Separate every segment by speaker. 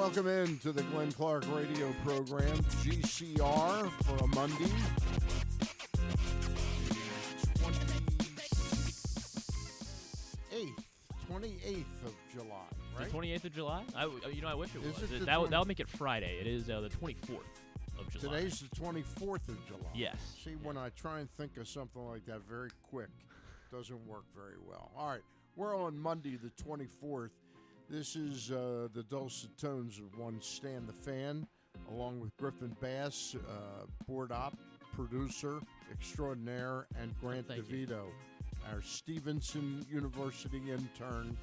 Speaker 1: Welcome in to the Glenn Clark radio program, GCR, for a Monday, 28th of July, right?
Speaker 2: The 28th of July? I wish it was.
Speaker 1: It
Speaker 2: That would make it Friday. It is the 24th of July.
Speaker 1: Today's the 24th of July.
Speaker 2: Yes.
Speaker 1: See, when I try and think of something like that very quick, it doesn't work very well. All right, we're on Monday the 24th. This is the dulcet tones of one Stan the Fan, along with Griffin Bass, board op, producer extraordinaire, and Grant DeVivo, our Stevenson University intern,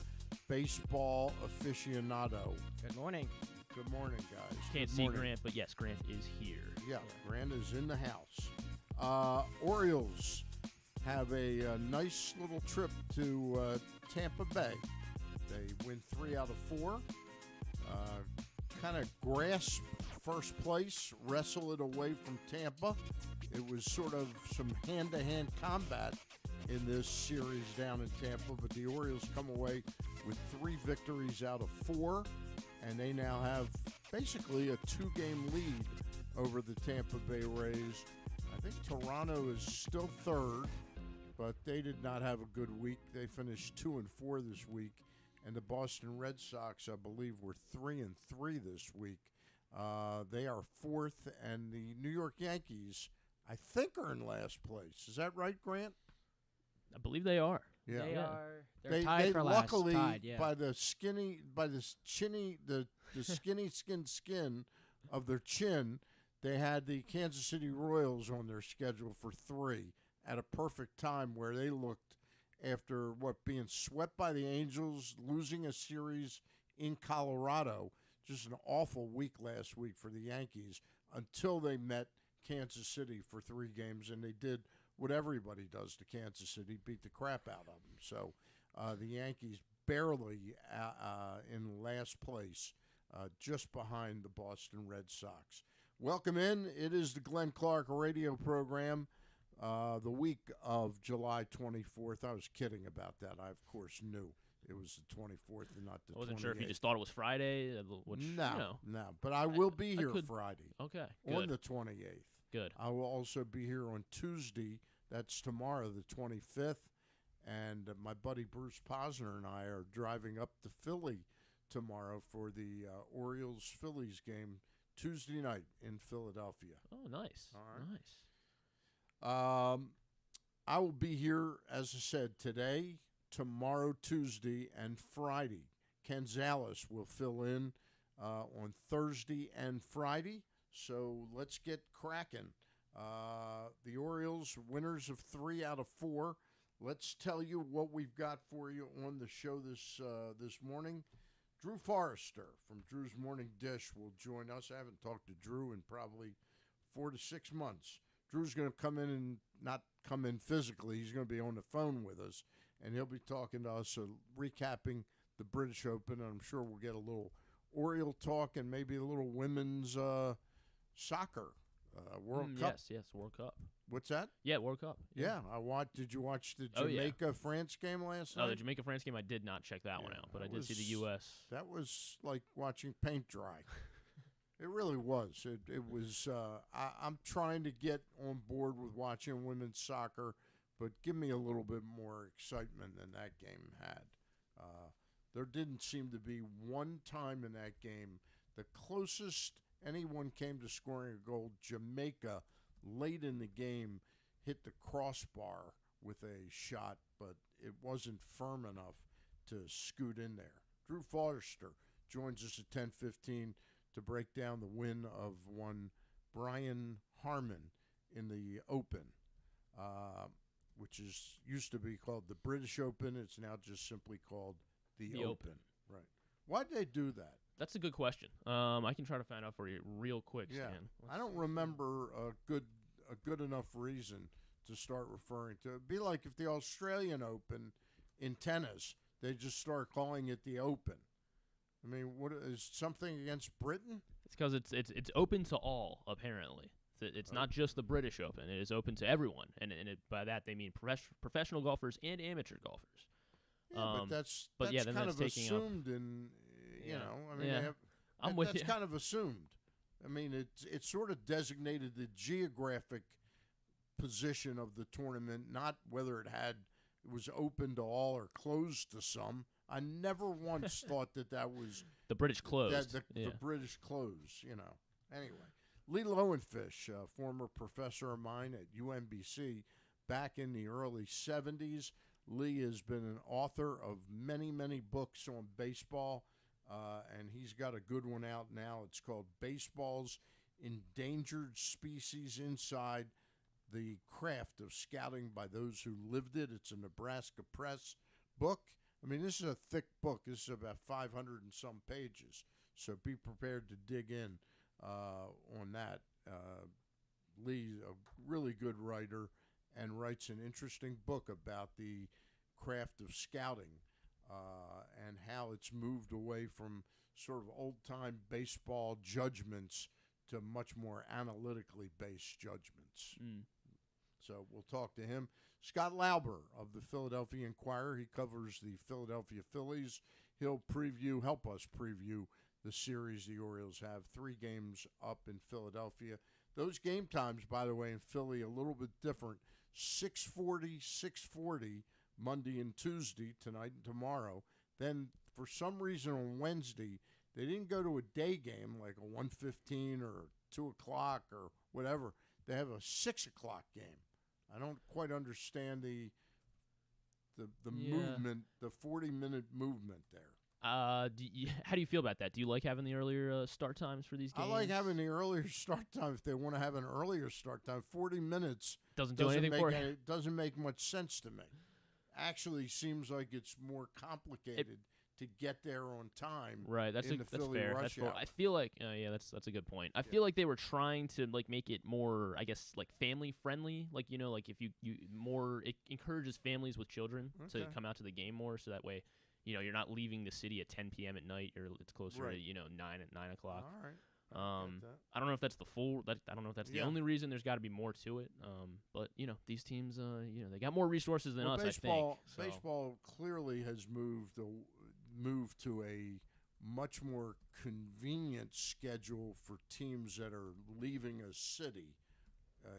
Speaker 1: baseball aficionado.
Speaker 3: Good morning.
Speaker 1: Good morning, guys.
Speaker 2: Can't see Grant, but yes, Grant is here.
Speaker 1: Yeah, Grant is in the house. Orioles have a nice little trip to Tampa Bay. They win 3 out of 4. Kind of grasp first place, wrestle it away from Tampa. It was sort of some hand-to-hand combat in this series down in Tampa, but the Orioles come away with 3 victories out of 4, and they now have basically a 2-game lead over the Tampa Bay Rays. I think Toronto is still third, but they did not have a good week. They finished 2-4 this week. And the Boston Red Sox, I believe, were 3-3 this week. They are fourth, and the New York Yankees, I think, are in last place. Is that right, Grant?
Speaker 2: I believe they are.
Speaker 1: Yeah,
Speaker 3: They are. They're tied for last.
Speaker 1: Luckily,
Speaker 3: Tied, yeah.
Speaker 1: by the skinny skin of their chin, they had the Kansas City Royals on their schedule for 3 at a perfect time where they looked. After being swept by the Angels, losing a series in Colorado, just an awful week last week for the Yankees until they met Kansas City for 3 games, and they did what everybody does to Kansas City, beat the crap out of them. So the Yankees barely in last place, just behind the Boston Red Sox. Welcome in. It is the Glenn Clark radio program. The week of July 24th. I was kidding about that. I, of course, knew it was the 24th and not the 28th.
Speaker 2: I wasn't sure if you just thought it was Friday. Which,
Speaker 1: No. But I will be here Friday.
Speaker 2: Okay,
Speaker 1: on the 28th.
Speaker 2: Good.
Speaker 1: I will also be here on Tuesday. That's tomorrow, the 25th. And my buddy Bruce Posner and I are driving up to Philly tomorrow for the Orioles-Phillies game Tuesday night in Philadelphia.
Speaker 2: Oh, nice.
Speaker 1: All right.
Speaker 2: Nice.
Speaker 1: I will be here, as I said, today, tomorrow, Tuesday, and Friday. Ken Zales will fill in on Thursday and Friday, so let's get cracking. The Orioles, winners of 3 out of 4. Let's tell you what we've got for you on the show this morning. Drew Forrester from Drew's Morning Dish will join us. I haven't talked to Drew in probably 4 to 6 months. Drew's going to come in and not come in physically. He's going to be on the phone with us, and he'll be talking to us, recapping the British Open, and I'm sure we'll get a little Oriole talk and maybe a little women's soccer World Cup.
Speaker 2: Yes, World Cup.
Speaker 1: What's that?
Speaker 2: Yeah, World Cup.
Speaker 1: Yeah, Did you watch the Jamaica-France game last night?
Speaker 2: Oh, the Jamaica-France game, I did not check that one out, but I did see the U.S.
Speaker 1: That was like watching paint dry. It really was. It was. I'm trying to get on board with watching women's soccer, but give me a little bit more excitement than that game had. There didn't seem to be one time in that game. The closest anyone came to scoring a goal, Jamaica, late in the game, hit the crossbar with a shot, but it wasn't firm enough to scoot in there. Drew Forrester joins us at 10:15. To break down the win of one Brian Harman in the Open, which used to be called the British Open. It's now just simply called the Open. Right. Why'd they do that?
Speaker 2: That's a good question. I can try to find out for you real quick,
Speaker 1: Yeah.
Speaker 2: Stan.
Speaker 1: I don't remember a good enough reason to start referring to it. It'd be like if the Australian Open in tennis, they just start calling it the Open. I mean, what is something against Britain?
Speaker 2: It's because it's open to all, apparently. It's not just the British Open. It is open to everyone, and by that they mean professional golfers and amateur golfers.
Speaker 1: Yeah, but that's
Speaker 2: then
Speaker 1: kind
Speaker 2: that's
Speaker 1: of
Speaker 2: taking
Speaker 1: assumed in, you know. I mean, they have
Speaker 2: I'm with you.
Speaker 1: That's kind of assumed. I mean, it sort of designated the geographic position of the tournament, not whether it was open to all or closed to some. I never once thought that was
Speaker 2: the British closed.
Speaker 1: The British closed, Anyway, Lee Lowenfish, former professor of mine at UMBC, back in the early 70s. Lee has been an author of many, many books on baseball, and he's got a good one out now. It's called Baseball's Endangered Species Inside the Craft of Scouting by Those Who Lived It. It's a Nebraska Press book. I mean, this is a thick book. This is about 500 and some pages, so be prepared to dig in on that. Lee's a really good writer and writes an interesting book about the craft of scouting and how it's moved away from sort of old-time baseball judgments to much more analytically based judgments. So we'll talk to him. Scott Lauber of the Philadelphia Inquirer. He covers the Philadelphia Phillies. He'll help us preview the series the Orioles have. 3 games up in Philadelphia. Those game times, by the way, in Philly, a little bit different. 6:40 Monday and Tuesday, tonight and tomorrow. Then, for some reason on Wednesday, they didn't go to a day game like a 1:15 or 2 o'clock or whatever. They have a 6 o'clock game. I don't quite understand the movement, the 40-minute movement there.
Speaker 2: How do you feel about that? Do you like having the earlier start times for these games?
Speaker 1: I like having the earlier start time if they want to have an earlier start time. 40 minutes
Speaker 2: doesn't do anything for you.
Speaker 1: It doesn't make much sense to me. Actually seems like it's more complicated to get there on time.
Speaker 2: Right, that's fair. That's fair. I feel like that's a good point. I feel like they were trying to make it more, I guess, family friendly. If you more, it encourages families with children to come out to the game more, so that way, you're not leaving the city at 10 p.m. at night. It's closer to 9 o'clock.
Speaker 1: All right.
Speaker 2: I don't know if that's I don't know if that's the only reason. There's got to be more to it. But these teams, they got more resources than us.
Speaker 1: Baseball,
Speaker 2: I think
Speaker 1: baseball clearly has moved to a much more convenient schedule for teams that are leaving a city.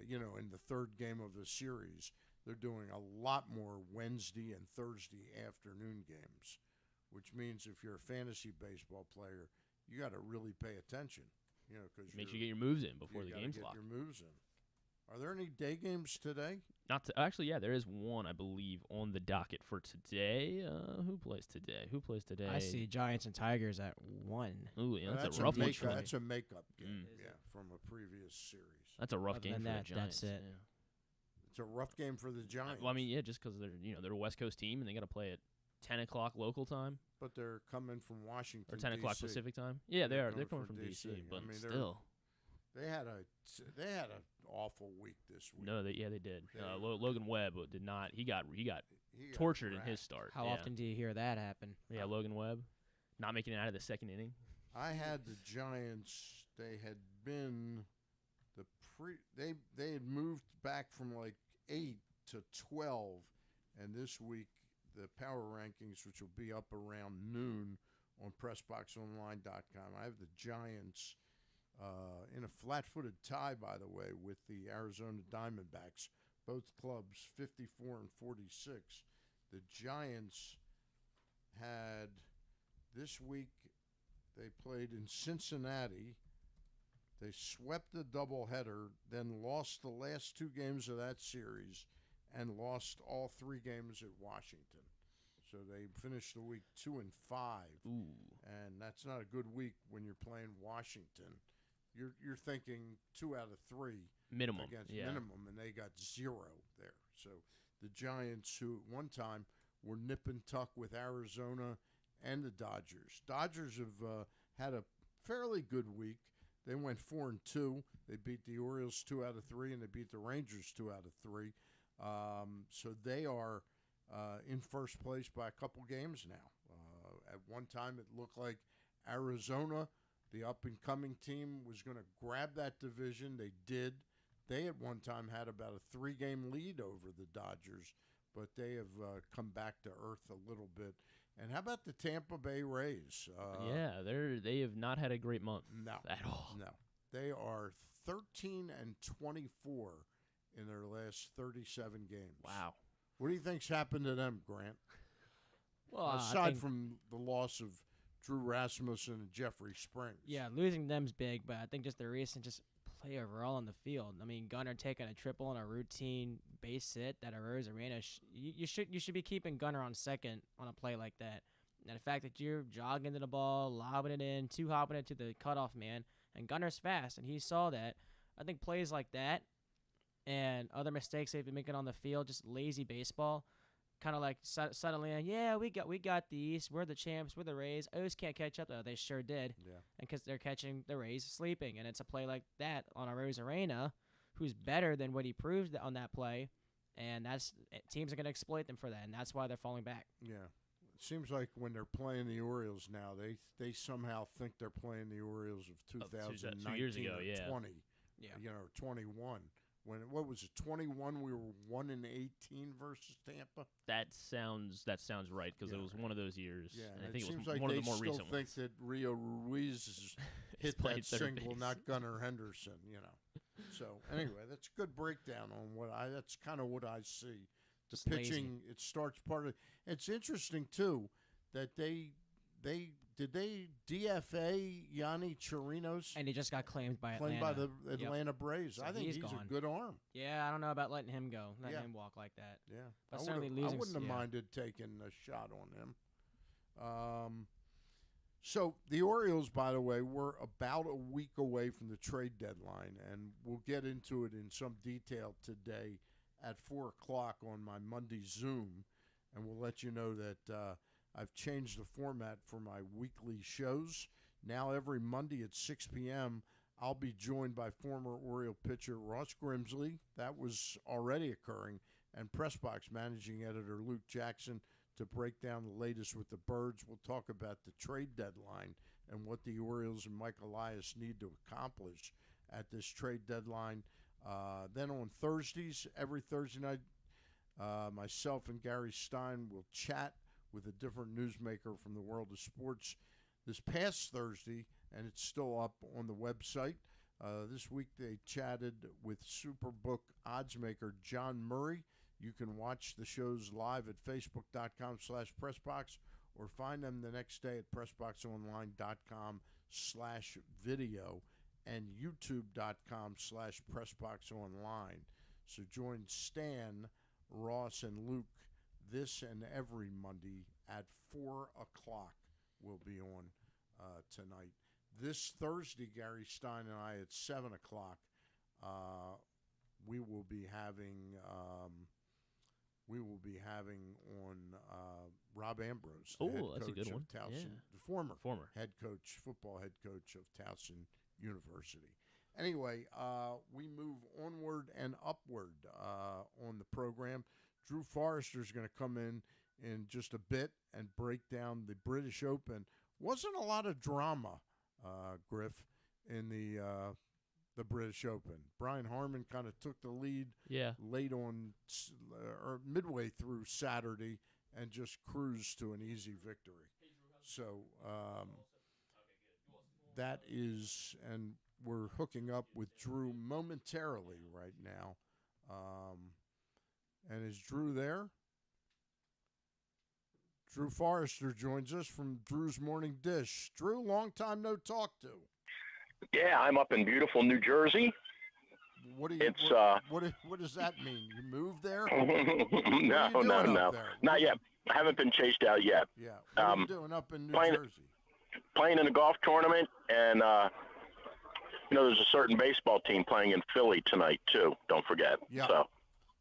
Speaker 1: In the third game of the series, they're doing a lot more Wednesday and Thursday afternoon games, which means if you're a fantasy baseball player, you got to really pay attention, because
Speaker 2: make sure you get your moves in before the game's locked.
Speaker 1: Your moves in. Are there any day games today?
Speaker 2: Actually, yeah, there is one, I believe, on the docket for today. Who plays today?
Speaker 3: I see Giants and Tigers at 1.
Speaker 2: Ooh, yeah, that's a rough one.
Speaker 1: That's a makeup game, from a previous series.
Speaker 2: That's a rough game for the Giants.
Speaker 3: That's it.
Speaker 2: Yeah.
Speaker 1: It's a rough game for the Giants.
Speaker 2: Well, I mean, just because they're a West Coast team and they got to play at 10 o'clock local time.
Speaker 1: But they're coming from Washington,
Speaker 2: or 10 o'clock
Speaker 1: DC.
Speaker 2: Pacific time. Yeah, they are. They're coming from DC, but still.
Speaker 1: They had an awful week this week.
Speaker 2: No, they did. Logan Webb did not. He got tortured in his start.
Speaker 3: How often do you hear that happen?
Speaker 2: Yeah, Logan Webb not making it out of the second inning.
Speaker 1: I had the Giants. They had been they had moved back from 8 to 12, and this week the power rankings, which will be up around noon on PressBoxOnline.com. I have the Giants in a flat-footed tie, by the way, with the Arizona Diamondbacks. Both clubs 54 and 46. The Giants had this week, they played in Cincinnati. They swept the doubleheader, then lost the last 2 games of that series, and lost all 3 games at Washington. So they finished the week 2-5.
Speaker 2: Ooh.
Speaker 1: And that's not a good week when you're playing Washington. You're thinking 2 out of 3
Speaker 2: minimum
Speaker 1: against minimum, and they got 0 there. So the Giants, who at one time were nip and tuck with Arizona and the Dodgers. Dodgers have had a fairly good week. They went 4-2. They beat the Orioles 2 out of 3, and they beat the Rangers 2 out of 3. So they are in first place by a couple games now. At one time, it looked like Arizona, the up-and-coming team, was going to grab that division. They did. They, at one time, had about a 3-game lead over the Dodgers, but they have come back to earth a little bit. And how about the Tampa Bay Rays?
Speaker 2: They have not had a great month.
Speaker 1: No,
Speaker 2: at all.
Speaker 1: No, they are 13-24 in their last 37 games.
Speaker 2: Wow.
Speaker 1: What do you think's happened to them, Grant?
Speaker 3: Well,
Speaker 1: aside from the loss of Drew Rasmussen and Jeffrey Springs.
Speaker 3: Yeah, losing them's big, but I think just the recent play overall on the field. I mean, Gunnar taking a triple on a routine base hit that arose arena. You should be keeping Gunnar on second on a play like that. And the fact that you're jogging to the ball, lobbing it in, hopping it to the cutoff man, and Gunnar's fast, and he saw that. I think plays like that and other mistakes they've been making on the field, just lazy baseball, kind of like suddenly, we got the East, we're the champs, we're the Rays. O's can't catch up, though. They sure did.
Speaker 1: Yeah. And
Speaker 3: because they're catching the Rays sleeping, and it's a play like that on a Rose Arena, who's better than what he proved on that play, and teams are going to exploit them for that, and that's why they're falling back.
Speaker 1: Yeah. It seems like when they're playing the Orioles now, they somehow think they're playing the Orioles of 2019
Speaker 2: 2 years ago,
Speaker 1: or 20, or 21. What was it, 21? We were 1-18 versus Tampa.
Speaker 2: That sounds right because it was one of those years.
Speaker 1: Yeah,
Speaker 2: and I think it was
Speaker 1: like
Speaker 2: one of the more recent
Speaker 1: ones. They still think that Rio Ruiz hit that single, not Gunnar Henderson. So anyway, that's a good breakdown on that's kind of what I see. The pitching, it starts part of. It's interesting too that they DFA Yanni Chirinos,
Speaker 3: and he just got claimed by
Speaker 1: the Atlanta Braves.
Speaker 3: So
Speaker 1: I think he's a good arm.
Speaker 3: Yeah, I don't know about letting him go, letting him walk like that.
Speaker 1: Yeah,
Speaker 3: but
Speaker 1: I wouldn't have
Speaker 3: yeah.
Speaker 1: minded taking a shot on him. So the Orioles, by the way, we're about a week away from the trade deadline, and we'll get into it in some detail today at 4 o'clock on my Monday Zoom, and we'll let you know that I've changed the format for my weekly shows. Now every Monday at 6 p.m., I'll be joined by former Oriole pitcher Ross Grimsley. That was already occurring, and Pressbox managing editor Luke Jackson to break down the latest with the Birds. We'll talk about the trade deadline and what the Orioles and Mike Elias need to accomplish at this trade deadline. Then on Thursdays, every Thursday night, myself and Gary Stein will chat with a different newsmaker from the world of sports. This past Thursday, and it's still up on the website, this week they chatted with Superbook oddsmaker John Murray. You can watch the shows live at facebook.com/pressbox or find them the next day at pressboxonline.com/video and youtube.com/pressboxonline. So join Stan, Ross, and Luke this and every Monday at 4 o'clock. We'll be on tonight. This Thursday, Gary Stein and I at 7 o'clock, we will be having on Rob Ambrose, the head
Speaker 2: that's
Speaker 1: coach
Speaker 2: a good one.
Speaker 1: of Towson, the former football head coach of Towson University. Anyway, we move onward and upward on the program. Drew Forrester is going to come in just a bit and break down the British Open. Wasn't a lot of drama, Griff, in the British Open. Brian Harman kind of took the lead late on or midway through Saturday and just cruised to an easy victory. So that is, and we're hooking up with Drew momentarily right now. And is Drew there? Drew Forrester joins us from Drew's Morning Dish. Drew, long time no talk to.
Speaker 4: Yeah, I'm up in beautiful New Jersey.
Speaker 1: What does that mean? You moved there?
Speaker 4: No. Not yet. I haven't been chased out yet.
Speaker 1: Yeah. What are you doing up in New Jersey?
Speaker 4: Playing in a golf tournament, and there's a certain baseball team playing in Philly tonight too. Don't forget.
Speaker 1: Yeah.
Speaker 4: So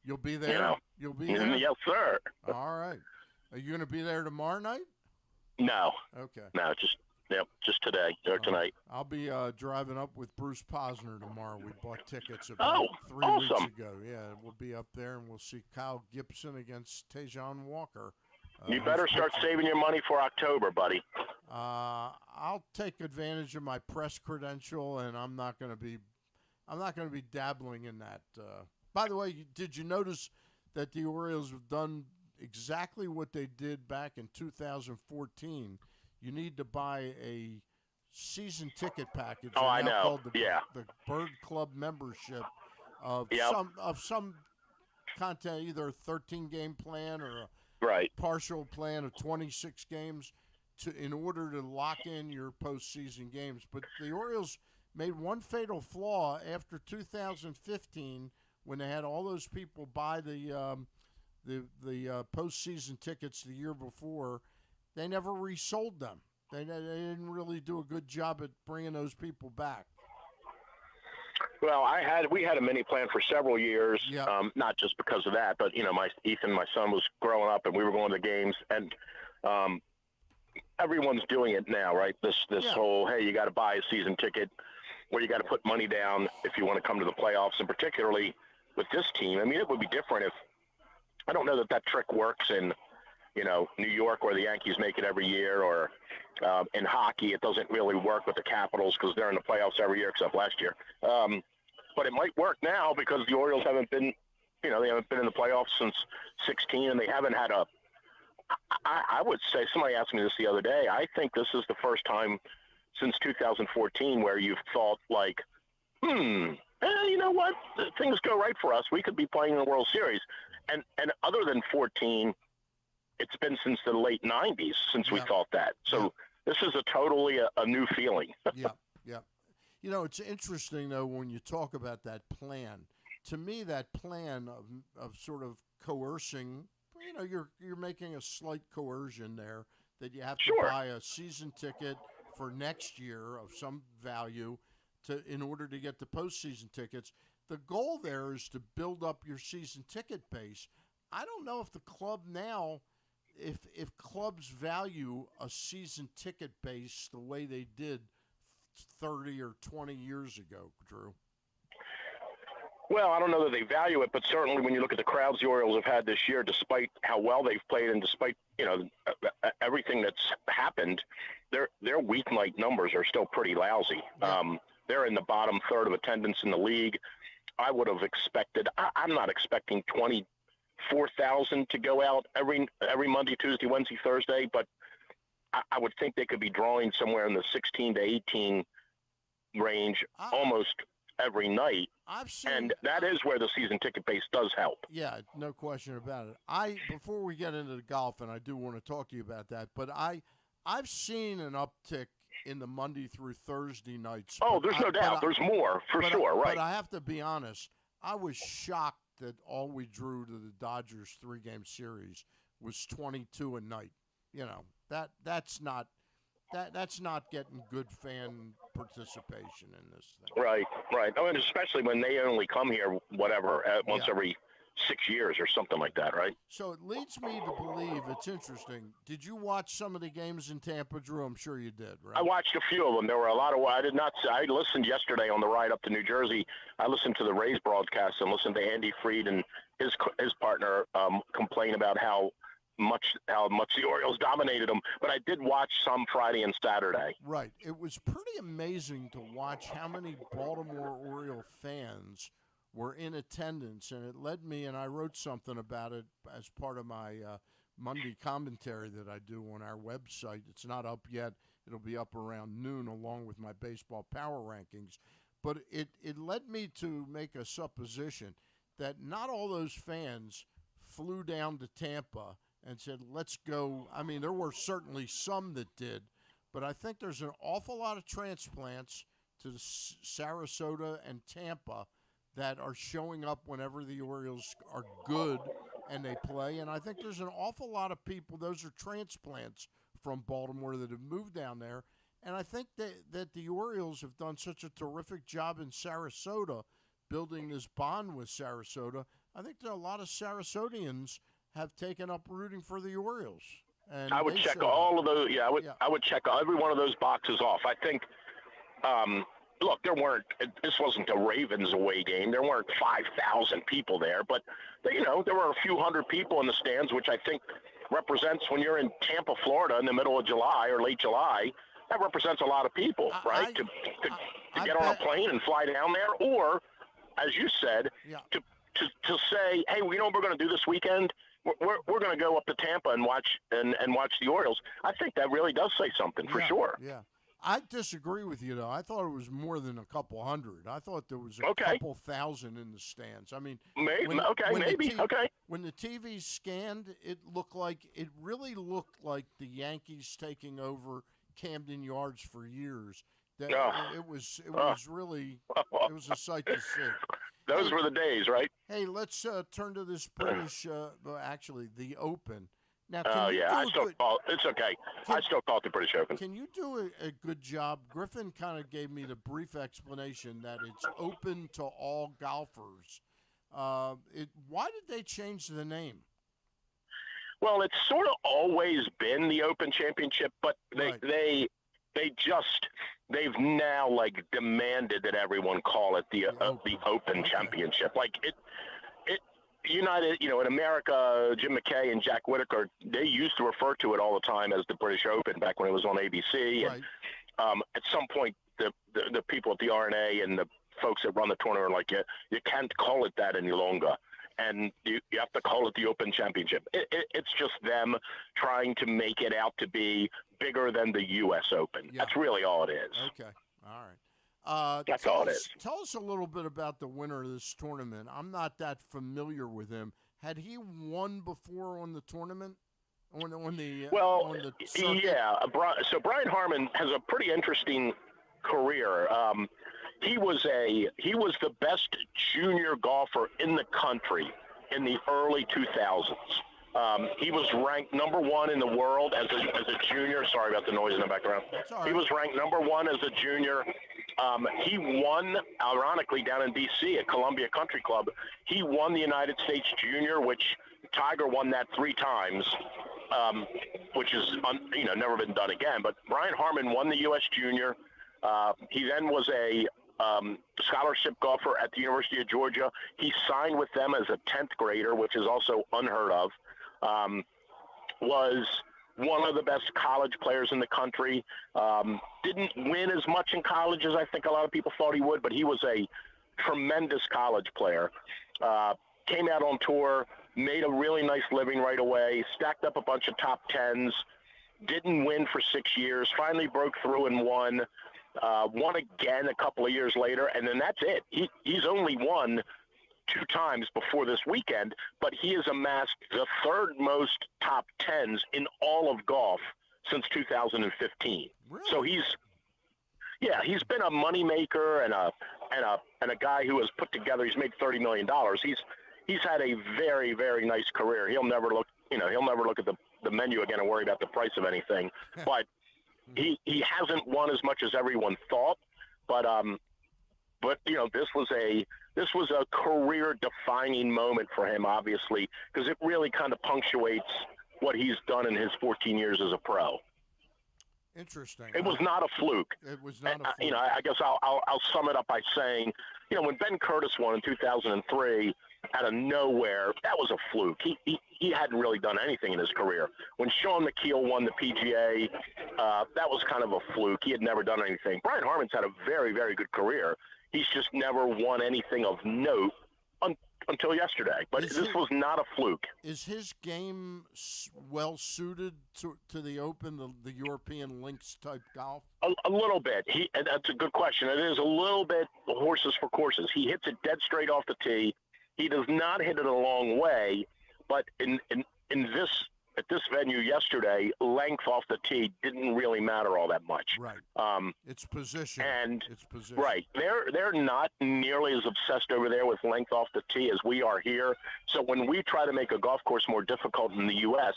Speaker 1: you'll be there. You'll be there.
Speaker 4: Yes, sir.
Speaker 1: All right. Are you going to be there tomorrow night?
Speaker 4: No.
Speaker 1: Okay.
Speaker 4: No, just today or tonight.
Speaker 1: I'll be driving up with Bruce Posner tomorrow. We bought tickets about 3 weeks ago. Yeah, we'll be up there, and we'll see Kyle Gibson against Tejan Walker.
Speaker 4: You better start saving your money for October, buddy.
Speaker 1: I'll take advantage of my press credential, and I'm not going to be dabbling in that. By the way, did you notice that the Orioles have done exactly what they did back in 2014. You need to buy a season ticket package.
Speaker 4: Oh, I know.
Speaker 1: Called the Bird Club membership of some content, either a 13-game plan or a partial plan of 26 games in order to lock in your postseason games. But the Orioles made one fatal flaw after 2015 when they had all those people buy the postseason tickets the year before. They never resold them. They didn't really do a good job at bringing those people back.
Speaker 4: Well, we had a mini plan for several years, not just because of that, but Ethan, my son, was growing up, and we were going to games, and everyone's doing it now, right? This whole, hey, you got to buy a season ticket, or you got to put money down if you want to come to the playoffs, and particularly with this team. I mean, it would be different if I don't know that trick works in New York, where the Yankees make it every year, or in hockey, it doesn't really work with the Capitals because they're in the playoffs every year except last year. But it might work now because the Orioles haven't been, they haven't been in the playoffs since 16, and they haven't had I would say, somebody asked me this the other day, I think this is the first time since 2014 where you've thought like, you know what, things go right for us. We could be playing in the World Series. And other than 14, it's been since the late 90s since we thought that. So this is a totally a new feeling.
Speaker 1: Yeah. It's interesting, though, when you talk about that plan. To me, that plan of sort of coercing, you're making a slight coercion there that you have to buy a season ticket for next year of some value in order to get the postseason tickets. The goal there is to build up your season ticket base. I don't know if the club now, if clubs value a season ticket base the way they did 30 or 20 years ago, Drew.
Speaker 4: Well, I don't know that they value it, but certainly when you look at the crowds the Orioles have had this year, despite how well they've played and despite everything that's happened, their weeknight numbers are still pretty lousy. They're in the bottom third of attendance in the league. I would have expected. I'm not expecting 24,000 to go out every Monday, Tuesday, Wednesday, Thursday, but I would think they could be drawing somewhere in the 16 to 18 range almost every night. And that is where the season ticket base does help.
Speaker 1: Yeah, no question about it. Before we get into the golf, and I do want to talk to you about that, but I've seen an uptick in the Monday through Thursday nights.
Speaker 4: Oh, there's no doubt. There's more, for sure, right.
Speaker 1: But I have to be honest, I was shocked that all we drew to the Dodgers 3-game series was 22 a night. That's not getting good fan participation in this thing. Right.
Speaker 4: I mean, especially when they only come here, once every 6 years or something like that, right?
Speaker 1: So it leads me to believe, it's interesting. Did you watch some of the games in Tampa, Drew? I'm sure you did, right?
Speaker 4: I watched a few of them. There were a lot of. I did not. I listened yesterday on the ride up to New Jersey. I listened to the Rays broadcast and listened to Andy Fried and his partner complain about how much the Orioles dominated them, but I did watch some Friday and Saturday.
Speaker 1: Right. It was pretty amazing to watch how many Baltimore Oriole fans were in attendance, and it led me, and I wrote something about it as part of my Monday commentary that I do on our website. It's not up yet. It'll be up around noon along with my baseball power rankings. But it led me to make a supposition that not all those fans flew down to Tampa and said, let's go. I mean, there were certainly some that did, but I think there's an awful lot of transplants to Sarasota and Tampa that are showing up whenever the Orioles are good and they play. And I think there's an awful lot of people, those are transplants from Baltimore that have moved down there. And I think that the Orioles have done such a terrific job in Sarasota building this bond with Sarasota. I think there are a lot of Sarasodians have taken up rooting for the Orioles. And
Speaker 4: I would check all of those. Yeah, I would check every one of those boxes off. I think, look, this wasn't a Ravens away game. There weren't 5,000 people there, but there were a few hundred people in the stands, which I think represents, when you're in Tampa, Florida in the middle of July or late July, that represents a lot of people, right? To get on a plane and fly down there, or, as you said, to say, hey, you know what we're going to do this weekend? we're going to go up to Tampa and watch the Orioles. I think that really does say something for sure.
Speaker 1: Yeah. I disagree with you, though. I thought it was more than a couple hundred. I thought there was a couple thousand in the stands. I mean,
Speaker 4: maybe.
Speaker 1: When the TV scanned, it really looked like the Yankees taking over Camden Yards for years. It was a sight to see.
Speaker 4: Those were the days, right?
Speaker 1: Hey, let's turn to this British, actually, the Open. Now,
Speaker 4: it's okay. I still call it the British Open.
Speaker 1: Can you do a good job? Griffin kind of gave me the brief explanation that it's open to all golfers. Why did they change the name?
Speaker 4: Well, it's sort of always been the Open Championship, but they've now demanded that everyone call it the Open Championship. Like it United, in America, Jim McKay and Jack Whitaker, they used to refer to it all the time as the British Open back when it was on ABC.
Speaker 1: Right.
Speaker 4: And at some point, the people at the RNA and the folks that run the tournament are like, you can't call it that any longer. And you have to call it the Open Championship. It's just them trying to make it out to be bigger than the U.S. Open. Yeah. That's really all it is.
Speaker 1: Okay. All right.
Speaker 4: That's all it is.
Speaker 1: Tell us a little bit about the winner of this tournament. I'm not that familiar with him. Had he won before on the tournament?
Speaker 4: So Brian Harman has a pretty interesting career. He was the best junior golfer in the country in the early 2000s. He was ranked number one in the world as a junior. Sorry about the noise in the background. He was ranked number one as a junior. He won, ironically, down in D.C. at Columbia Country Club. He won the United States Junior, which Tiger won that 3 times, which is never been done again. But Brian Harman won the U.S. Junior. He then was a scholarship golfer at the University of Georgia. He signed with them as a 10th grader, which is also unheard of. Was one of the best college players in the country. Didn't win as much in college as I think a lot of people thought he would, but he was a tremendous college player. Came out on tour, made a really nice living right away, stacked up a bunch of top 10s, didn't win for 6 years, finally broke through and won. Won again a couple of years later, and then that's it. He's only won 2 times before this weekend, but he has amassed the 3rd most top 10s in all of golf since 2015.
Speaker 1: Really?
Speaker 4: So he's been a moneymaker and a guy who has put together. He's made $30 million. He's had a very, very nice career. He'll never look at the menu again and worry about the price of anything. But he hasn't won as much as everyone thought. But this was a career-defining moment for him, obviously, because it really kind of punctuates what he's done in his 14 years as a pro.
Speaker 1: Interesting.
Speaker 4: It was not a fluke.
Speaker 1: It was not a fluke.
Speaker 4: I guess I'll sum it up by saying, when Ben Curtis won in 2003 out of nowhere, that was a fluke. He hadn't really done anything in his career. When Sean McKeel won the PGA, that was kind of a fluke. He had never done anything. Brian Harman's had a very, very good career. He's just never won anything of note until yesterday. But this was not a fluke.
Speaker 1: Is his game well suited to the Open, the European links type golf?
Speaker 4: A little bit. That's a good question. It is a little bit horses for courses. He hits it dead straight off the tee. He does not hit it a long way, but at this venue yesterday, length off the tee didn't really matter all that much.
Speaker 1: Right. It's position. It's position.
Speaker 4: Right. They're not nearly as obsessed over there with length off the tee as we are here. So when we try to make a golf course more difficult in the U.S.,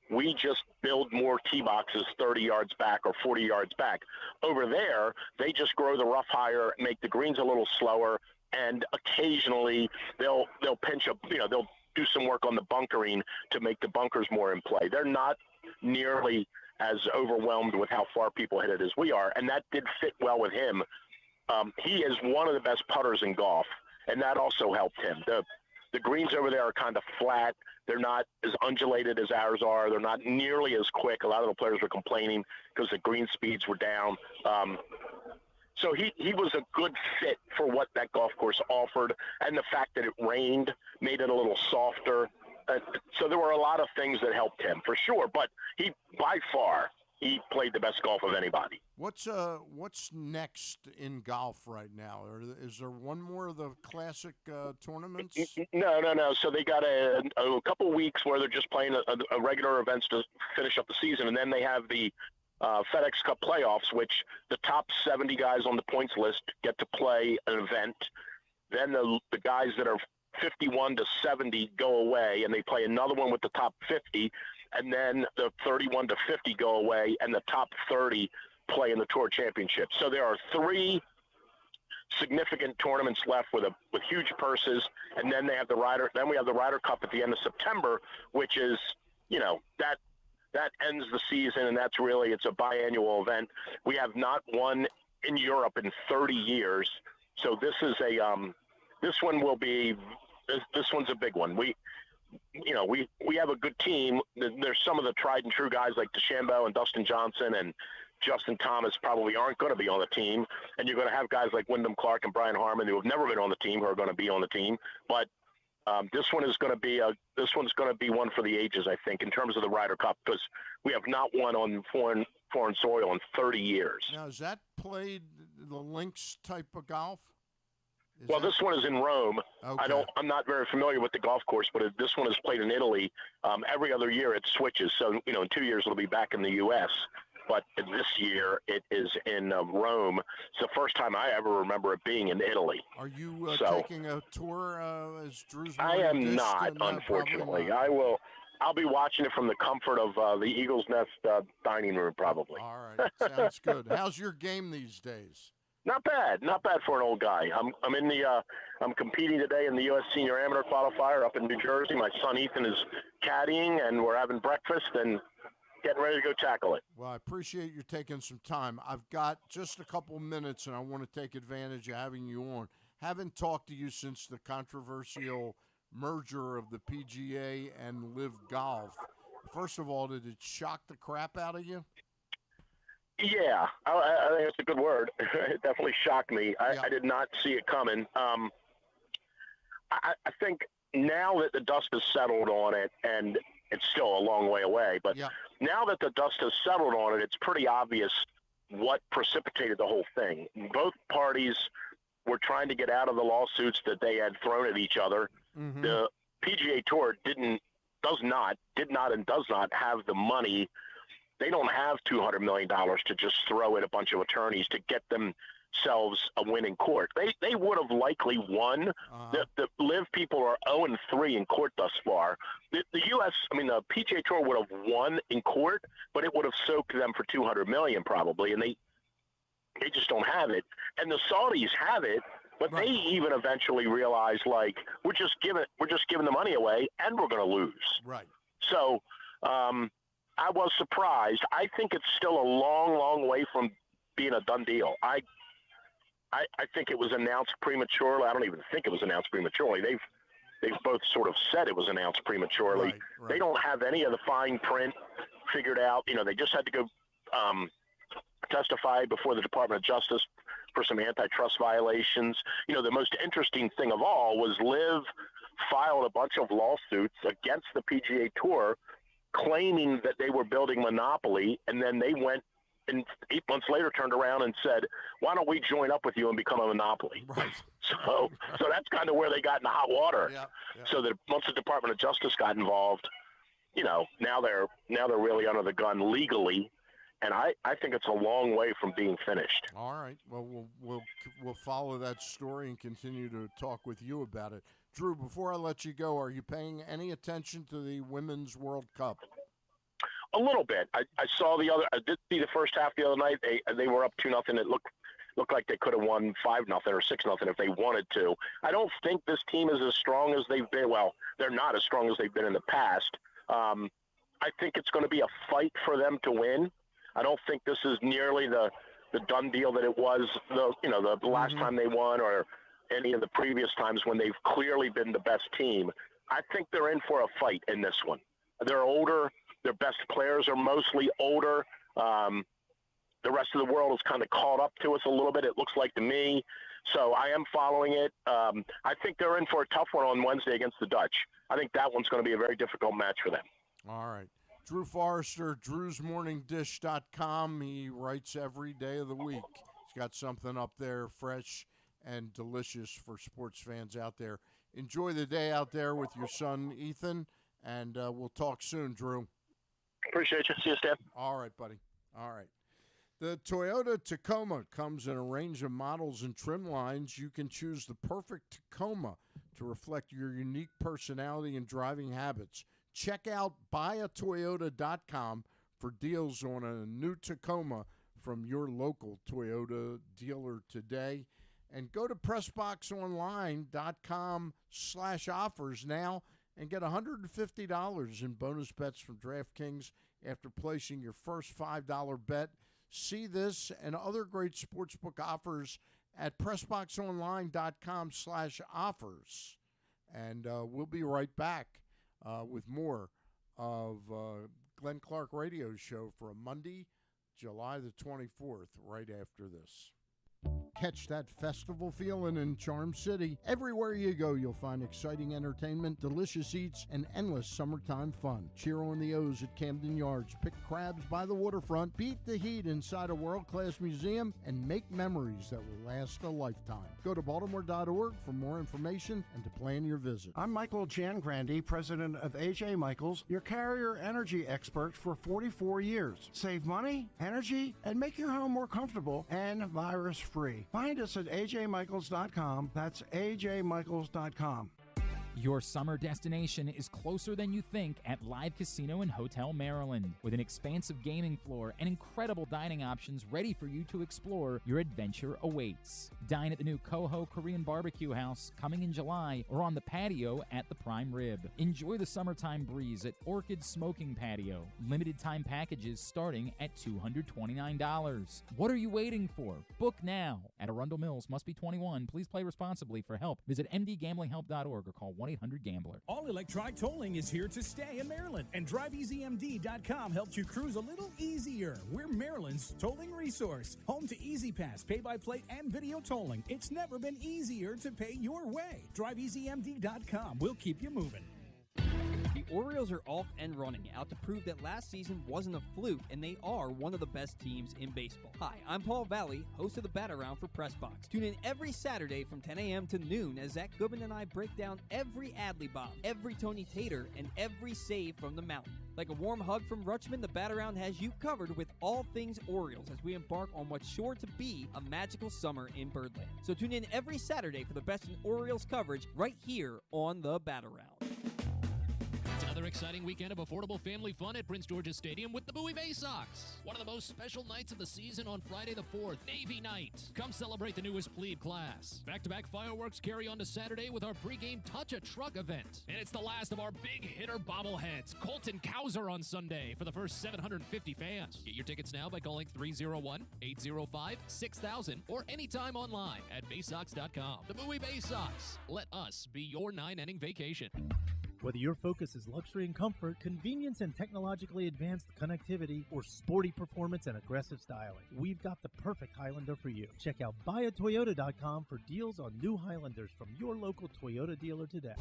Speaker 4: we just build more tee boxes 30 yards back or 40 yards back. Over there, they just grow the rough higher, make the greens a little slower, and occasionally they'll pinch they'll do some work on the bunkering to make the bunkers more in play. They're not nearly as overwhelmed with how far people hit it as we are, and that did fit well with him. He is one of the best putters in golf, and that also helped him. The greens over there are kind of flat. They're not as undulated as ours are. They're not nearly as quick. A lot of the players were complaining because the green speeds were down. So he was a good fit for what that golf course offered, and the fact that it rained made it a little softer. so there were a lot of things that helped him for sure. But by far, he played the best golf of anybody.
Speaker 1: What's next in golf right now? Is there one more of the classic tournaments?
Speaker 4: No. So they got a couple weeks where they're just playing a regular events to finish up the season, and then they have the FedEx Cup playoffs, which the top 70 guys on the points list get to play an event. Then the guys that are 51 to 70 go away, and they play another one with the top 50. And then the 31 to 50 go away, and the top 30 play in the Tour Championship. So there are 3 significant tournaments left with huge purses, and then they have the Ryder. Then we have the Ryder Cup at the end of September, which is, that ends the season, and that's really, it's a biannual event. We have not won in Europe in 30 years, so this is this one's a big one. We have a good team. There's some of the tried and true guys like DeChambeau and Dustin Johnson and Justin Thomas probably aren't going to be on the team. And you're going to have guys like Wyndham Clark and Brian Harman who have never been on the team who are going to be on the team. But this one's going to be one for the ages, I think, in terms of the Ryder Cup, because we have not won on foreign soil in 30 years.
Speaker 1: Now, is that played the links type of golf?
Speaker 4: This one is in Rome.
Speaker 1: Okay.
Speaker 4: I'm not very familiar with the golf course, but this one is played in Italy. Every other year it switches. So, in 2 years it'll be back in the U.S., but this year it is in Rome. It's the first time I ever remember it being in Italy.
Speaker 1: Are you taking a tour as Drew's?
Speaker 4: I am not, unfortunately.
Speaker 1: Not.
Speaker 4: I'll be watching it from the comfort of the Eagles Nest dining room, probably.
Speaker 1: All right, sounds good. How's your game these days?
Speaker 4: Not bad for an old guy. I'm competing today in the U.S. Senior Amateur Qualifier up in New Jersey. My son Ethan is caddying, and we're having breakfast and getting ready to go tackle it.
Speaker 1: Well, I appreciate you taking some time. I've got just a couple minutes, and I want to take advantage of having you on. Haven't talked to you since the controversial merger of the PGA and Live Golf. First of all, did it shock the crap out of you?
Speaker 4: Yeah, I think it's a good word. It definitely shocked me. I did not see it coming. I think now that the dust has settled on it, and it's still a long way away, but now that the dust has settled on it, it's pretty obvious what precipitated the whole thing. Both parties were trying to get out of the lawsuits that they had thrown at each other. Mm-hmm. The PGA Tour did not have the money. They don't have $200 million to just throw at a bunch of attorneys to get themselves a win in court. They would have likely won. The Live people are 0-3 in court thus far. The PGA Tour would have won in court, but it would have soaked them for $200 million probably, and they just don't have it. And the Saudis have it, but they even eventually realize, like, we're just giving the money away, and we're going to lose.
Speaker 1: Right.
Speaker 4: So, I was surprised. I think it's still a long, long way from being a done deal. I think it was announced prematurely. I don't even think it was announced prematurely. They've both sort of said it was announced prematurely. Right. They don't have any of the fine print figured out. They just had to go testify before the Department of Justice for some antitrust violations. The most interesting thing of all was Liv filed a bunch of lawsuits against the PGA Tour claiming that they were building monopoly, and then they went and 8 months later turned around and said, why don't we join up with you and become a monopoly?
Speaker 1: Right.
Speaker 4: So that's kind of where they got in the hot water.
Speaker 1: Yeah.
Speaker 4: So that once the Department of Justice got involved, now they're really under the gun legally, and I think it's a long way from being finished.
Speaker 1: All right. Well, we'll follow that story and continue to talk with you about it. Drew, before I let you go, are you paying any attention to the Women's World Cup?
Speaker 4: A little bit. I did see the first half the other night. They were up 2-0. It looked like they could have won 5-0 or 6-0 if they wanted to. I don't think this team is as strong as they've been. Well, they're not as strong as they've been in the past. I think it's going to be a fight for them to win. I don't think this is nearly the done deal that it was the last time they won, or any of the previous times when they've clearly been the best team. I think they're in for a fight in this one. They're older. Their best players are mostly older. The rest of the world has kind of caught up to us a little bit, it looks like to me. So I am following it. I think they're in for a tough one on Wednesday against the Dutch. I think that one's going to be a very difficult match for them.
Speaker 1: All right. Drew Forrester, drewsmorningdish.com. He writes every day of the week. He's got something up there fresh and delicious for sports fans out there. Enjoy the day out there with your son, Ethan, and we'll talk soon, Drew.
Speaker 4: Appreciate you. See you, Stan.
Speaker 1: All right, buddy. All right. The Toyota Tacoma comes in a range of models and trim lines. You can choose the perfect Tacoma to reflect your unique personality and driving habits. Check out buyatoyota.com for deals on a new Tacoma from your local Toyota dealer today. And go to PressBoxOnline.com/offers now and get $150 in bonus bets from DraftKings after placing your first $5 bet. See this and other great sportsbook offers at PressBoxOnline.com/offers. And we'll be right back with more of Glenn Clark Radio Show for a Monday, July the 24th, right after this. Catch that festival feeling in Charm City. Everywhere you go, you'll find exciting entertainment, delicious eats, and endless summertime fun. Cheer on the O's at Camden Yards, pick crabs by the waterfront, beat the heat inside a world-class museum, and make memories that will last a lifetime. Go to Baltimore.org for more information and to plan your visit.
Speaker 5: I'm Michael Jangrandi, president of A.J. Michaels, your carrier energy expert for 44 years. Save money, energy, and make your home more comfortable and virus-free. Find us at ajmichaels.com. That's ajmichaels.com.
Speaker 6: Your summer destination is closer than you think at Live Casino and Hotel Maryland. With an expansive gaming floor and incredible dining options ready for you to explore, your adventure awaits. Dine at the new Coho Korean Barbecue House coming in July or on the patio at the Prime Rib. Enjoy the summertime breeze at Orchid Smoking Patio. Limited time packages starting at $229. What are you waiting for? Book now. At Arundel Mills, must be 21. Please play responsibly. For help, visit mdgamblinghelp.org or call 1-800-GAMBLER.
Speaker 7: All electronic tolling is here to stay in Maryland, and DriveEasyMD.com helps you cruise a little easier. We're Maryland's tolling resource, home to EasyPass, pay-by-plate, and video tolling. It's never been easier to pay your way. DriveEasyMD.com will keep you moving.
Speaker 8: The Orioles are off and running, out to prove that last season wasn't a fluke, and they are one of the best teams in baseball. Hi, I'm Paul Valley, host of the Bat Around for PressBox. Tune in every Saturday from 10 a.m. to noon as Zach Goodman and I break down every Adley bomb, every Tony Tater, and every save from the mountain. Like a warm hug from Rutschman, the Bat Around has you covered with all things Orioles as we embark on what's sure to be a magical summer in Birdland. So tune in every Saturday for the best in Orioles coverage right here on the Bat Around.
Speaker 9: Another exciting weekend of affordable family fun at Prince George's Stadium with the Bowie Bay Sox. One of the most special nights of the season on Friday the 4th, Navy Night. Come celebrate the newest plebe class. Back-to-back fireworks carry on to Saturday with our pregame Touch a Truck event. And it's the last of our big hitter bobbleheads. Colton Cowser on Sunday for the first 750 fans. Get your tickets now by calling 301-805-6000 or anytime online at baysox.com. The Bowie Bay Sox. Let us be your 9-inning vacation.
Speaker 10: Whether your focus is luxury and comfort, convenience and technologically advanced connectivity, or sporty performance and aggressive styling, we've got the perfect Highlander for you. Check out buyatoyota.com for deals on new Highlanders from your local Toyota dealer today.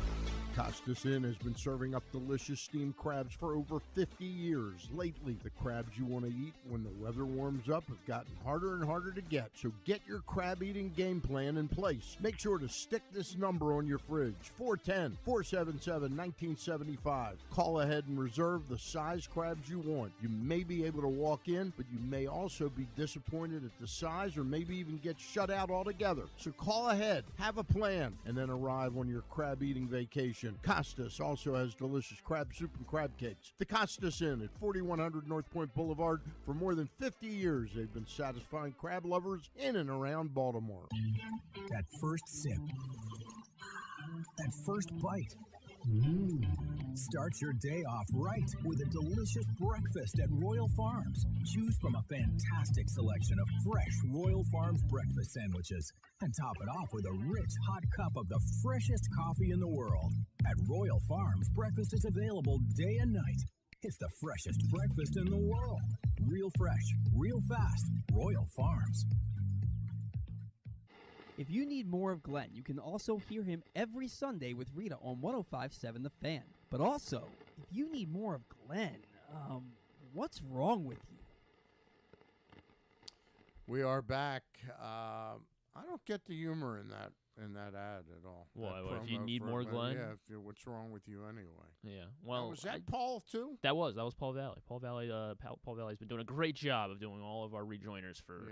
Speaker 1: Costas Inn has been serving up delicious steamed crabs for over 50 years. Lately, the crabs you want to eat when the weather warms up have gotten harder and harder to get. So get your crab eating game plan in place. Make sure to stick this number on your fridge, 410-477-1975. Call ahead and reserve the size crabs you want. You may be able to walk in, but you may also be disappointed at the size or maybe even get shut out altogether. So call ahead, have a plan, and then arrive on your crab eating vacation. Costas also has delicious crab soup and crab cakes. The Costas Inn at 4100 North Point Boulevard. For more than 50 years, they've been satisfying crab lovers in and around Baltimore.
Speaker 11: That first sip. That first bite. Start your day off right with a delicious breakfast at Royal Farms. Choose from a fantastic selection of fresh Royal Farms breakfast sandwiches and top it off with a rich hot cup of the freshest coffee in the world. At Royal Farms, breakfast is available day and night. It's the freshest breakfast in the world. Real fresh, real fast. Royal Farms.
Speaker 8: If you need more of Glenn, you can also hear him every Sunday with Rita on 105.7 The Fan. But also, if you need more of Glenn, what's wrong with you?
Speaker 1: We are back. I don't get the humor in that ad at all.
Speaker 2: Why? If you need more Glenn?
Speaker 1: Yeah. What's wroong with you anyway?
Speaker 2: Yeah. Well,
Speaker 1: was that Paul too?
Speaker 2: That was Paul Valley. Paul Valley's been doing a great job of doing all of our rejoiners for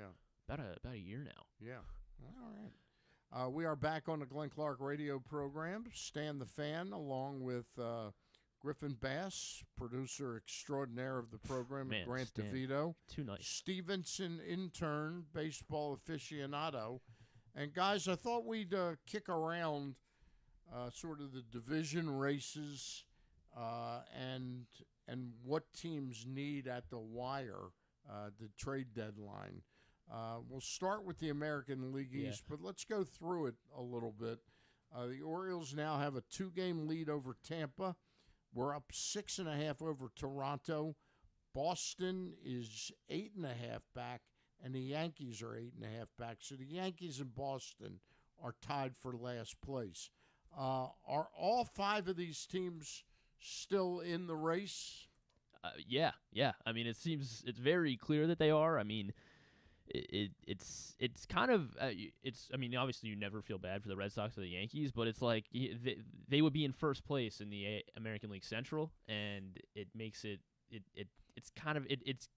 Speaker 2: about a year now.
Speaker 1: Yeah. All right. We are back on the Glenn Clark radio program. Stan the Fan, along with Griffin Bass, producer extraordinaire of the program, and Grant DeVivo.
Speaker 2: Too nice.
Speaker 1: Stevenson, intern, baseball aficionado. And, guys, I thought we'd kick around sort of the division races and what teams need at the wire, the trade deadline. We'll start with the American League East, but let's go through it a little bit. The Orioles now have a 2-game lead over Tampa. We're up 6.5 over Toronto. Boston is 8.5 back, and the Yankees are 8.5 back. So the Yankees and Boston are tied for last place. Are all 5 of these teams still in the race?
Speaker 2: Yeah. I mean, it's very clear that they are. I mean, it's kind of I mean, obviously you never feel bad for the Red Sox or the Yankees, but it's like they would be in first place in the American League Central, and it makes it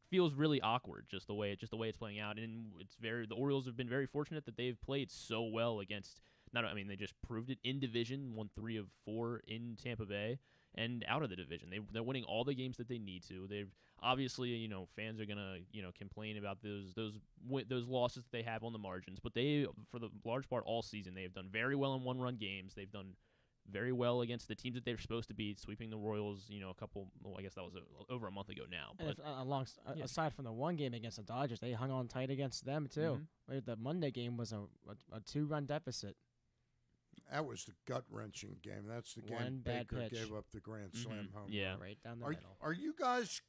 Speaker 2: feels really awkward just the way it's playing out. And the Orioles have been very fortunate that they've played so well against they just proved it in division, won 3 of 4 in Tampa Bay. And out of the division, they're winning all the games that they need to. They've obviously, fans are gonna, complain about those losses that they have on the margins. But they, for the large part, all season, they have done very well in one-run games. They've done very well against the teams that they're supposed to beat, sweeping the Royals. I guess that was over a month ago now.
Speaker 3: But aside from the one game against the Dodgers, they hung on tight against them too. Mm-hmm. The Monday game was a 2-run deficit.
Speaker 1: That was the gut-wrenching game. That's the game Baker gave up the grand slam home run.
Speaker 3: Right down the middle.
Speaker 1: Are you guys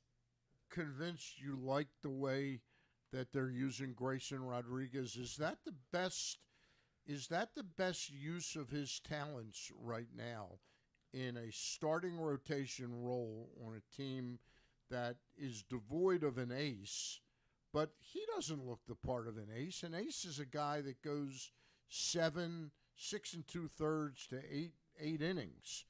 Speaker 1: convinced you like the way that they're using Grayson Rodriguez? Is that the best use of his talents right now in a starting rotation role on a team that is devoid of an ace, but he doesn't look the part of an ace? An ace is a guy that goes 6 2/3 to 8 innings.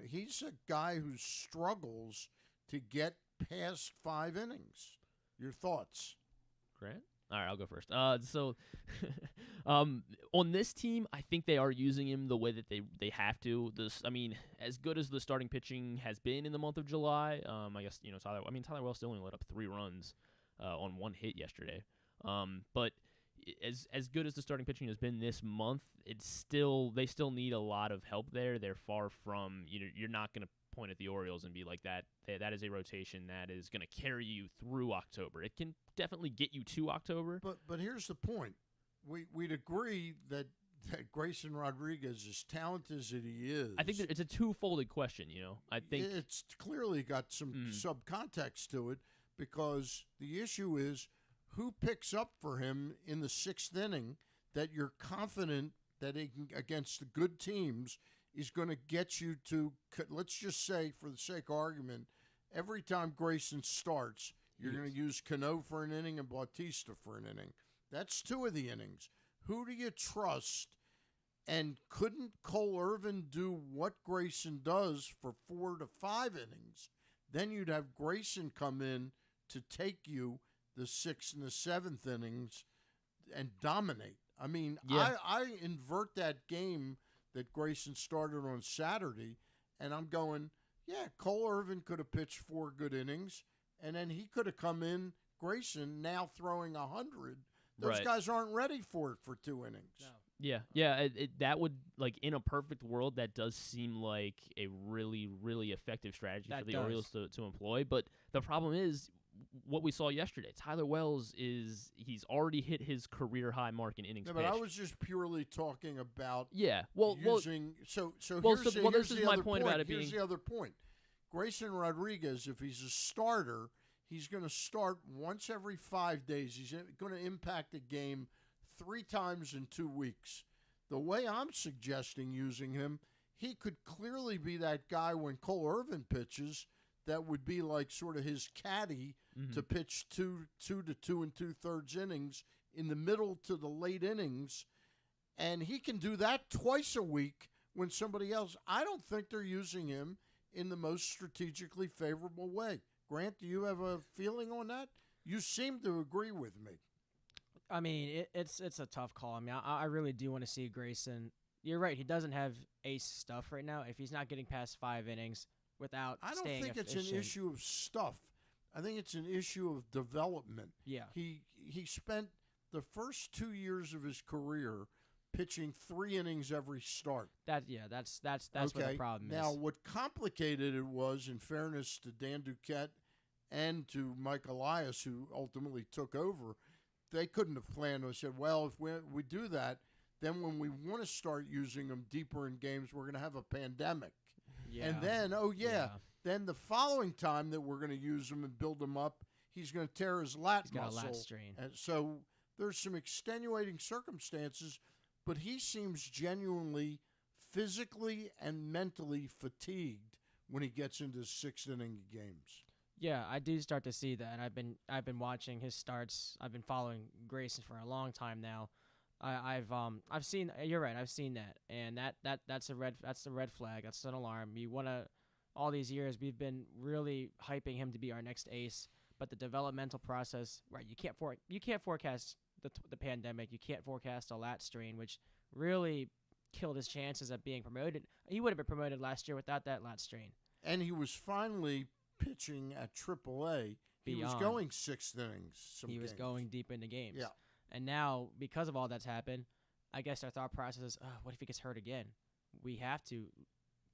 Speaker 1: He's a guy who struggles to get past 5 innings. Your thoughts?
Speaker 2: Grant? All right, I'll go first. So on this team, I think they are using him the way that they have to. As good as the starting pitching has been in the month of July, I guess Tyler Wells still only let up 3 runs on 1 hit yesterday. But as good as the starting pitching has been this month, they still need a lot of help there. They're far from, you're not going to point at the Orioles and be like that is a rotation that is going to carry you through October. It can definitely get you to October.
Speaker 1: But here's the point. We'd agree that Grayson Rodriguez, as talented as he is,
Speaker 2: I think it's a two-folded question, I think
Speaker 1: it's clearly got some subcontext to it, because the issue is who picks up for him in the 6th inning that you're confident that against the good teams is going to get you to, let's just say for the sake of argument, every time Grayson starts, you're going to use Cano for an inning and Bautista for an inning. That's 2 of the innings. Who do you trust? And couldn't Cole Irvin do what Grayson does for 4 to 5 innings? Then you'd have Grayson come in to take you the 6th and the 7th innings and dominate. I mean, I invert that game that Grayson started on Saturday, and I'm going, Cole Irvin could have pitched 4 good innings, and then he could have come in, Grayson, now throwing 100. Those guys aren't ready for it for 2 innings. No.
Speaker 2: Yeah. That would, in a perfect world, that does seem like a really, really effective strategy for the Orioles to employ. But the problem is, what we saw yesterday, Tyler Wells he's already hit his career high mark in innings pitched.
Speaker 1: But I was just purely talking about
Speaker 2: using.
Speaker 1: This is my point about it being.
Speaker 2: Here's
Speaker 1: the other point. Grayson Rodriguez, if he's a starter, he's going to start once every 5 days. He's going to impact a game 3 times in 2 weeks. The way I'm suggesting using him, he could clearly be that guy when Cole Irvin pitches that would be like sort of his caddy to pitch two to 2 2/3 innings in the middle to the late innings. And he can do that twice a week when somebody else. I don't think they're using him in the most strategically favorable way. Grant, do you have a feeling on that? You seem to agree with me.
Speaker 3: I mean, it's a tough call. I mean, I really do want to see Grayson. You're right. He doesn't have ace stuff right now. If he's not getting past 5 innings without
Speaker 1: I don't
Speaker 3: staying
Speaker 1: think
Speaker 3: efficient,
Speaker 1: it's an issue of stuff. I think it's an issue of development.
Speaker 3: Yeah.
Speaker 1: He spent the first 2 years of his career pitching 3 innings every start.
Speaker 3: That's okay. What the problem is.
Speaker 1: Now, what complicated it was, in fairness to Dan Duquette and to Mike Elias, who ultimately took over, they couldn't have planned and said, well, if we do that, then when we want to start using them deeper in games, we're going to have a pandemic.
Speaker 3: Yeah.
Speaker 1: And then, then the following time that we're going to use him and build him up, he's going to tear his lat muscle.
Speaker 3: He's got a lat strain.
Speaker 1: And so there's some extenuating circumstances, but he seems genuinely physically and mentally fatigued when he gets into 6th inning games.
Speaker 3: Yeah, I do start to see that, and I've been watching his starts. I've been following Grayson for a long time now. I've seen. You're right. I've seen that, and that's a red flag. That's an alarm. You want to. All these years, we've been really hyping him to be our next ace, but the developmental process, right? You can't forecast the pandemic. You can't forecast a lat strain, which really killed his chances of being promoted. He would have been promoted last year without that lat strain.
Speaker 1: And he was finally pitching at AAA. He was going 6th innings.
Speaker 3: He was going deep into games.
Speaker 1: Yeah.
Speaker 3: And now, because of all that's happened, I guess our thought process is, what if he gets hurt again? We have to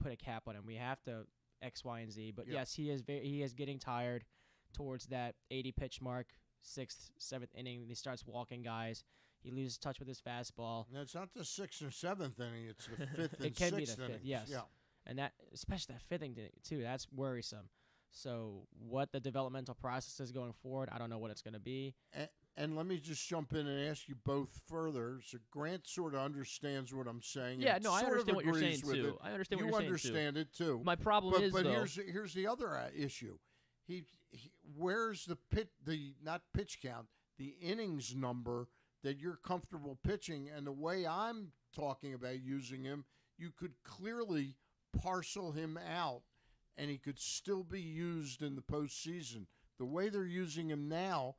Speaker 3: put a cap on him. We have to X, Y, and Z. But yes, he is getting tired towards that 80 pitch mark, 6th, 7th inning. He starts walking guys. He loses touch with his fastball.
Speaker 1: No, it's not the 6th or 7th inning. It's the 5th and 6th inning.
Speaker 3: It can be the 5th, yes.
Speaker 1: Yeah.
Speaker 3: And that, especially that 5th inning too, that's worrisome. So what the developmental process is going forward, I don't know what it's going to be.
Speaker 1: And let me just jump in and ask you both further. So Grant sort of understands what I'm saying.
Speaker 2: Yeah, no, I understand what you're saying too. I understand what you're saying too.
Speaker 1: You understand it too.
Speaker 2: My problem is,
Speaker 1: but
Speaker 2: though,
Speaker 1: here's the other issue. He where's the not pitch count, the innings number that you're comfortable pitching, and the way I'm talking about using him, you could clearly parcel him out, and he could still be used in the postseason. The way they're using him now,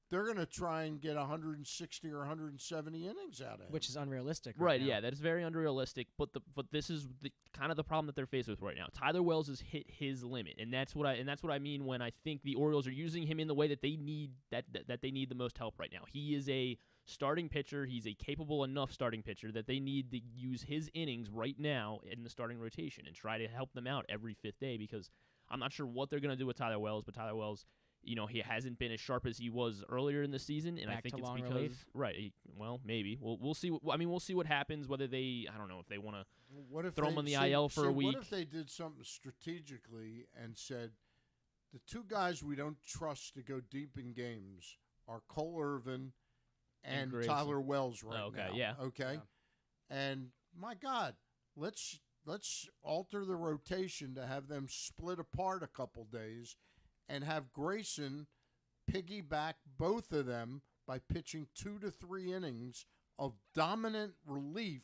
Speaker 1: they're going to try and get 160 or 170 innings out of him.
Speaker 3: Which is unrealistic.
Speaker 2: Right,
Speaker 3: now.
Speaker 2: Yeah, that is very unrealistic. But this is kind of the problem that they're faced with right now. Tyler Wells has hit his limit, and that's what I mean when I think the Orioles are using him in the way that they need that they need the most help right now. He is a starting pitcher. He's a capable enough starting pitcher that they need to use his innings right now in the starting rotation and try to help them out every 5th day, because I'm not sure what they're going to do with Tyler Wells, but Tyler Wells, he hasn't been as sharp as he was earlier in the season, and I think it's because
Speaker 3: relief.
Speaker 2: Right. Well, maybe we'll see. We'll see what happens. Whether I don't know if they want to throw him on the IL for a week.
Speaker 1: What if they did something strategically and said the 2 guys we don't trust to go deep in games are Cole Irvin and Tyler Wells right now.
Speaker 2: Yeah.
Speaker 1: Okay. Yeah. And my God, let's alter the rotation to have them split apart a couple days, and have Grayson piggyback both of them by pitching 2 to 3 innings of dominant relief.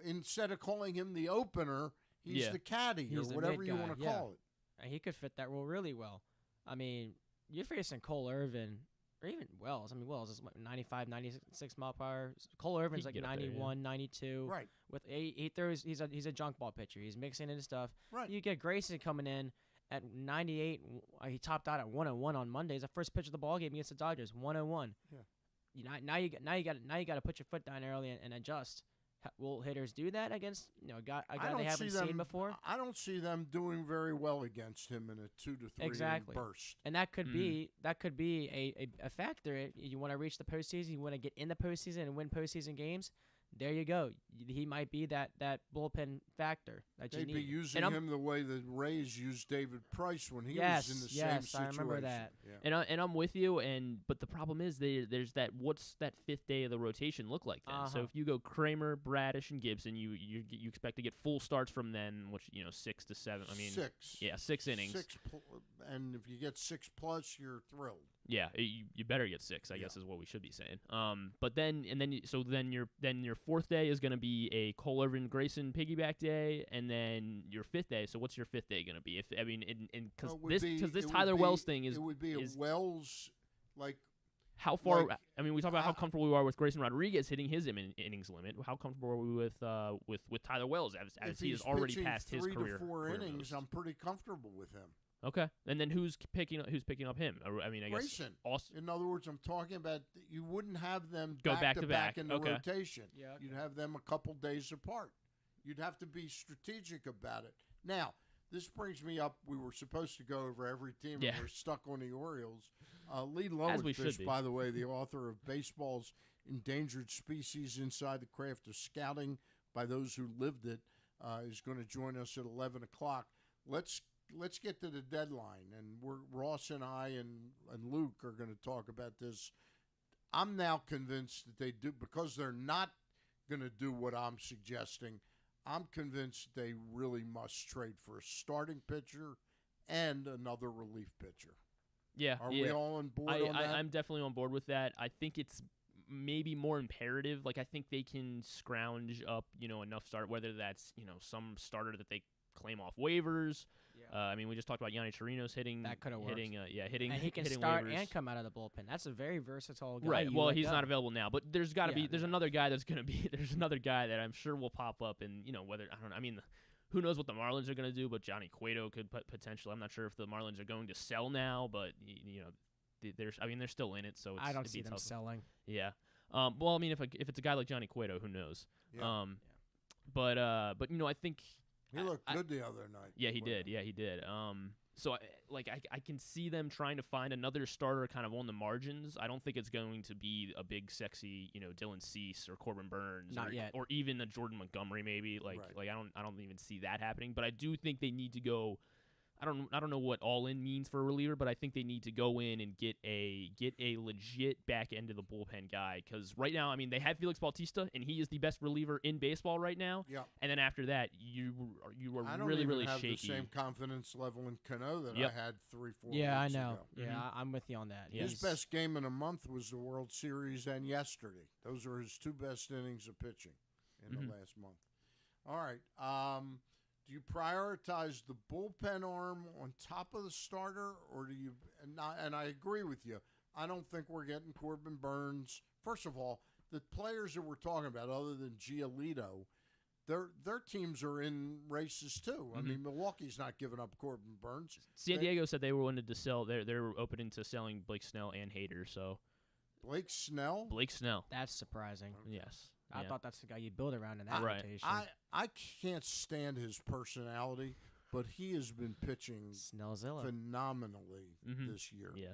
Speaker 1: Instead of calling him the opener, he's the caddy or whatever you want to call it.
Speaker 3: And he could fit that role really well. I mean, you're facing Cole Irvin or even Wells. I mean, Wells is 95, 96 mile per hour. Cole Irvin's like 91, 92.
Speaker 1: Right.
Speaker 3: With he throws. He's a junk ball pitcher. He's mixing in stuff.
Speaker 1: Right.
Speaker 3: You get Grayson coming in at 98. He topped out at 101 on Mondays. The first pitch of the ball game against the Dodgers, 101.
Speaker 1: Yeah.
Speaker 3: Now you got to put your foot down early and adjust. Will hitters do that against a guy they haven't seen before?
Speaker 1: I don't see them doing very well against him in a 2 to 3 burst.
Speaker 3: And that could be a factor. You want to reach the postseason. You want to get in the postseason and win postseason games. there you go. He might be that bullpen factor that you
Speaker 1: They'd
Speaker 3: need.
Speaker 1: be using him the way the Rays used David Price when he was in the same situation.
Speaker 3: I remember that.
Speaker 1: Yeah.
Speaker 2: And I'm with you. But the problem is there's that. What's that fifth day of the rotation look like then? So if you go Kramer, Bradish, and Gibson, you expect to get full starts from them, which 6 to 7. I mean,
Speaker 1: 6.
Speaker 2: Yeah, 6 innings.
Speaker 1: And if you get 6+, you're thrilled.
Speaker 2: Yeah, you better get 6, I guess is what we should be saying. But then your fourth day is going to be a Cole Irvin Grayson piggyback day, and then your fifth day. So what's your fifth day going to be? Because this Tyler Wells thing is
Speaker 1: it would be a Wells like.
Speaker 2: How far? We talk about how comfortable we are with Grayson Rodriguez hitting his innings limit. How comfortable are we with Tyler Wells as he has already passed his career?
Speaker 1: 3 to 4 innings, I'm pretty comfortable with him.
Speaker 2: Okay, and then who's picking up him? I guess
Speaker 1: Grayson.
Speaker 2: Austin.
Speaker 1: In other words, I'm talking about you wouldn't have them
Speaker 2: go back to back
Speaker 1: in the rotation.
Speaker 3: Yeah, okay.
Speaker 1: You'd have them a couple days apart. You'd have to be strategic about it. Now, this brings me up. We were supposed to go over every team, and we're stuck on the Orioles. Lee Lowenfish, by the way, the author of Baseball's Endangered Species Inside the Craft of Scouting by Those Who Lived It, is going to join us at 11 o'clock. Let's get to the deadline, and Ross and I and Luke are going to talk about this. I'm now convinced that they do, because they're not going to do what I'm suggesting. I'm convinced they really must trade for a starting pitcher and another relief pitcher.
Speaker 2: Yeah.
Speaker 1: Are we all on board on that?
Speaker 2: I'm definitely on board with that. I think it's maybe more imperative. Like, I think they can scrounge up, enough start, whether that's, some starter that they claim off waivers. Yeah. We just talked about Yanni Chirinos hitting.
Speaker 3: That could have worked.
Speaker 2: Hitting,
Speaker 3: and he can
Speaker 2: hitting
Speaker 3: start
Speaker 2: waivers.
Speaker 3: And come out of the bullpen. That's a very versatile guy.
Speaker 2: Right. Well, he's not available now, but there's got to be. There's another guy that's going to be. There's another guy that I'm sure will pop up, and whether I don't know. Who knows what the Marlins are going to do? But Johnny Cueto could potentially. I'm not sure if the Marlins are going to sell now, but they're still in it, so it's,
Speaker 3: I don't see them selling.
Speaker 2: Yeah. Well, if it's a guy like Johnny Cueto, who knows?
Speaker 1: Yeah.
Speaker 2: But I think
Speaker 1: he looked good the other night.
Speaker 2: Yeah, he did. Yeah, he did. So I can see them trying to find another starter kind of on the margins. I don't think it's going to be a big, sexy, Dylan Cease or Corbin Burns,
Speaker 3: not yet,
Speaker 2: or even a Jordan Montgomery maybe. I don't even see that happening. But I do think they need to go. I don't know what all in means for a reliever, but I think they need to go in and get a legit back end of the bullpen guy, because right now, they have Felix Bautista, and he is the best reliever in baseball right now.
Speaker 1: Yeah.
Speaker 2: And then after that, you are really
Speaker 1: really
Speaker 2: shaky.
Speaker 1: The same confidence level in Cano that I had 3-4 weeks ago.
Speaker 3: Yeah, I know. Yeah, I'm with you on that.
Speaker 1: His best game in a month was the World Series and yesterday. Those are his 2 best innings of pitching in the last month. All right. Do you prioritize the bullpen arm on top of the starter, or do you? And I agree with you. I don't think we're getting Corbin Burns. First of all, the players that we're talking about, other than Giolito, their teams are in races too. Milwaukee's not giving up Corbin Burns.
Speaker 2: San Diego said they wanted to sell. They're open to selling Blake Snell and Hader. So
Speaker 1: Blake Snell.
Speaker 3: That's surprising.
Speaker 2: Yes.
Speaker 3: I thought that's the guy you build around in that rotation.
Speaker 1: I can't stand his personality, but he has been pitching phenomenally this year.
Speaker 2: Yeah.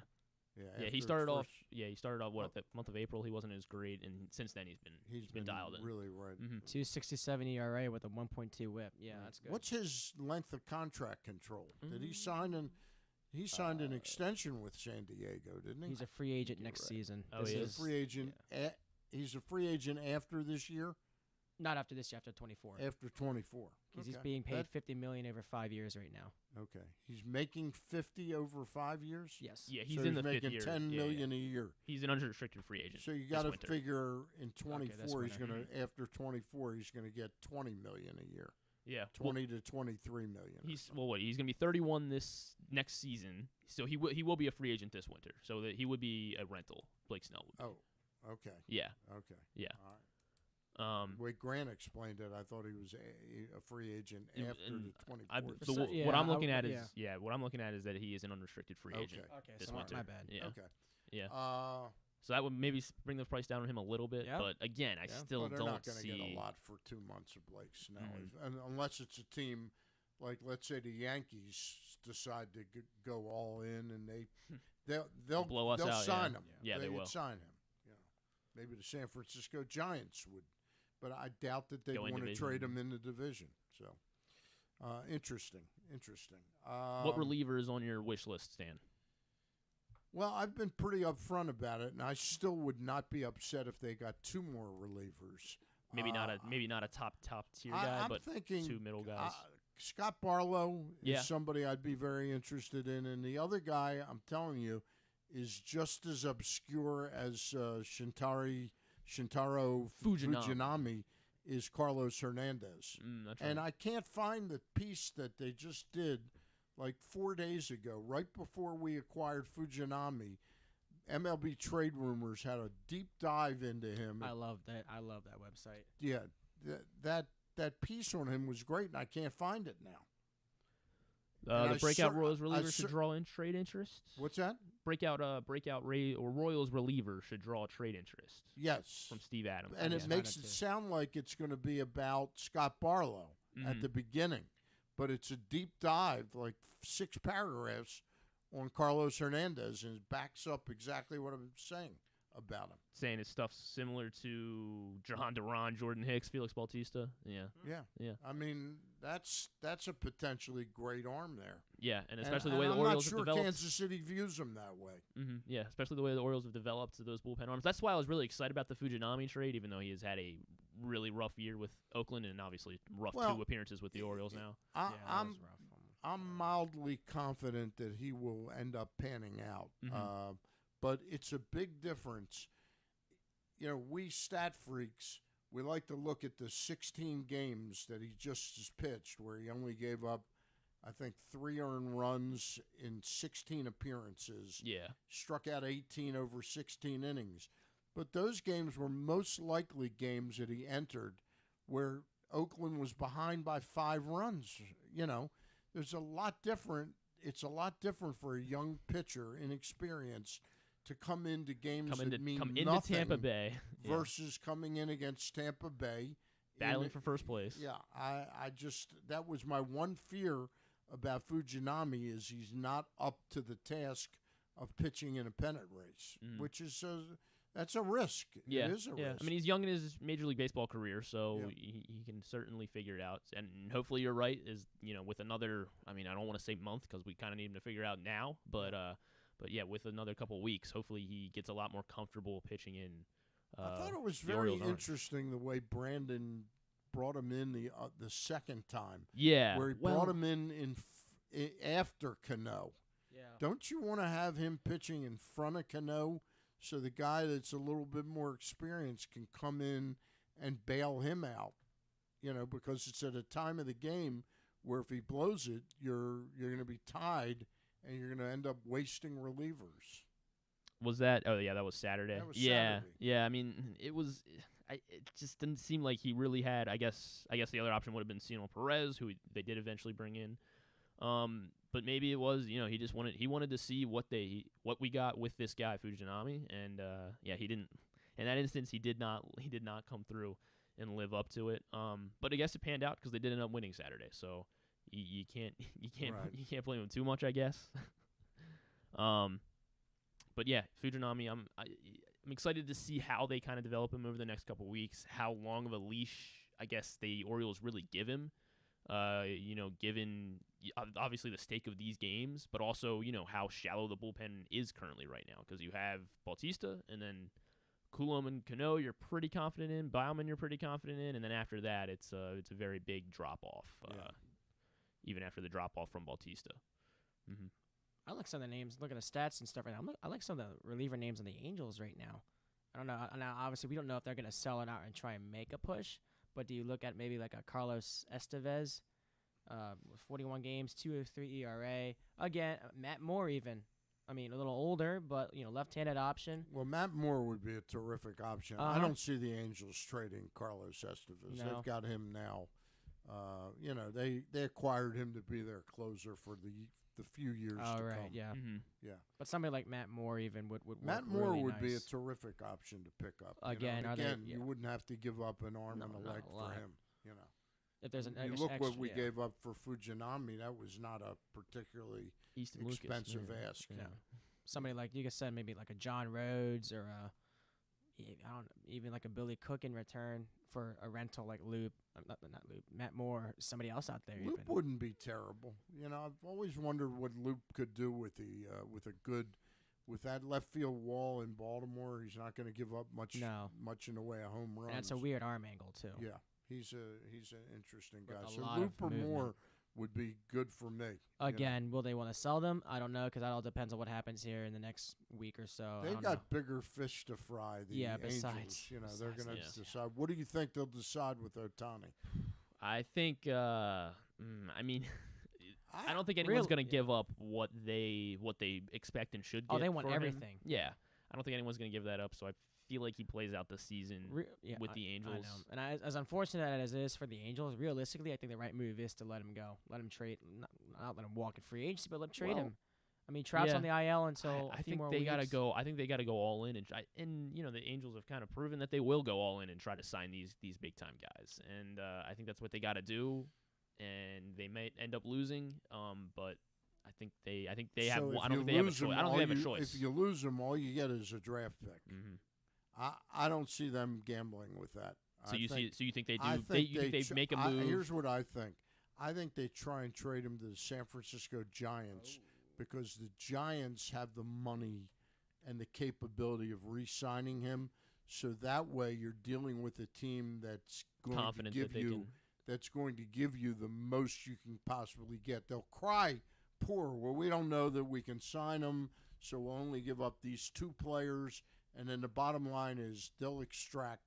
Speaker 2: He started off. Yeah, he started off the month of April. He wasn't as great, and since then he's been dialed in.
Speaker 1: Really right.
Speaker 3: 2.67 ERA with a 1.2 WHIP. Yeah, that's good.
Speaker 1: What's his length of contract control? Did he sign an? He signed an extension with San Diego, didn't he?
Speaker 3: He's a free agent next season.
Speaker 2: Oh, he is
Speaker 1: a free agent. Yeah. He's a free agent after this year?
Speaker 3: Not after this year, after 24.
Speaker 1: After 24.
Speaker 3: Because he's being paid $50 million over 5 years right now.
Speaker 1: Okay. He's making $50 over 5 years?
Speaker 3: Yes.
Speaker 2: Yeah, he's in the fifth year.
Speaker 1: $10 million a year.
Speaker 2: He's an unrestricted free agent.
Speaker 1: So you got to figure in 24 he's going to after 24 he's going to get $20 million a year.
Speaker 2: Yeah,
Speaker 1: 20 to 23 million.
Speaker 2: He's going to be 31 this next season. So he will be a free agent this winter. So that he would be a rental. Blake Snell would be.
Speaker 1: Oh. Okay.
Speaker 2: Yeah.
Speaker 1: Okay.
Speaker 2: Yeah.
Speaker 1: All right. The way Grant explained it, I thought he was a free agent after the 24th.
Speaker 2: What I'm looking at is that he is an unrestricted free agent.
Speaker 3: Okay.
Speaker 2: This
Speaker 3: So
Speaker 2: winter.
Speaker 3: my bad.
Speaker 1: Yeah. Okay.
Speaker 2: Yeah. So that would maybe bring the price down on him a little bit, but again, I still
Speaker 1: they're
Speaker 2: don't
Speaker 1: not going to
Speaker 2: see
Speaker 1: get a lot for 2 months of Blake Snell, unless it's a team like, let's say, the Yankees decide to go all in, and they'll
Speaker 2: blow us
Speaker 1: they'll
Speaker 2: out.
Speaker 1: Sign him.
Speaker 2: Yeah, they will
Speaker 1: sign him. Maybe the San Francisco Giants would but I doubt that they'd want to trade him in the division. So, interesting.
Speaker 2: What reliever is on your wish list, Stan?
Speaker 1: Well, I've been pretty upfront about it, and I still would not be upset if they got 2 more relievers.
Speaker 2: Maybe not a top tier guy, but
Speaker 1: thinking,
Speaker 2: 2 middle guys.
Speaker 1: Scott Barlow is somebody I'd be very interested in, and the other guy, I'm telling you, is just as obscure as Shintaro Fujinami is Carlos Hernandez. And I can't find the piece that they just did like 4 days ago, right before we acquired Fujinami. MLB Trade Rumors had a deep dive into him.
Speaker 3: I love that website.
Speaker 1: Yeah, that piece on him was great, and I can't find it now.
Speaker 2: The breakout Royals reliever should draw in trade interest.
Speaker 1: What's that?
Speaker 2: Breakout Royals reliever should draw trade interest.
Speaker 1: Yes,
Speaker 2: from Steve Adams,
Speaker 1: and it makes it sound like it's going to be about Scott Barlow at the beginning, but it's a deep dive, like 6 paragraphs on Carlos Hernandez, and it backs up exactly what I'm saying about him.
Speaker 2: Saying his stuff's similar to Jahan Duran, Jordan Hicks, Felix Bautista. Yeah.
Speaker 1: I mean, that's a potentially great arm there.
Speaker 2: Yeah, and especially the way the Orioles have developed.
Speaker 1: I'm not sure Kansas City views him that way.
Speaker 2: Yeah, especially the way the Orioles have developed those bullpen arms. That's why I was really excited about the Fujinami trade, even though he has had a really rough year with Oakland and obviously rough 2 appearances with the Orioles now.
Speaker 1: I'm mildly confident that he will end up panning out. But it's a big difference. You know, we stat freaks, we like to look at the 16 games that he just has pitched, where he only gave up, I think, 3 earned runs in 16 appearances.
Speaker 2: Yeah.
Speaker 1: Struck out 18 over 16 innings. But those games were most likely games that he entered where Oakland was behind by 5 runs. You know, there's a lot different. It's a lot different for a young pitcher, inexperienced, to come into games that mean nothing
Speaker 2: Tampa Bay
Speaker 1: versus coming in against Tampa Bay,
Speaker 2: battling for first place.
Speaker 1: Yeah, I just, that was my one fear about Fujinami, is he's not up to the task of pitching in a pennant race, which is that's a risk.
Speaker 2: Yeah,
Speaker 1: it is a risk.
Speaker 2: I mean, he's young in his Major League Baseball career, so he can certainly figure it out. And hopefully, you're right. Is with another, I mean, I don't want to say month because we kind of need him to figure out now, but yeah, with another couple weeks, hopefully he gets a lot more comfortable pitching in.
Speaker 1: I thought it was very interesting the way Brandon brought him in the second time.
Speaker 2: Yeah,
Speaker 1: where he brought him in after Cano.
Speaker 3: Yeah.
Speaker 1: Don't you want to have him pitching in front of Cano so the guy that's a little bit more experienced can come in and bail him out? Because it's at a time of the game where if he blows it, you're going to be tied. And you're going to end up wasting relievers.
Speaker 2: Was that? Oh, yeah, that was Saturday.
Speaker 1: That was Saturday.
Speaker 2: Yeah. I mean, it was. It just didn't seem like he really had. I guess the other option would have been Ciano Perez, who they did eventually bring in. But maybe it was. He wanted to see what we got with this guy Fujinami, and he didn't. In that instance, he did not come through and live up to it. But I guess it panned out because they did end up winning Saturday. So. You can't blame him too much, I guess. But yeah, Fujinami, I'm excited to see how they kind of develop him over the next couple weeks. How long of a leash, I guess, the Orioles really give him. Given obviously the stake of these games, but also how shallow the bullpen is currently right now, because you have Bautista and then Coulomb and Cano you're pretty confident in, Bauman you're pretty confident in, and then after that it's a very big drop off. Even after the drop-off from Bautista.
Speaker 3: I like some of the names. Look at the stats and stuff right now. I like some of the reliever names on the Angels right now. I don't know. Now, obviously, we don't know if they're going to sell it out and try and make a push, but do you look at maybe like a Carlos Estevez with 41 games, 2.03 ERA? Again, Matt Moore even. I mean, a little older, but, left-handed option.
Speaker 1: Well, Matt Moore would be a terrific option. I don't see the Angels trading Carlos Estevez. No. They've got him now. They acquired him to be their closer for the few years to come.
Speaker 3: Yeah.
Speaker 1: Yeah.
Speaker 3: But somebody like Matt Moore even would
Speaker 1: Matt Moore
Speaker 3: really
Speaker 1: would
Speaker 3: nice.
Speaker 1: be a terrific option to pick up.
Speaker 3: Again,
Speaker 1: you wouldn't have to give up an arm and a leg for him.
Speaker 3: If there's an
Speaker 1: you look what we gave up for Fujinami, that was not a particularly expensive ask.
Speaker 3: Yeah. Somebody like you said, maybe like a John Rhodes or even like a Billy Cook in return for a rental like Loop, not Loop, Matt Moore, somebody else out there.
Speaker 1: Loop wouldn't be terrible. You know, I've always wondered what Loop could do with with that left field wall in Baltimore. He's not going to give up much in the way of home runs.
Speaker 3: And that's a weird arm angle too.
Speaker 1: Yeah, he's an interesting guy.
Speaker 3: With
Speaker 1: So Loop or Moore would be good for me.
Speaker 3: Again, will they want to sell them? I don't know, because that all depends on what happens here in the next week or so.
Speaker 1: They've got bigger fish to fry. The Angels,
Speaker 3: besides,
Speaker 1: they're going to decide. What do you think they'll decide with Ohtani?
Speaker 2: I think. I don't think anyone's going to give up what they expect and should get.
Speaker 3: Oh, they want
Speaker 2: for
Speaker 3: everything.
Speaker 2: Him. Yeah, I don't think anyone's going to give that up. So I feel like he plays out the season with the Angels.
Speaker 3: I know. And as unfortunate as it is for the Angels, realistically, I think the right move is to let him go, let him trade, not let him walk in free agency, but let him trade him. I mean, Trout's on the IL until
Speaker 2: I think they got to go. I think they got to go all in, and the Angels have kind of proven that they will go all in and try to sign these big time guys, and I think that's what they got to do. And they might end up losing, but I think they have. I don't think they have a choice. I don't think they have a choice.
Speaker 1: If you lose them, all you get is a draft pick.
Speaker 2: Mm-hmm.
Speaker 1: I don't see them gambling with that.
Speaker 2: So you think they do? You think they make a move?
Speaker 1: Here's what I think. I think they try and trade him to the San Francisco Giants because the Giants have the money and the capability of re-signing him. So that way, you're dealing with a team that's going
Speaker 2: confident
Speaker 1: to give you. That's going to give you the most you can possibly get. They'll cry poor. Well, we don't know that we can sign them, so we'll only give up these 2 players. And then the bottom line is they'll extract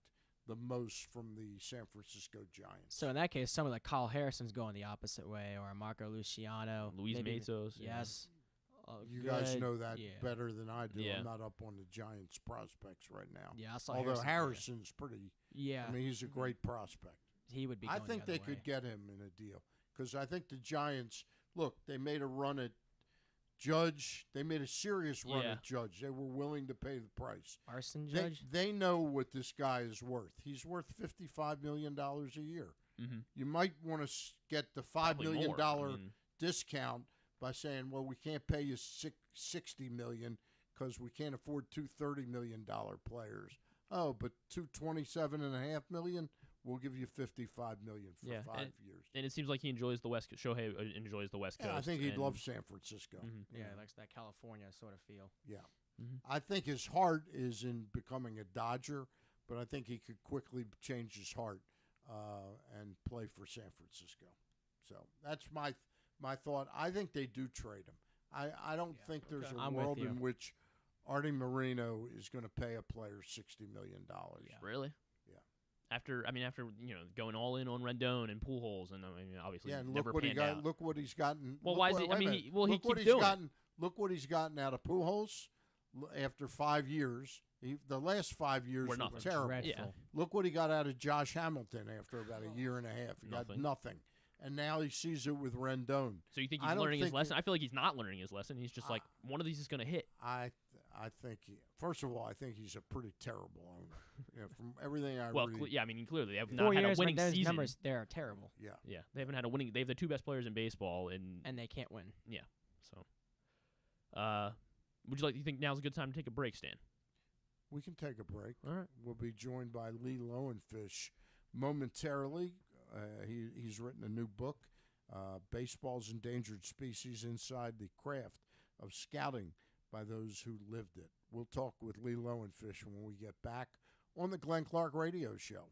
Speaker 1: the most from the San Francisco Giants.
Speaker 3: So in that case, someone like Kyle Harrison's going the opposite way, or Marco Luciano.
Speaker 2: Luis Matos.
Speaker 3: Yes.
Speaker 1: You guys know that better than I do. I'm not up on the Giants prospects right now.
Speaker 3: Yeah, I saw
Speaker 1: Although Harrison's pretty.
Speaker 3: Yeah.
Speaker 1: I mean, he's a great prospect.
Speaker 3: He would be.
Speaker 1: I think they could get him in a deal because I think the Giants. Look, they made a run at Judge. They made a serious run at Judge. They were willing to pay the price.
Speaker 3: Arson Judge.
Speaker 1: They know what this guy is worth. He's worth $55 million a year.
Speaker 2: Mm-hmm.
Speaker 1: You might want to get the $5 million discount by saying, "Well, we can't pay you $60 million because we can't afford 2 $30 million players." Oh, but 2 $27.5 million. We'll give you $55 million for 5 years.
Speaker 2: And it seems like he enjoys the West Coast. Shohei enjoys the West Coast.
Speaker 1: I think he'd love San Francisco.
Speaker 2: Mm-hmm.
Speaker 3: Yeah, he likes that California sort of feel.
Speaker 1: Yeah.
Speaker 2: Mm-hmm.
Speaker 1: I think his heart is in becoming a Dodger, but I think he could quickly change his heart and play for San Francisco. So that's my thought. I think they do trade him. I don't think there's a world in which Artie Moreno is going to pay a player $60 million.
Speaker 2: Yeah. Really? After going all in on Rendon and Pujols, and obviously
Speaker 1: and
Speaker 2: never panned out.
Speaker 1: Look what he's gotten.
Speaker 2: Well, why is he? He keeps doing it.
Speaker 1: Look what he's gotten out of Pujols after 5 years. The last 5 years were terrible.
Speaker 3: Yeah.
Speaker 1: Look what he got out of Josh Hamilton after about a year and a half. He got nothing. And now he sees it with Rendon.
Speaker 2: So you think he's learning his lesson? I feel like he's not learning his lesson. He's just like, one of these is going to hit.
Speaker 1: I think first of all, I think he's a pretty terrible owner. From everything I read.
Speaker 2: Clearly they have not had a winning season.
Speaker 3: Numbers there are terrible.
Speaker 1: Yeah,
Speaker 2: they haven't had a winning. They have the 2 best players in baseball, and
Speaker 3: they can't win.
Speaker 2: Yeah. So, you think now's a good time to take a break, Stan?
Speaker 1: We can take a break.
Speaker 2: All right.
Speaker 1: We'll be joined by Lee Lowenfish momentarily. He's written a new book, Baseball's Endangered Species Inside the Craft of Scouting by Those Who Lived It. We'll talk with Lee Lowenfish when we get back on the Glenn Clark Radio Show.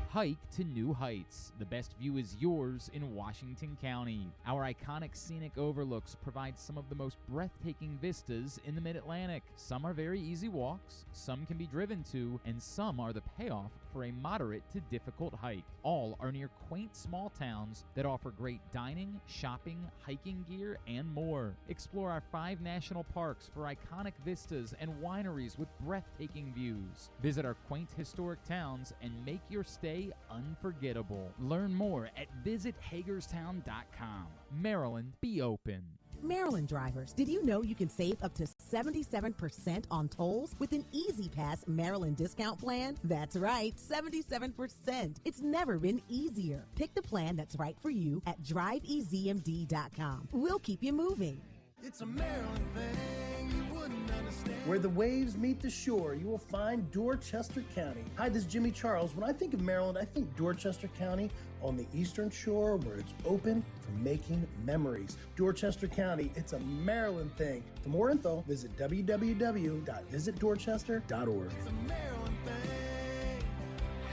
Speaker 6: Hike to new heights. The best view is yours in Washington County. Our iconic scenic overlooks provide some of the most breathtaking vistas in the Mid-Atlantic. Some are very easy walks, some can be driven to, and some are the payoff for a moderate to difficult hike. All are near quaint small towns that offer great dining, shopping, hiking gear, and more. Explore our 5 national parks for iconic vistas and wineries with breathtaking views. Visit our quaint historic towns and make your stay unforgettable. Learn more at visithagerstown.com. Maryland, be open.
Speaker 12: Maryland drivers, did you know you can save up to 77% on tolls with an Easy Pass Maryland discount plan? That's right, 77%. It's never been easier. Pick the plan that's right for you at driveezmd.com. We'll keep you moving.
Speaker 13: It's a Maryland thing you wouldn't understand.
Speaker 10: Where the waves meet the shore, you will find Dorchester County. Hi, this is Jimmy Charles. When I think of Maryland, I think Dorchester County on the eastern shore where it's open for making memories. Dorchester County, it's a Maryland thing. For more info, visit www.visitdorchester.org. It's a Maryland thing.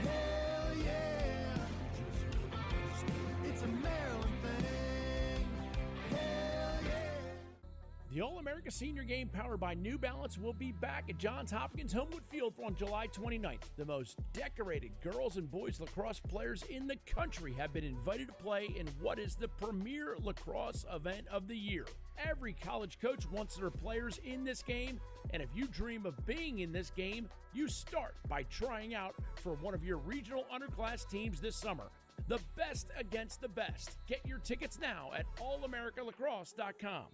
Speaker 10: Hell yeah. It's a Maryland thing. Hell yeah.
Speaker 13: The All-America Senior Game powered by New Balance will be back at Johns Hopkins Homewood Field on July 29th. The most decorated girls and boys lacrosse players in the country have been invited to play in what is the premier lacrosse event of the year. Every college coach wants their players in this game, and if you dream of being in this game, you start by trying out for one of your regional underclass teams this summer. The best against the best. Get your tickets now at allamericalacrosse.com.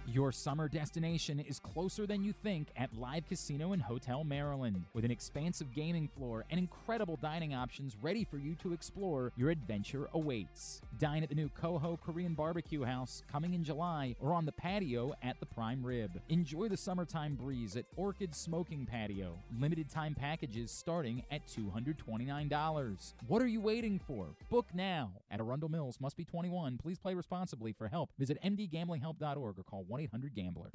Speaker 6: Your summer destination is closer than you think at Live Casino and Hotel Maryland. With an expansive gaming floor and incredible dining options ready for you to explore, your adventure awaits. Dine at the new Coho Korean Barbecue House coming in July or on the patio at the Prime Rib. Enjoy the summertime breeze at Orchid Smoking Patio. Limited time packages starting at $229. What are you waiting for? Book now. At Arundel Mills, must be 21. Please play responsibly. For help, visit mdgamblinghelp.org or call 1-800-GAMBLER.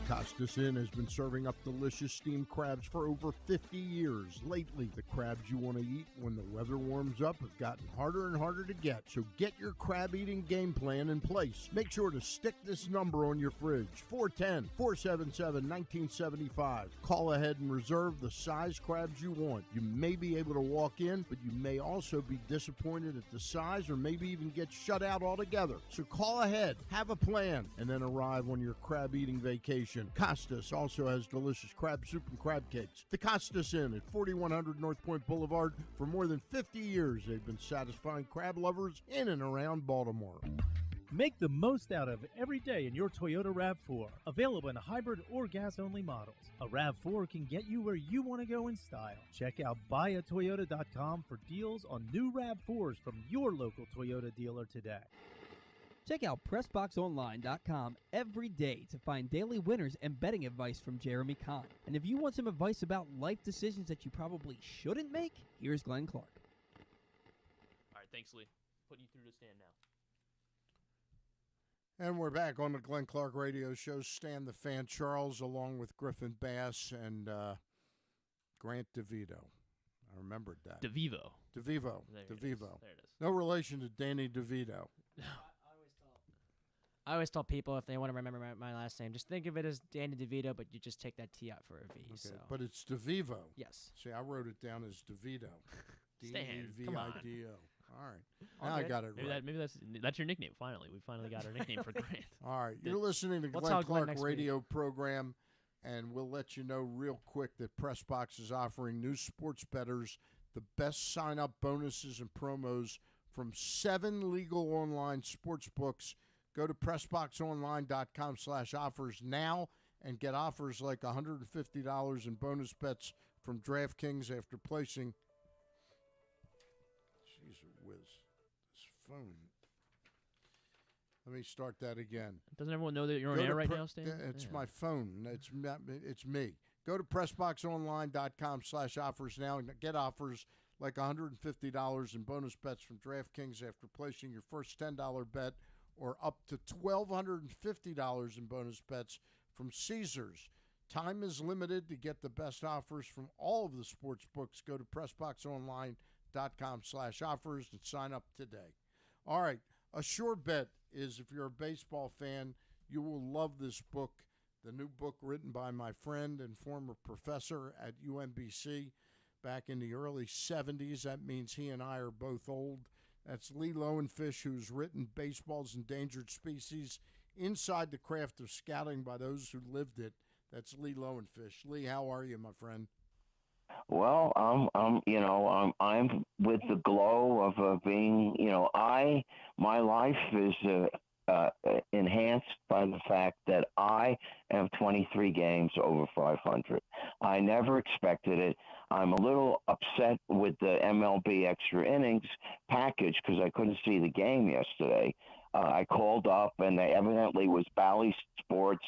Speaker 1: Costas Inn has been serving up delicious steamed crabs for over 50 years. Lately, the crabs you want to eat when the weather warms up have gotten harder and harder to get. So get your crab-eating game plan in place. Make sure to stick this number on your fridge, 410-477-1975. Call ahead and reserve the size crabs you want. You may be able to walk in, but you may also be disappointed at the size or maybe even get shut out altogether. So call ahead, have a plan, and then arrive on your crab-eating vacation. Costas also has delicious crab soup and crab cakes. The Costas Inn at 4100 North Point Boulevard. For more than 50 years, they've been satisfying crab lovers in and around Baltimore.
Speaker 10: Make the most out of every day in your Toyota RAV4. Available in hybrid or gas-only models. A RAV4 can get you where you want to go in style. Check out buyatoyota.com for deals on new RAV4s from your local Toyota dealer today.
Speaker 8: Check out PressBoxOnline.com every day to find daily winners and betting advice from Jeremy Kahn. And if you want some advice about life decisions that you probably shouldn't make, here's Glenn Clark.
Speaker 2: All right, thanks, Lee. Putting you through the stand now.
Speaker 1: And we're back on the Glenn Clark Radio Show. Stan the Fan Charles, along with Griffin Bass and Grant DeVivo. I remembered that.
Speaker 2: DeVivo.
Speaker 1: DeVivo.
Speaker 2: There
Speaker 1: DeVivo.
Speaker 2: There it is.
Speaker 1: No relation to Danny DeVito.
Speaker 3: I always tell people if they want to remember my last name, just think of it as Danny DeVito, but you just take that T out for a V.
Speaker 1: Okay,
Speaker 3: so.
Speaker 1: but it's DeVivo.
Speaker 3: Yes.
Speaker 1: See, I wrote it down as DeVito.
Speaker 2: Stan, come on.
Speaker 1: D-E-V-I-D-O. All right. Now I got it right.
Speaker 2: Maybe that's your nickname, finally. We finally got our nickname for Grant.
Speaker 1: All right. You're listening to Glenn Clark Radio program, and we'll let you know real quick that PressBox is offering new sports bettors the best sign-up bonuses and promos from 7 legal online sports books. Go to PressBoxOnline.com/offers now and get offers like $150 in bonus bets from DraftKings after placing. Jeez whiz. This phone. Let me start that again.
Speaker 2: Doesn't everyone know that you're on air right now, Stan?
Speaker 1: It's my phone. It's me. Go to PressBoxOnline.com/offers now and get offers like $150 in bonus bets from DraftKings after placing your first $10 bet, or up to $1,250 in bonus bets from Caesars. Time is limited. To get the best offers from all of the sports books, go to PressBoxOnline.com/offers and sign up today. All right, a sure bet is if you're a baseball fan, you will love this book, the new book written by my friend and former professor at UMBC back in the early 70s. That means he and I are both old. That's Lee Lowenfish, who's written Baseball's Endangered Species, Inside the Craft of Scouting by Those Who Lived It. That's Lee Lowenfish. Lee, how are you, my friend?
Speaker 14: Well, I'm with the glow of being, my life is enhanced by the fact that I have 23 games over 500. I never expected it. I'm a little upset with the MLB extra innings package because I couldn't see the game yesterday. I called up, and they evidently was Bally Sports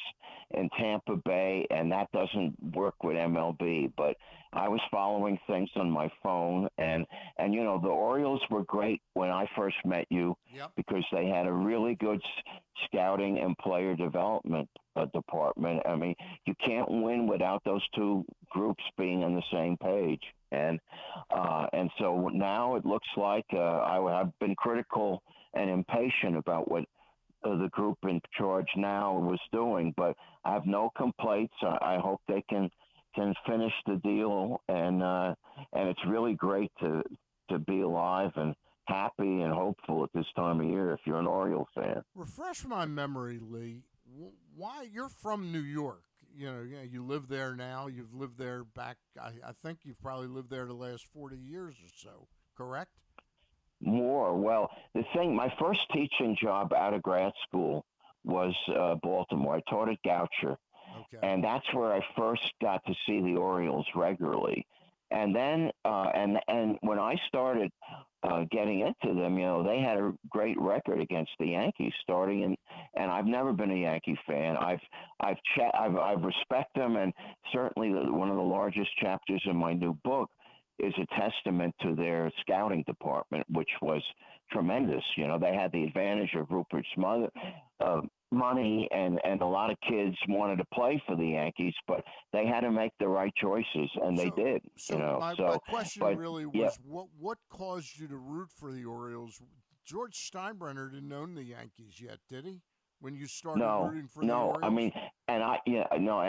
Speaker 14: in Tampa Bay, and that doesn't work with MLB. But I was following things on my phone, and the Orioles were great when I first met you because they had a really good scouting and player development department. I mean, you can't win without those two groups being on the same page. And so now it looks like I've been critical and impatient about what the group in charge now was doing, but I have no complaints. I hope they can finish the deal, and it's really great to be alive and happy and hopeful at this time of year if you're an Orioles fan.
Speaker 1: Refresh my memory, Lee. Why you're from New York? You live there now. You've lived there back. I think you've probably lived there the last 40 years or so. Correct?
Speaker 14: More. Well, my first teaching job out of grad school was Baltimore. I taught at Goucher, and that's where I first got to see the Orioles regularly. And then, and when I started getting into them, they had a great record against the Yankees starting, and I've never been a Yankee fan. I've respect them, and certainly one of the largest chapters in my new book is a testament to their scouting department, which was tremendous. They had the advantage of Rupert's money, and a lot of kids wanted to play for the Yankees, but they had to make the right choices, and they did.
Speaker 1: My question really was, what caused you to root for the Orioles? George Steinbrenner didn't own the Yankees yet, did he? When you started rooting for the Orioles?
Speaker 14: I mean, and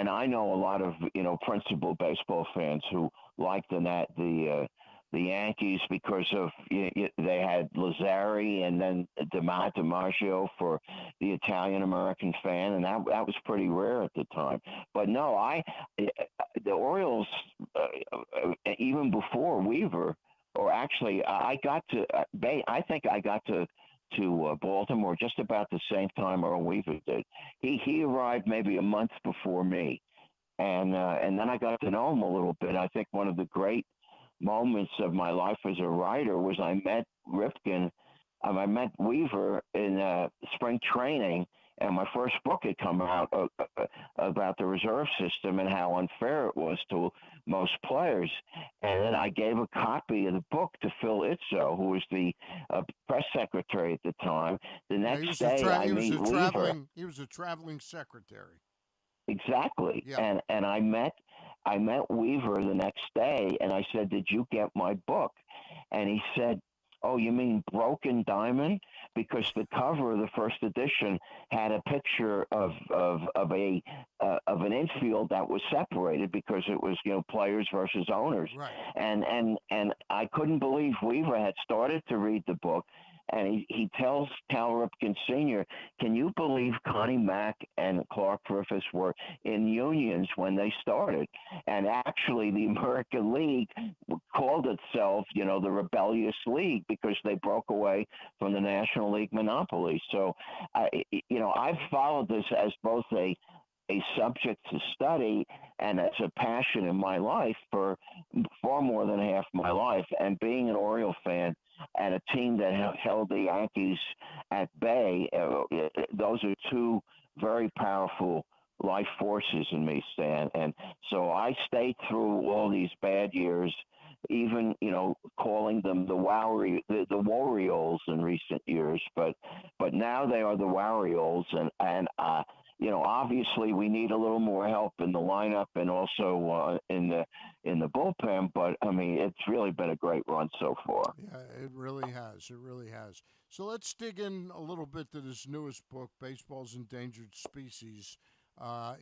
Speaker 14: I know a lot of principal baseball fans who liked the Yankees because of they had Lazzari and then DiMaggio for the Italian American fan, and that was pretty rare at the time. But no, the Orioles even before Weaver, or actually I think I got to Baltimore just about the same time Earl Weaver did. He arrived maybe a month before me, and then I got to know him a little bit. I think one of the great moments of my life as a writer was I met Rifkin. I met Weaver in spring training, and my first book had come out about the reserve system and how unfair it was to most players. And then I gave a copy of the book to Phil Izzo, who was the press secretary at the time. The next day, I meet Weaver.
Speaker 1: He was a traveling secretary.
Speaker 14: Exactly. Yeah. And I met Weaver the next day, and I said, "Did you get my book?" And he said, "Oh, you mean Broken Diamond?" Because the cover of the first edition had a picture of an infield that was separated because it was players versus owners.
Speaker 1: Right.
Speaker 14: And I couldn't believe Weaver had started to read the book. And he tells Cal Ripken Sr., "Can you believe Connie Mack and Clark Griffiths were in unions when they started?" And actually, the American League called itself, the Rebellious League, because they broke away from the National League monopoly. So, I've followed this as both a subject to study and as a passion in my life for far more than half my life. And being an Oriole fan, and a team that held the Yankees at bay, those are two very powerful life forces in me, Stan. And so I stayed through all these bad years, even, calling them the Warioles in recent years. But now they are the Warioles, and obviously we need a little more help in the lineup and also in the bullpen. But I mean, it's really been a great run so far.
Speaker 1: Yeah, it really has. It really has. So let's dig in a little bit to this newest book, Baseball's Endangered Species,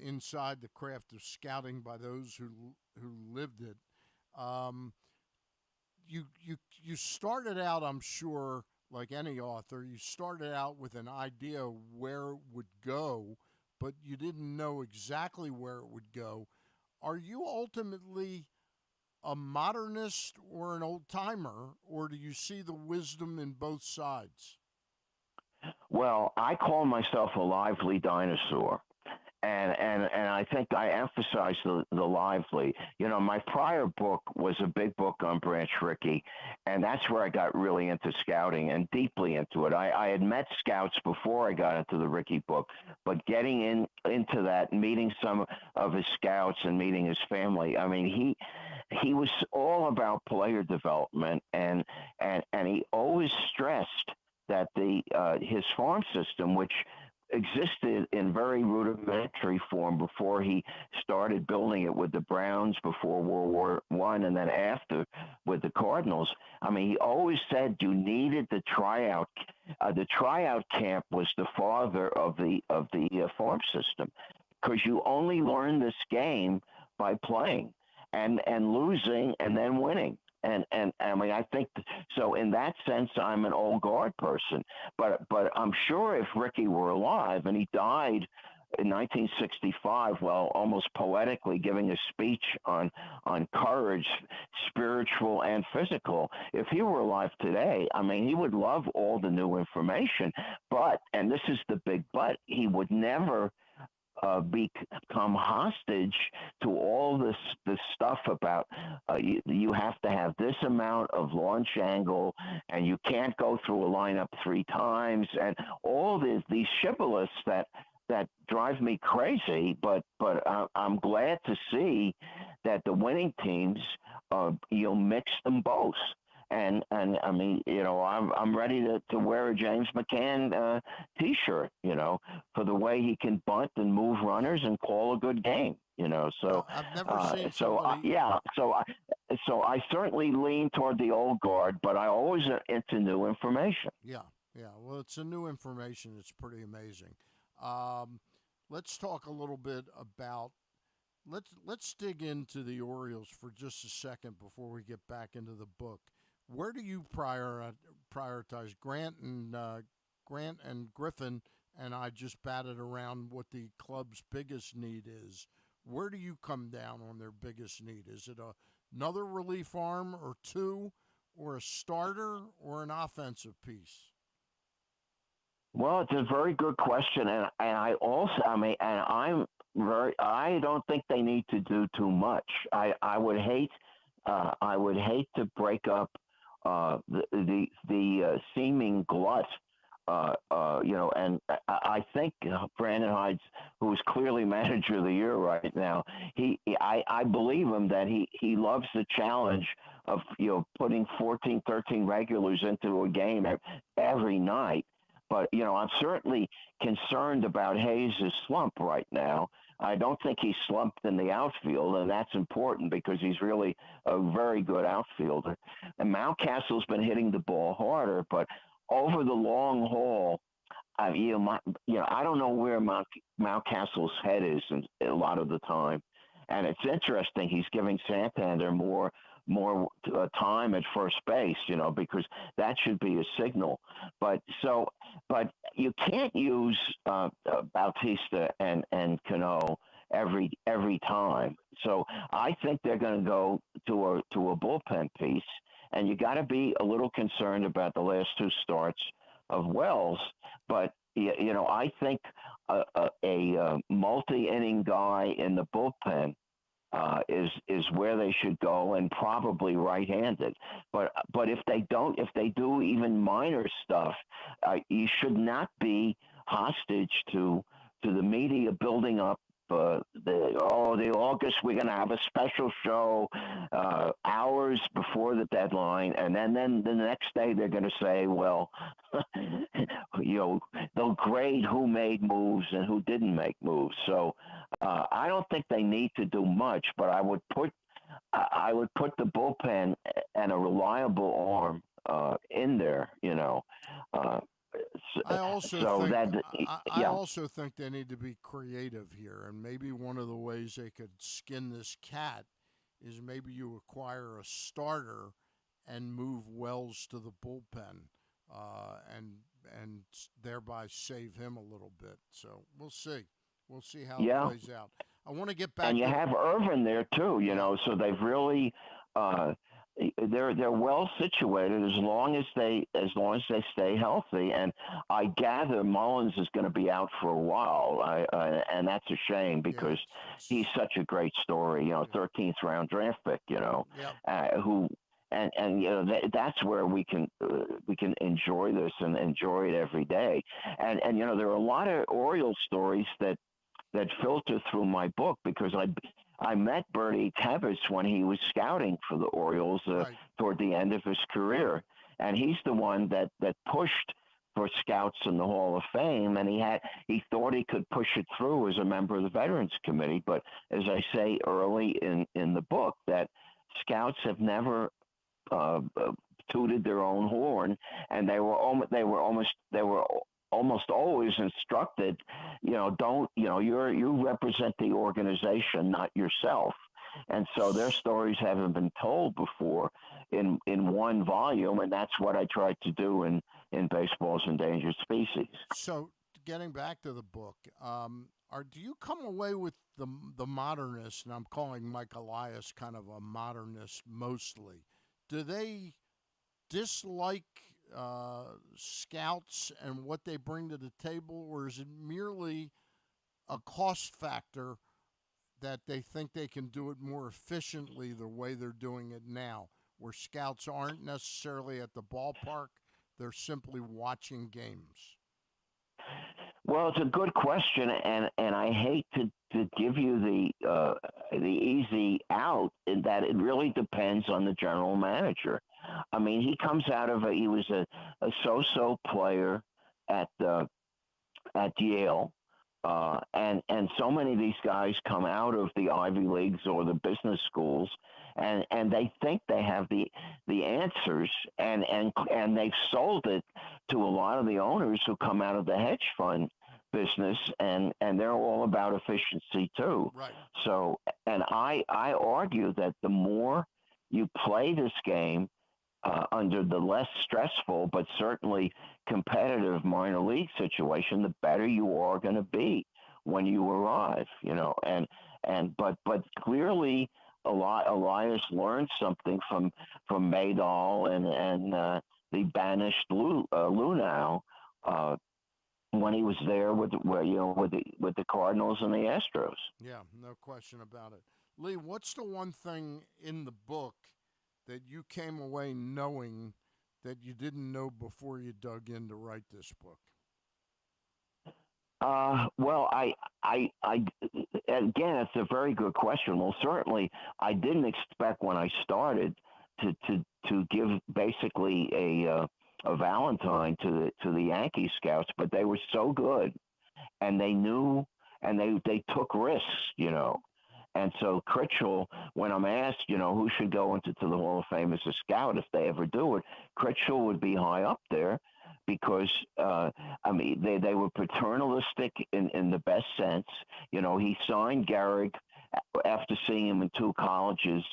Speaker 1: Inside the Craft of Scouting by Those Who Lived It. You started out, I'm sure, like any author, you started out with an idea where it would go, but you didn't know exactly where it would go. Are you ultimately a modernist or an old-timer, or do you see the wisdom in both sides?
Speaker 14: Well, I call myself a lively dinosaur. and I think I emphasized the lively. You know, my prior book was a big book on Branch Rickey, and that's where I got really into scouting and deeply into it. I had met scouts before I got into the Rickey book, but getting into that, meeting some of his scouts and meeting his family, I mean, he was all about player development, and he always stressed that his farm system, which existed in very rudimentary form before he started building it with the Browns before World War I, and then after with the Cardinals. I mean, he always said you needed the tryout. The tryout camp was the father of the farm system, because you only learn this game by playing and losing and then winning. And I mean, I think so. In that sense, I'm an old guard person. But I'm sure if Rickey were alive, and he died in 1965, well, almost poetically giving a speech on courage, spiritual and physical. If he were alive today, I mean, he would love all the new information. But, and this is the big but, he would never become hostage to all this stuff about you have to have this amount of launch angle, and you can't go through a lineup 3 times, and all these shibboleths that drive me crazy. But I'm glad to see that the winning teams you'll mix them both. And I mean, you know, I'm ready to wear a James McCann T-shirt, you know, for the way he can bunt and move runners and call a good game, you know. So
Speaker 1: I've never seen
Speaker 14: somebody... So I certainly lean toward the old guard, but I always are into new information.
Speaker 1: Yeah. Well, it's a new information. It's pretty amazing. Let's talk a little bit about. Let's dig into the Orioles for just a second before we get back into the book. Where do you prioritize? Grant and Griffin and I just batted around what the club's biggest need is. Where do you come down on their biggest need? Is it another relief arm or 2, or a starter, or an offensive piece?
Speaker 14: Well, it's a very good question, and I also, I mean, and I don't think they need to do too much. I would hate to break up the seeming glut, you know, and I think Brandon Hydes, who is clearly manager of the year right now, I believe him that he loves the challenge of, you know, putting 14, 13 regulars into a game every night. But, you know, I'm certainly concerned about Hayes' slump right now. I don't think he's slumped in the outfield, and that's important because he's really a very good outfielder. And Mountcastle's been hitting the ball harder, but over the long haul, I don't know where Mountcastle's head is a lot of the time. And it's interesting, he's giving Santander more time at first base, you know, because that should be a signal. But you can't use Bautista and Cano every time. So I think they're going to go to a bullpen piece, and you got to be a little concerned about the last 2 starts of Wells. But you know, I think a multi-inning guy in the bullpen is where they should go, and probably right-handed. But if they do even minor stuff, you should not be hostage to the media building up the August, we're going to have a special show hours before the deadline, and then the next day they're going to say, well, you know, they'll grade who made moves and who didn't make moves. So I don't think they need to do much, but I would put the bullpen and a reliable arm in there, you know.
Speaker 1: I also think they need to be creative here, and maybe one of the ways they could skin this cat is maybe you acquire a starter and move Wells to the bullpen, and thereby save him a little bit. So we'll see how it plays out. I want to get back.
Speaker 14: And you have Irvin there too, you know. So they've really they're well situated as long as they stay healthy. And I gather Mullins is going to be out for a while, and that's a shame because he's such a great story. 13th round draft pick. Who. And that's where we can enjoy this and enjoy it every day. And there are a lot of Orioles stories that filter through my book because I met Bertie Tevis when he was scouting for the Orioles toward the end of his career, and he's the one that pushed for scouts in the Hall of Fame, and he thought he could push it through as a member of the Veterans Committee. But as I say early in the book, that scouts have never tooted their own horn, and they were almost always instructed, you represent the organization, not yourself. And so their stories haven't been told before in one volume, and that's what I tried to do in Baseball's Endangered Species.
Speaker 1: So getting back to the book, do you come away with the modernist, and I'm calling Mike Elias kind of a modernist mostly, do they dislike scouts and what they bring to the table, or is it merely a cost factor that they think they can do it more efficiently the way they're doing it now, where scouts aren't necessarily at the ballpark, they're simply watching games?
Speaker 14: Well, it's a good question, and I hate to give you the easy out in that it really depends on the general manager. I mean, he comes out of he was a so-so player at Yale, and so many of these guys come out of the Ivy Leagues or the business schools, and they think they have the answers, and they've sold it to a lot of the owners who come out of the hedge fund business, and they're all about efficiency too.
Speaker 1: Right.
Speaker 14: So, and I argue that the more you play this game under the less stressful but certainly competitive minor league situation, the better you are going to be when you arrive. But clearly, Elias learned something from Maydal and the banished Lunau when he was there with the Cardinals and the Astros.
Speaker 1: Yeah, no question about it. Lee, what's the one thing in the book that you came away knowing that you didn't know before you dug in to write this book?
Speaker 14: Well, I again, it's a very good question. Well, certainly, I didn't expect when I started to give basically a Valentine to the Yankee scouts, but they were so good, and they knew, and they took risks, And so Critchell, when I'm asked, who should go into the Hall of Fame as a scout if they ever do it, Critchell would be high up there because, they were paternalistic in the best sense. He signed Gehrig after seeing him in two colleges,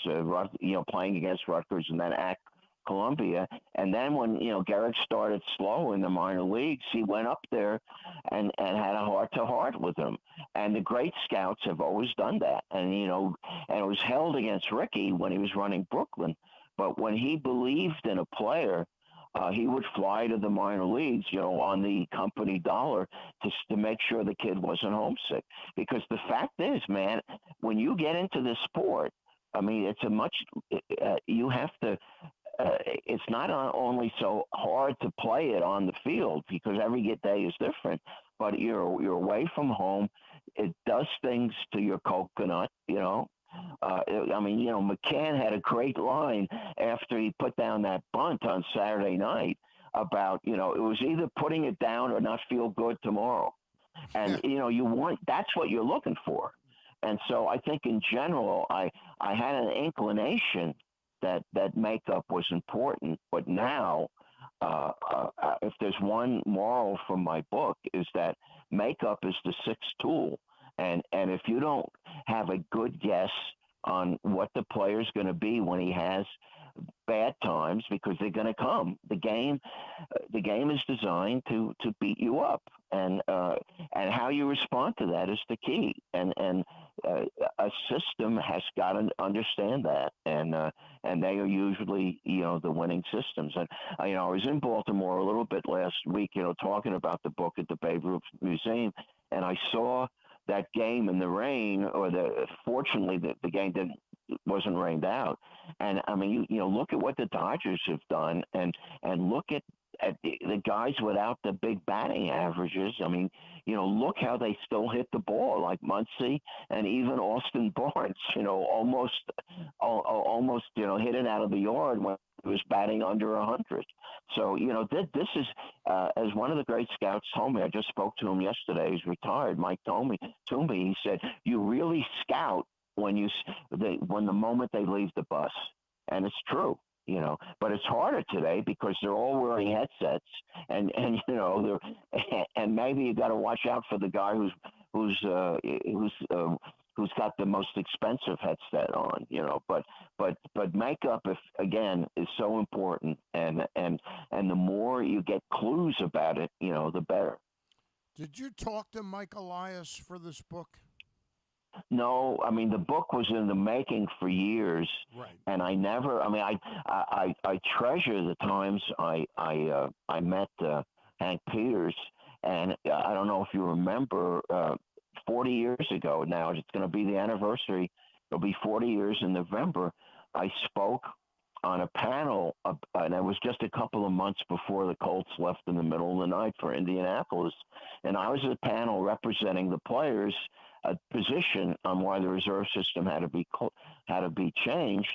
Speaker 14: playing against Rutgers and then at Columbia. And then when, Gehrig started slow in the minor leagues, he went up there and had a heart-to-heart with him. And the great scouts have always done that. And, and it was held against Rickey when he was running Brooklyn. But when he believed in a player, he would fly to the minor leagues, on the company dollar to make sure the kid wasn't homesick. Because the fact is, man, when you get into this sport, it's you have to, it's not only so hard to play it on the field because every day is different, but you're away from home. It does things to your coconut, McCann had a great line after he put down that bunt on Saturday night about, it was either putting it down or not feel good tomorrow. And, that's what you're looking for. And so I think in general, I had an inclination that makeup was important. But now, if there's one moral from my book, is that makeup is the sixth tool. And if you don't have a good guess on what the player's going to be when he has bad times, because they're going to come, the game is designed to beat you up, and how you respond to that is the key. And a system has got to understand that, and they are usually, the winning systems. And I was in Baltimore a little bit last week, talking about the book at the Babe Ruth Museum, and I saw that game in the rain, fortunately the game wasn't rained out. And I mean, you look at what the Dodgers have done, and look at the guys without the big batting averages. I mean, look how they still hit the ball, like Muncy and even Austin Barnes, almost hit it out of the yard when he was batting under 100. So, this is, as one of the great scouts told me, I just spoke to him yesterday, he's retired, Mike told me, he said, you really scout when the moment they leave the bus. And it's true. But it's harder today because they're all wearing headsets, and and maybe you got to watch out for the guy who's got the most expensive headset on, but makeup is so important, and the more you get clues about it, the better.
Speaker 1: Did you talk to Mike Elias for this book?
Speaker 14: No, I mean, the book was in the making for years,
Speaker 1: right.
Speaker 14: And I never. I mean, I treasure the times I met Hank Peters, and I don't know if you remember, 40 years ago now. It's going to be the anniversary. It'll be 40 years in November. I spoke on a panel, and it was just a couple of months before the Colts left in the middle of the night for Indianapolis, and I was at a panel representing the players. A position on why the reserve system had to be changed,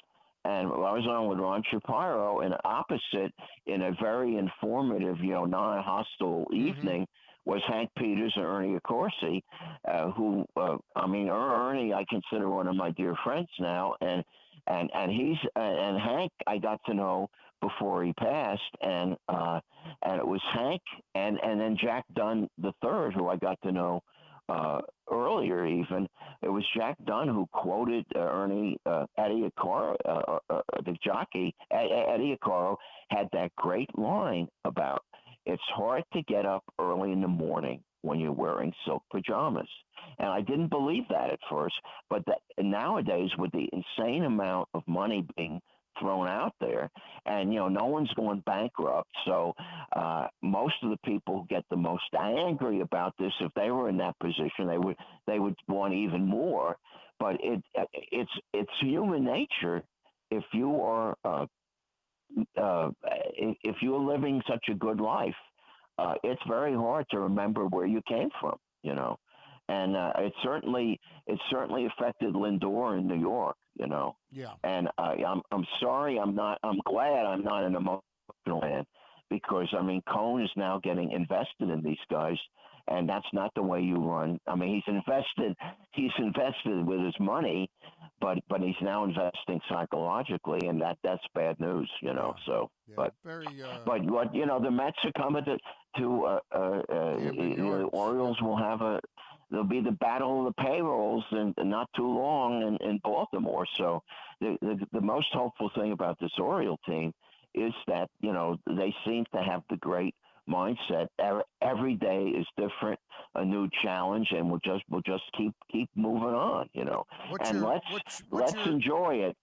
Speaker 14: and I was on with Ron Shapiro, and opposite, in a very informative, non-hostile evening, was Hank Peters and Ernie Accorsi, who Ernie I consider one of my dear friends now, and Hank I got to know before he passed, and it was Hank and then Jack Dunn III, who I got to know earlier. Even it was Jack Dunn who quoted Eddie Accorsi, the jockey. Eddie Accorsi had that great line about, it's hard to get up early in the morning when you're wearing silk pajamas. And I didn't believe that at first, but nowadays, with the insane amount of money being thrown out there, and no one's going bankrupt, so most of the people who get the most angry about this, if they were in that position, they would want even more. But it's human nature. If you are if you're living such a good life, it's very hard to remember where you came from, and it certainly affected Lindor in New York,
Speaker 1: Yeah.
Speaker 14: And I'm sorry, I'm glad I'm not an emotional man, because Cohn is now getting invested in these guys, and that's not the way you run. I mean, he's invested with his money, but he's now investing psychologically, and that's bad news, So,
Speaker 1: yeah,
Speaker 14: but what the Mets are coming to the Orioles will there'll be the battle of the payrolls and not too long in Baltimore. So the most hopeful thing about this Oriole team is that, they seem to have the great mindset. Every day is different, a new challenge, and we'll just keep moving on, let's enjoy it,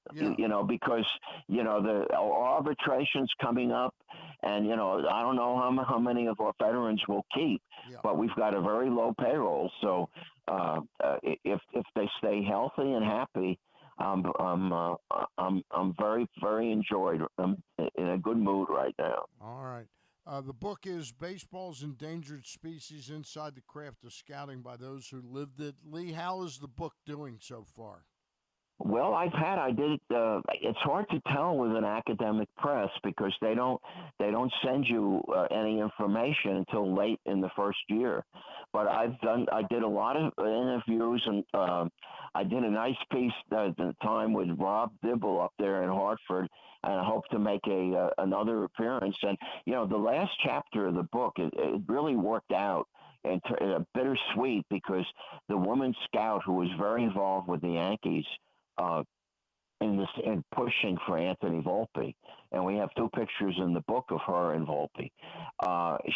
Speaker 14: because the arbitration's coming up, and I don't know how many of our veterans will keep, but we've got a very low payroll, so if they stay healthy and happy, I'm very, very enjoyed. I'm in a good mood right now.
Speaker 1: All right. The book is Baseball's Endangered Species Inside the Craft of Scouting by Those Who Lived It. Lee, how is the book doing so far?
Speaker 14: Well, it's hard to tell with an academic press because they don't send you any information until late in the first year. But I did a lot of interviews, and I did a nice piece at the time with Rob Dibble up there in Hartford, and I hope to make another appearance. And the last chapter of the book, it really worked out. And bittersweet, because the woman scout who was very involved with the Yankees in pushing for Anthony Volpe, and we have two pictures in the book of her and Volpe.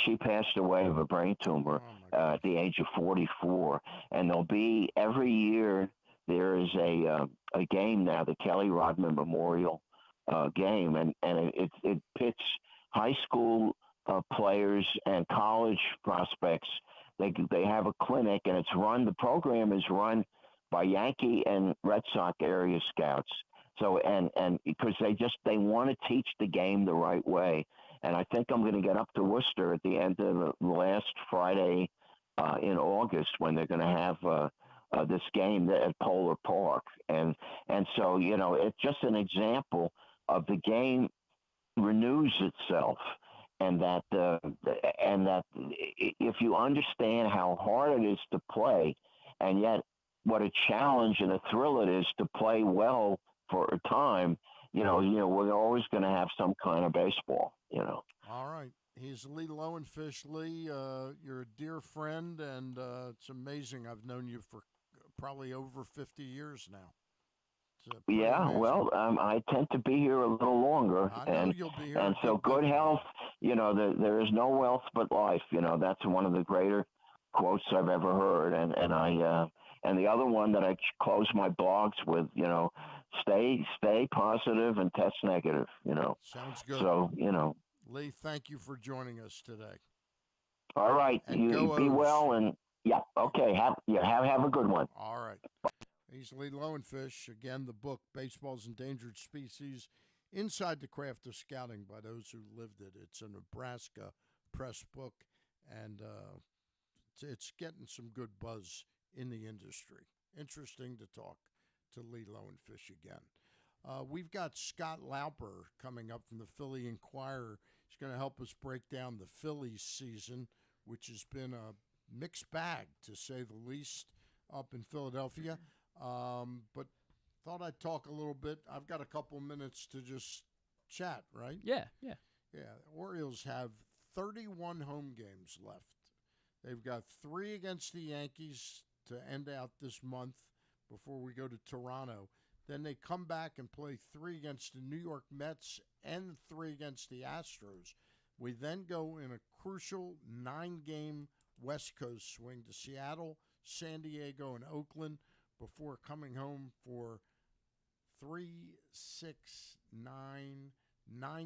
Speaker 14: She passed away of a brain tumor at the age of 44, and every year there is a game now, the Kelly Rodman Memorial game, and it pits high school players and college prospects. They have a clinic, and the program is run by Yankee and Red Sox area scouts. So and because they want to teach the game the right way, and I think I'm going to get up to Worcester at the end of the last Friday in August when they're going to have this game at Polar Park, and so it's just an example of the game renews itself, and that if you understand how hard it is to play, and yet what a challenge and a thrill it is to play well for a time, we're always going to have some kind of baseball.
Speaker 1: All right. He's Lee Lowenfish. Lee, you're a dear friend, and it's amazing. I've known you for probably over 50 years now.
Speaker 14: Yeah, amazing. Well, I tend to be here a little longer.
Speaker 1: I know you'll be here.
Speaker 14: And so good health, there is no wealth but life. That's one of the greater quotes I've ever heard. And the other one that I close my blogs with, stay positive and test negative,
Speaker 1: Sounds good.
Speaker 14: So,
Speaker 1: Lee, thank you for joining us today.
Speaker 14: All right.
Speaker 1: And
Speaker 14: you be well, and yeah, okay. Have a good one.
Speaker 1: All right. He's Lee Lowenfish. Again, the book, Baseball's Endangered Species, Inside the Craft of Scouting by Those Who Lived It. It's a Nebraska press book, and it's getting some good buzz in the industry. Interesting to talk to Lee Lowenfish again. We've got Scott Lauber coming up from the Philly Inquirer. He's going to help us break down the Phillies season, which has been a mixed bag, to say the least, up in Philadelphia. But thought I'd talk a little bit. I've got a couple minutes to just chat, right?
Speaker 2: Yeah.
Speaker 1: Orioles have 31 home games left. They've got 3 against the Yankees to end out this month before we go to Toronto. Then they come back and play 3 against the New York Mets and 3 against the Astros. We then go in a crucial 9-game West Coast swing to Seattle, San Diego, and Oakland before coming home for 9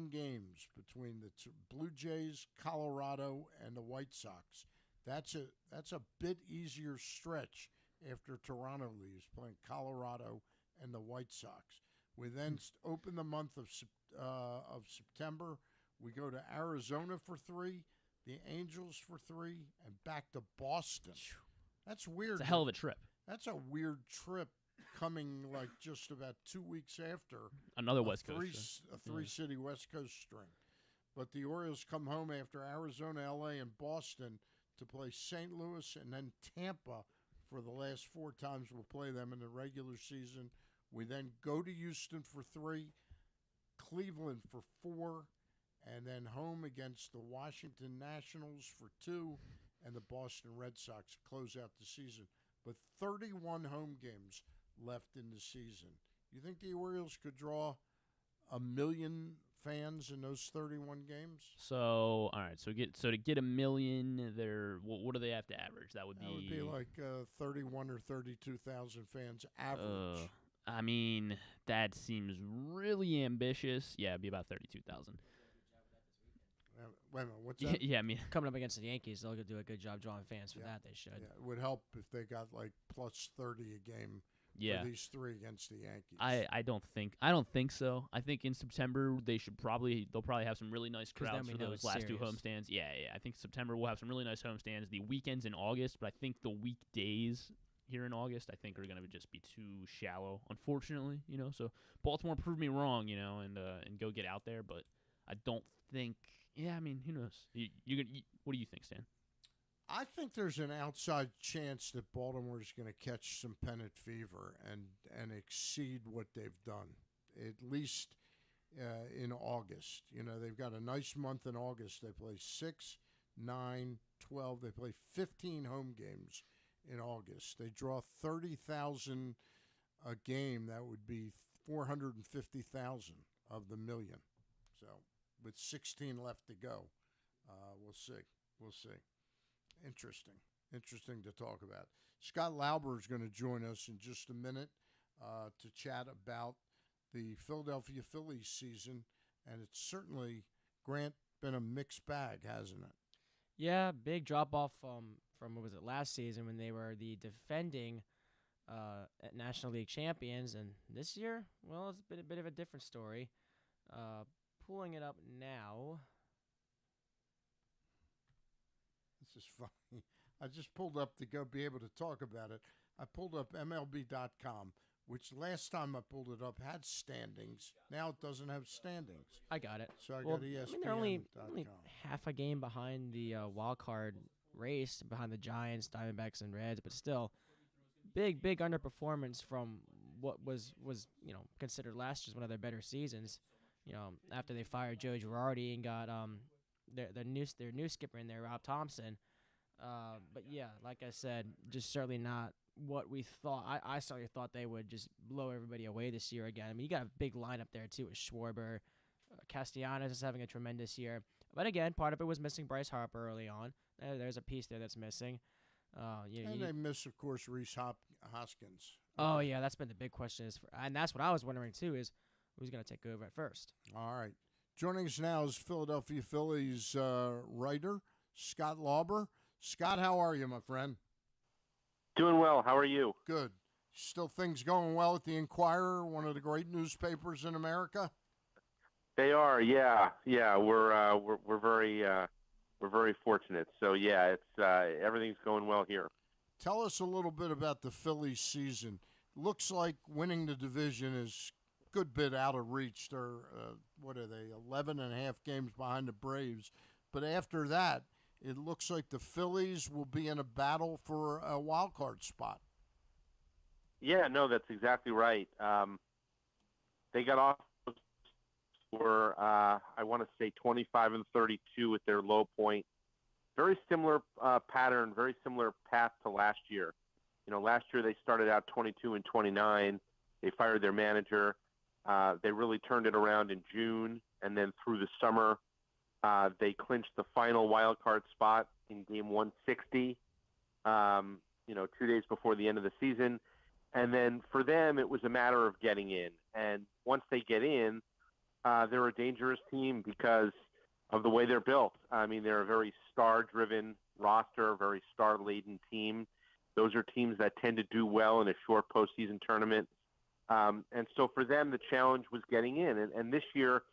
Speaker 1: games between the Blue Jays, Colorado, and the White Sox. That's a bit easier stretch after Toronto leaves, playing Colorado and the White Sox. We then open the month of September. We go to Arizona for 3, the Angels for 3, and back to Boston. That's weird.
Speaker 2: It's a hell of a trip.
Speaker 1: That's a weird trip coming like just about 2 weeks after
Speaker 2: another West Coast
Speaker 1: a 3-city West Coast string. But the Orioles come home after Arizona, LA, and Boston to play St. Louis and then Tampa for the last 4 times we'll play them in the regular season. We then go to Houston for 3, Cleveland for 4, and then home against the Washington Nationals for 2, and the Boston Red Sox close out the season. But 31 home games left in the season. You think the Orioles could draw 1 million fans in those 31 games?
Speaker 2: So, all right. So to get 1 million, what do they have to average? That would
Speaker 1: be like 31 or 32,000 fans average.
Speaker 2: I mean, that seems really ambitious. Yeah, it'd be about 32,000.
Speaker 1: Wait a minute, what's that?
Speaker 2: Yeah, I mean,
Speaker 3: coming up against the Yankees, they'll do a good job drawing fans for that. They should.
Speaker 1: Yeah, it would help if they got like plus 30 a game.
Speaker 2: Yeah.
Speaker 1: For these 3 against the Yankees.
Speaker 2: I don't think so. I think in September they'll probably have some really nice crowds for those last 2 homestands. Yeah. I think September we'll have some really nice homestands. The weekends in August, but I think the weekdays here in August I think are going to just be too shallow, unfortunately. So Baltimore proved me wrong, and go get out there, but I don't think. Yeah, I mean, who knows? What do you think, Stan?
Speaker 1: I think there's an outside chance that Baltimore is going to catch some pennant fever and exceed what they've done, at least in August. They've got a nice month in August. They play 6, 9, 12. They play 15 home games in August. They draw 30,000 a game. That would be 450,000 of the million. So with 16 left to go, we'll see. Interesting to talk about. Scott Lauber is going to join us in just a minute to chat about the Philadelphia Phillies season, and it's certainly, Grant, been a mixed bag, hasn't it?
Speaker 3: Yeah, big drop-off from what was it, last season when they were the defending National League champions, and this year, well, it's been a bit of a different story. Pulling it up now.
Speaker 1: This is funny. I just pulled up to go be able to talk about it. I pulled up MLB.com, which last time I pulled it up had standings. Now it doesn't have standings.
Speaker 3: I got it.
Speaker 1: So I got ESPN.com.
Speaker 3: I mean, they're only half a game behind the wild card race, behind the Giants, Diamondbacks, and Reds, but still, big underperformance from what was considered last year's one of their better seasons. After they fired Joe Girardi and got their new skipper in there, Rob Thompson. But yeah, like I said, just certainly not what we thought. I certainly thought they would just blow everybody away this year again. I mean, you got a big lineup there too with Schwarber. Castellanos is having a tremendous year. But again, part of it was missing Bryce Harper early on. There's a piece there that's missing.
Speaker 1: They miss, of course, Rhys Hoskins.
Speaker 3: Oh, yeah, that's been the big question. And that's what I was wondering, too, is who's going to take over at first.
Speaker 1: All right. Joining us now is Philadelphia Phillies writer Scott Lauber. Scott, how are you, my friend?
Speaker 15: Doing well. How are you?
Speaker 1: Good. Still things going well at the Inquirer, one of the great newspapers in America?
Speaker 15: They are, yeah. We're very fortunate. So yeah, it's everything's going well here.
Speaker 1: Tell us a little bit about the Phillies season. Looks like winning the division is a good bit out of reach. They're what are they, 11 and a half games behind the Braves. But after that, it looks like the Phillies will be in a battle for a wild card spot.
Speaker 15: Yeah, no, that's exactly right. They got off for I want to say 25 and 32 at their low point. Very similar pattern, very similar path to last year. Last year they started out 22 and 29. They fired their manager. They really turned it around in June, and then through the summer, they clinched the final wild card spot in game 160. 2 days before the end of the season. And then for them, it was a matter of getting in. And once they get in, they're a dangerous team because of the way they're built. I mean, they're a very star-driven roster, a very star-laden team. Those are teams that tend to do well in a short postseason tournament. And so for them, the challenge was getting in. And this year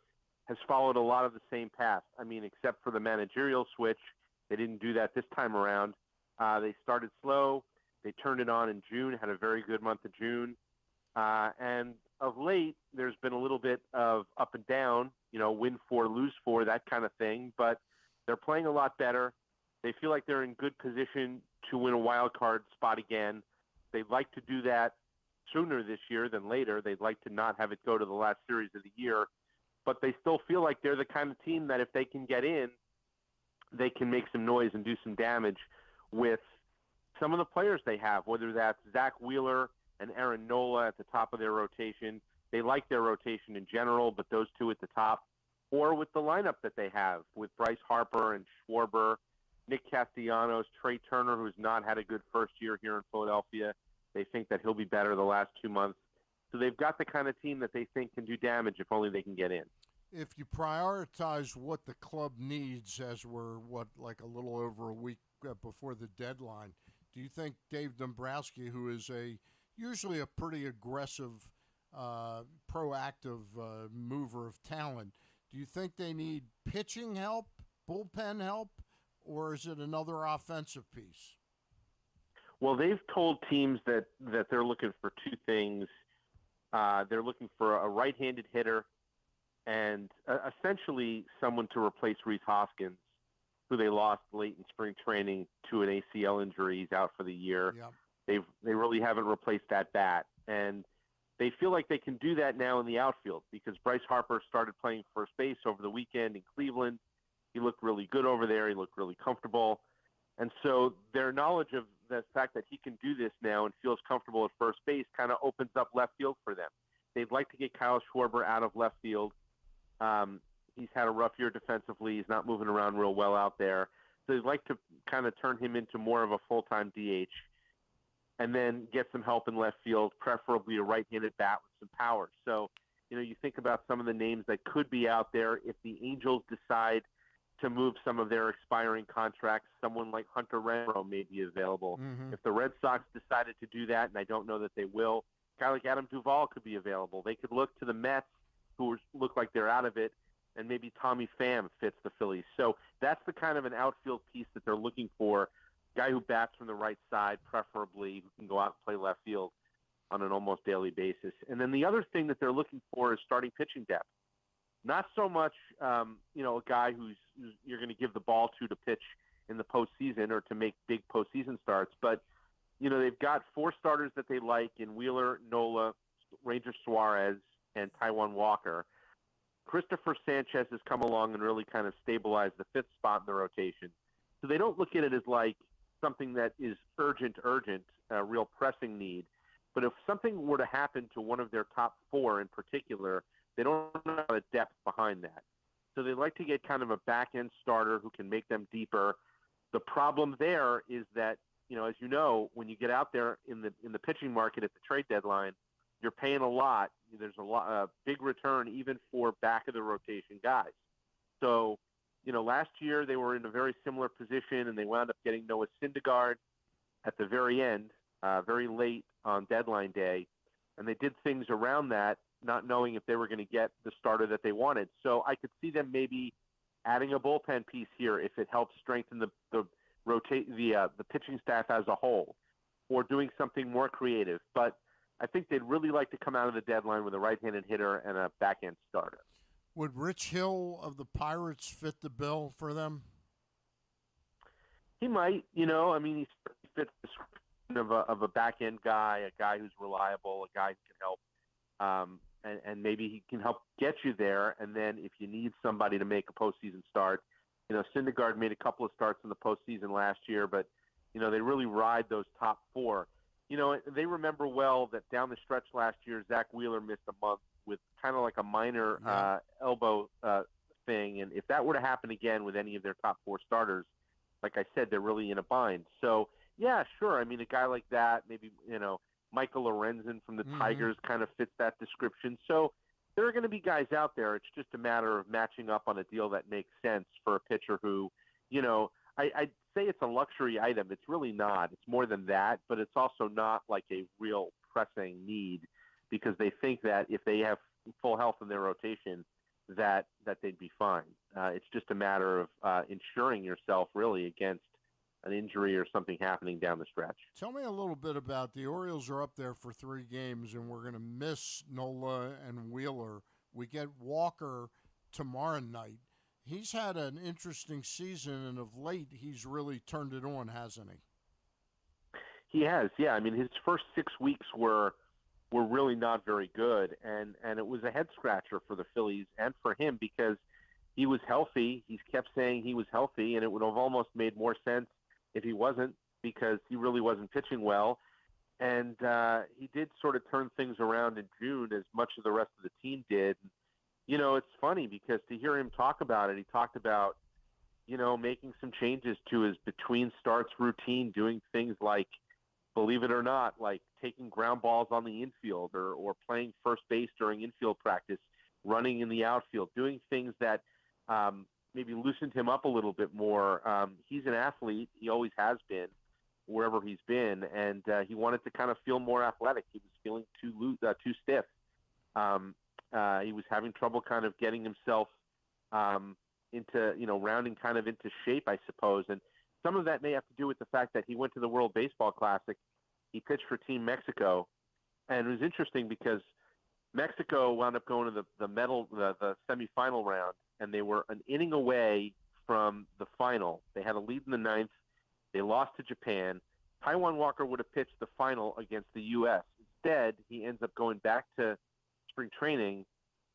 Speaker 15: has followed a lot of the same path. I mean, except for the managerial switch, they didn't do that this time around. They started slow. They turned it on in June, had a very good month of June. And of late, there's been a little bit of up and down, win 4, lose 4, that kind of thing. But they're playing a lot better. They feel like they're in good position to win a wild card spot again. They'd like to do that sooner this year than later. They'd like to not have it go to the last series of the year. But they still feel like they're the kind of team that if they can get in, they can make some noise and do some damage with some of the players they have, whether that's Zach Wheeler and Aaron Nola at the top of their rotation. They like their rotation in general, but those two at the top, or with the lineup that they have with Bryce Harper and Schwarber, Nick Castellanos, Trey Turner, who's not had a good first year here in Philadelphia. They think that he'll be better the last 2 months. So they've got the kind of team that they think can do damage if only they can get in.
Speaker 1: If you prioritize what the club needs as we're, like a little over a week before the deadline, do you think Dave Dombrowski, who is usually a pretty aggressive, proactive mover of talent, do you think they need pitching help, bullpen help, or is it another offensive piece?
Speaker 15: Well, they've told teams that they're looking for two things. They're looking for a right-handed hitter and essentially someone to replace Rhys Hoskins, who they lost late in spring training to an ACL injury. He's out for the year. Yep. They really haven't replaced that bat. And they feel like they can do that now in the outfield because Bryce Harper started playing first base over the weekend in Cleveland. He looked really good over there. He looked really comfortable. And so their knowledge of the fact that he can do this now and feels comfortable at first base kind of opens up left field for them. They'd like to get Kyle Schwarber out of left field. He's had a rough year defensively. He's not moving around real well out there. So they'd like to kind of turn him into more of a full-time DH and then get some help in left field, preferably a right-handed bat with some power. So, you think about some of the names that could be out there if the Angels decide to move some of their expiring contracts. Someone like Hunter Renfroe may be available.
Speaker 1: Mm-hmm.
Speaker 15: If the Red Sox decided to do that, and I don't know that they will, a guy like Adam Duvall could be available. They could look to the Mets, who look like they're out of it, and maybe Tommy Pham fits the Phillies. So that's the kind of an outfield piece that they're looking for, a guy who bats from the right side, preferably, who can go out and play left field on an almost daily basis. And then the other thing that they're looking for is starting pitching depth. Not so much, a guy who's you're going to give the ball to pitch in the postseason or to make big postseason starts, but they've got 4 starters that they like in Wheeler, Nola, Ranger Suarez, and Taijuan Walker. Christopher Sanchez has come along and really kind of stabilized the 5th spot in the rotation. So they don't look at it as like something that is urgent, a real pressing need. But if something were to happen to one of their top 4 in particular, they don't have a depth behind that. So they like to get kind of a back-end starter who can make them deeper. The problem there is that, as you know, when you get out there in the pitching market at the trade deadline, you're paying a lot. There's a big return even for back-of-the-rotation guys. So, last year they were in a very similar position, and they wound up getting Noah Syndergaard at the very end, very late on deadline day, and they did things around that, not knowing if they were going to get the starter that they wanted. So I could see them maybe adding a bullpen piece here if it helps strengthen the pitching staff as a whole, or doing something more creative. But I think they'd really like to come out of the deadline with a right-handed hitter and a back-end starter.
Speaker 1: Would Rich Hill of the Pirates fit the bill for them?
Speaker 15: He might. He fits the description of a back-end guy, a guy who's reliable, a guy who can help, and maybe he can help get you there. And then if you need somebody to make a postseason start, Syndergaard made a couple of starts in the postseason last year, but they really ride those top 4. They remember well that down the stretch last year, Zach Wheeler missed a month with kind of like a minor elbow thing. And if that were to happen again with any of their top 4 starters, like I said, they're really in a bind. So, yeah, sure. A guy like that, maybe, Michael Lorenzen from the Tigers kind of fits that description. So there are going to be guys out there. It's just a matter of matching up on a deal that makes sense for a pitcher who, I'd say it's a luxury item. It's really not. It's more than that, but it's also not like a real pressing need, because they think that if they have full health in their rotation, that they'd be fine. It's just a matter of insuring yourself really against an injury or something happening down the stretch.
Speaker 1: Tell me a little bit about the Orioles are up there for 3 games, and we're going to miss Nola and Wheeler. We get Walker tomorrow night. He's had an interesting season, and of late he's really turned it on, hasn't he?
Speaker 15: He has, yeah. His first 6 weeks were really not very good, and it was a head-scratcher for the Phillies and for him because he was healthy. He kept saying he was healthy, and it would have almost made more sense if he wasn't, because he really wasn't pitching well. And he did sort of turn things around in June, as much as the rest of the team did. It's funny because to hear him talk about it, he talked about, making some changes to his between starts routine, doing things like, believe it or not, like taking ground balls on the infield or playing first base during infield practice, running in the outfield, doing things that maybe loosened him up a little bit more. He's an athlete. He always has been wherever he's been, and he wanted to kind of feel more athletic. He was feeling too stiff. He was having trouble kind of getting himself into, rounding kind of into shape, I suppose. And some of that may have to do with the fact that he went to the World Baseball Classic. He pitched for Team Mexico, and it was interesting because Mexico wound up going to the semifinal round, and they were an inning away from the final. They had a lead in the 9th. They lost to Japan. Taijuan Walker would have pitched the final against the U.S. Instead, he ends up going back to spring training,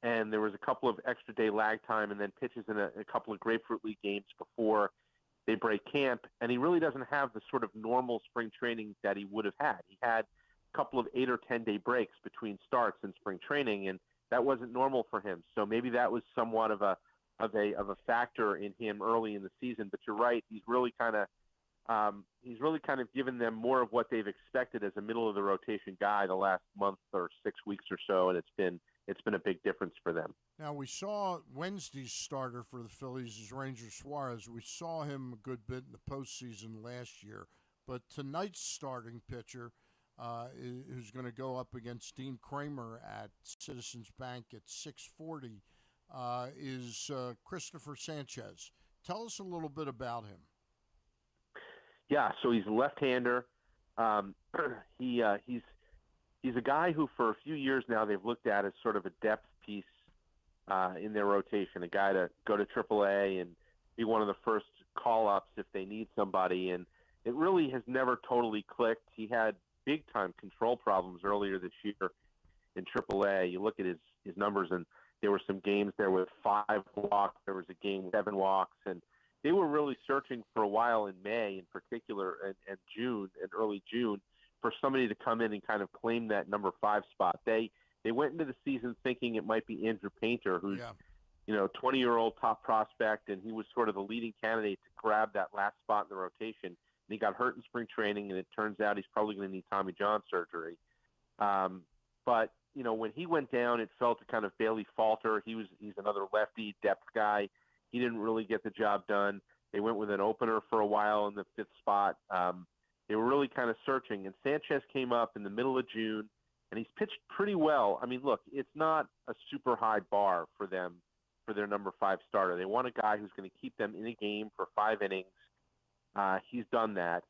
Speaker 15: and there was a couple of extra day lag time, and then pitches in a couple of Grapefruit League games before they break camp. And he really doesn't have the sort of normal spring training that he would have had. He had a couple of 8 or 10 day breaks between starts in spring training, and that wasn't normal for him. So maybe that was somewhat of a of a factor in him early in the season. But you're right, he's really kind of given them more of what they've expected as a middle of the rotation guy the last month or 6 weeks or so, and it's been a big difference for them.
Speaker 1: Now, we saw Wednesday's starter for the Phillies is Ranger Suarez. We saw him a good bit in the postseason last year, but tonight's starting pitcher, who's going to go up against Dean Kramer at Citizens Bank at 6:40, is Christopher Sanchez. Tell us a little bit about him.
Speaker 15: Yeah, so he's a left-hander. He's a guy who for a few years now they've looked at as sort of a depth piece in their rotation, a guy to go to AAA and be one of the first call-ups if they need somebody. And it really has never totally clicked. He had big-time control problems earlier this year in AAA. You look at his numbers, and there were some games there with 5 walks. There was a game with 7 walks. And they were really searching for a while in May in particular and June and early June for somebody to come in and kind of claim that number 5 spot. They went into the season thinking it might be Andrew Painter, who's 20-year-old top prospect, and he was sort of the leading candidate to grab that last spot in the rotation. And he got hurt in spring training, and it turns out he's probably going to need Tommy John surgery. But when he went down, it felt to kind of Bailey falter. He's another lefty depth guy. He didn't really get the job done. They went with an opener for a while in the 5th spot. They were really kind of searching, and Sanchez came up in the middle of June, and he's pitched pretty well. I mean, look, it's not a super high bar for them for their number 5 starter. They want a guy who's going to keep them in a game for 5 innings. He's done that.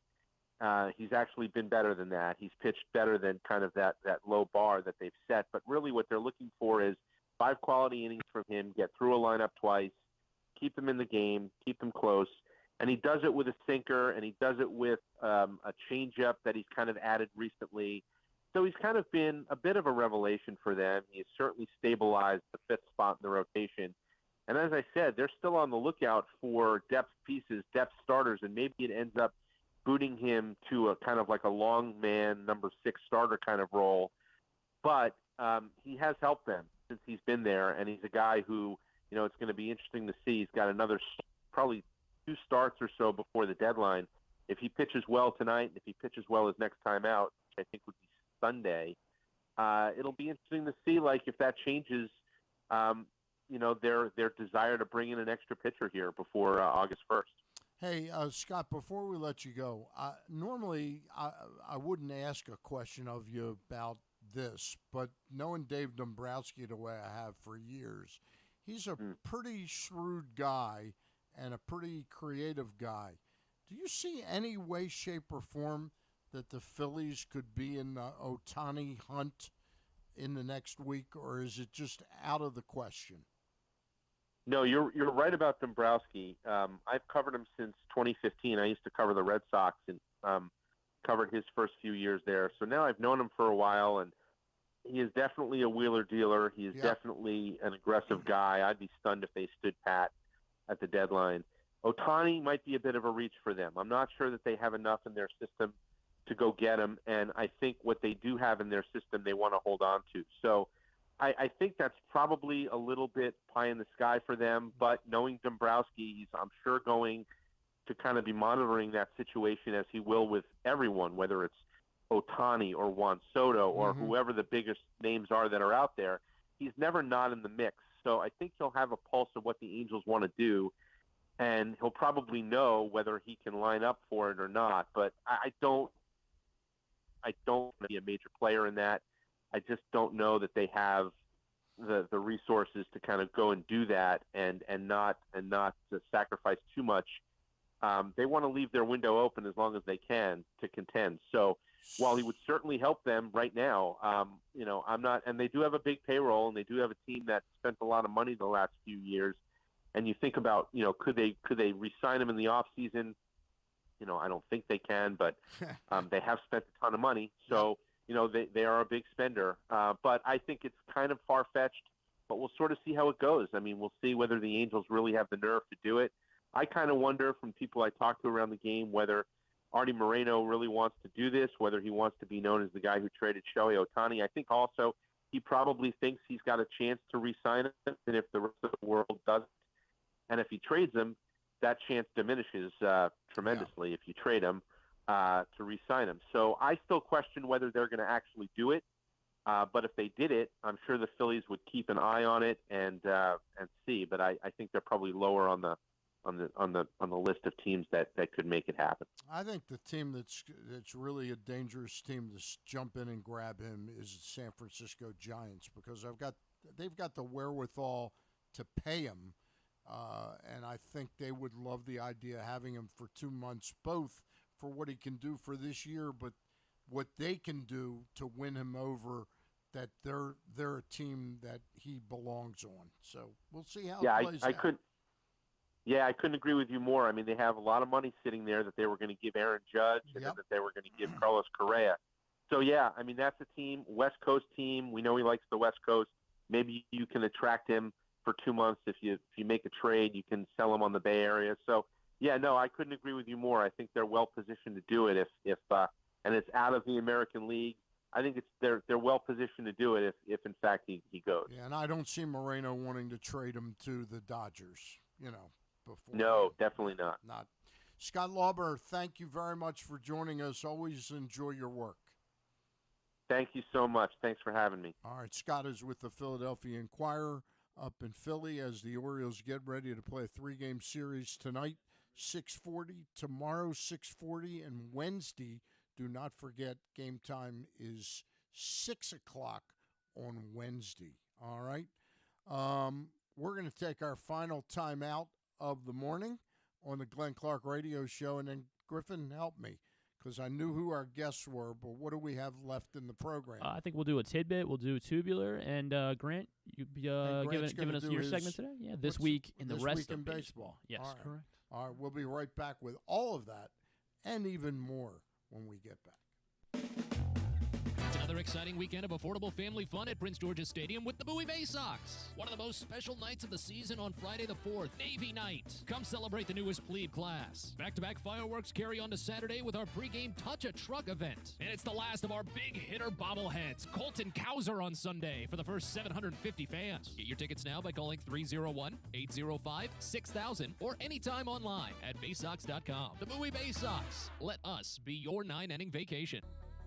Speaker 15: He's actually been better than that. He's pitched better than kind of that low bar that they've set. But really what they're looking for is 5 quality innings from him, get through a lineup twice, keep them in the game, keep them close. And he does it with a sinker, and he does it with a changeup that he's kind of added recently. So he's kind of been a bit of a revelation for them. He's certainly stabilized the 5th spot in the rotation. And as I said, they're still on the lookout for depth pieces, depth starters, and maybe it ends up booting him to a kind of like a long man number 6 starter kind of role. But he has helped them since he's been there, and he's a guy who, it's going to be interesting to see. He's got another probably 2 starts or so before the deadline. If he pitches well tonight, if he pitches well his next time out, which I think would be Sunday, it'll be interesting to see, like, if that changes, their desire to bring in an extra pitcher here before August 1st.
Speaker 1: Hey, Scott, before we let you go, normally I wouldn't ask a question of you about this, but knowing Dave Dombrowski the way I have for years, he's a pretty shrewd guy and a pretty creative guy. Do you see any way, shape, or form that the Phillies could be in the Ohtani hunt in the next week, or is it just out of the question?
Speaker 15: No, you're right about Dombrowski. I've covered him since 2015. I used to cover the Red Sox and covered his first few years there. So now I've known him for a while, and he is definitely a wheeler dealer. He is definitely an aggressive guy. I'd be stunned if they stood pat at the deadline. Ohtani might be a bit of a reach for them. I'm not sure that they have enough in their system to go get him, and I think what they do have in their system they want to hold on to. So I think that's probably a little bit pie in the sky for them, but knowing Dombrowski, he's, I'm sure, going to kind of be monitoring that situation as he will with everyone, whether it's Ohtani or Juan Soto or whoever the biggest names are that are out there. He's never not in the mix. So I think he'll have a pulse of what the Angels want to do, and he'll probably know whether he can line up for it or not. But I don't want to be a major player in that. I just don't know that they have the resources to kind of go and do that and not to sacrifice too much. They want to leave their window open as long as they can to contend. So while he would certainly help them right now, I'm not. And they do have a big payroll, and they do have a team that spent a lot of money the last few years. And you think about, could they re-sign him in the off season? I don't think they can, but they have spent a ton of money. So. They are a big spender, but I think it's kind of far-fetched, but we'll sort of see how it goes. I mean, we'll see whether the Angels really have the nerve to do it. I kind of wonder from people I talk to around the game whether Artie Moreno really wants to do this, whether he wants to be known as the guy who traded Shohei Ohtani. I think also he probably thinks he's got a chance to re-sign him, and if the rest of the world doesn't, And if he trades him, that chance diminishes tremendously if you trade him to re-sign him. So I still question whether they're going to actually do it. But if they did it, I'm sure the Phillies would keep an eye on it and see. But I think they're probably lower on the list of teams that could make it happen.
Speaker 1: I think the team that's really a dangerous team to jump in and grab him is the San Francisco Giants, because they've got the wherewithal to pay him, and I think they would love the idea of having him for 2 months, both for what he can do for this year, but what they can do to win him over. That they're a team that he belongs on. So we'll see how it plays out.
Speaker 15: I couldn't agree with you more. I mean, they have a lot of money sitting there that they were going to give Aaron Judge and then that they were going to give Carlos Correa. So, yeah, I mean, that's a team, West Coast team. We know he likes the West Coast. Maybe you can attract him for 2 months. If you make a trade, you can sell him on the Bay Area. So, yeah, no, I couldn't agree with you more. I think they're well positioned to do it if and it's out of the American League. I think they're well positioned to do it if in fact he goes.
Speaker 1: Yeah, and I don't see Moreno wanting to trade him to the Dodgers, before.
Speaker 15: No, definitely not.
Speaker 1: Scott Lauber, thank you very much for joining us. Always enjoy your work.
Speaker 15: Thank you so much. Thanks for having me.
Speaker 1: All right, Scott is with the Philadelphia Inquirer up in Philly as the Orioles get ready to play a 3-game series tonight, 6:40, tomorrow 6:40, and Wednesday. Do not forget, game time is 6 o'clock on Wednesday. All right? We're going to take our final time out of the morning on the Glenn Clark Radio Show. And then, Griffin, help me, because I knew who our guests were, but what do we have left in the program?
Speaker 2: I think we'll do a tidbit. We'll do a tubular. And, Grant, you'll be giving us your segment today? Yeah, this week in the rest of baseball. Yes,
Speaker 1: all right.
Speaker 2: Correct.
Speaker 1: All right, we'll be right back with all of that and even more when we get back.
Speaker 9: It's another exciting weekend of affordable family fun at Prince George's Stadium with the Bowie Bay Sox. One of the most special nights of the season on Friday the 4th, Navy Night. Come celebrate the newest plebe class. Back-to-back fireworks carry on to Saturday with our pregame Touch a Truck event. And it's the last of our big hitter bobbleheads, Colton Cowser on Sunday for the first 750 fans. Get your tickets now by calling 301-805-6000 or anytime online at baysox.com. The Bowie Bay Sox. Let us be your 9-inning vacation.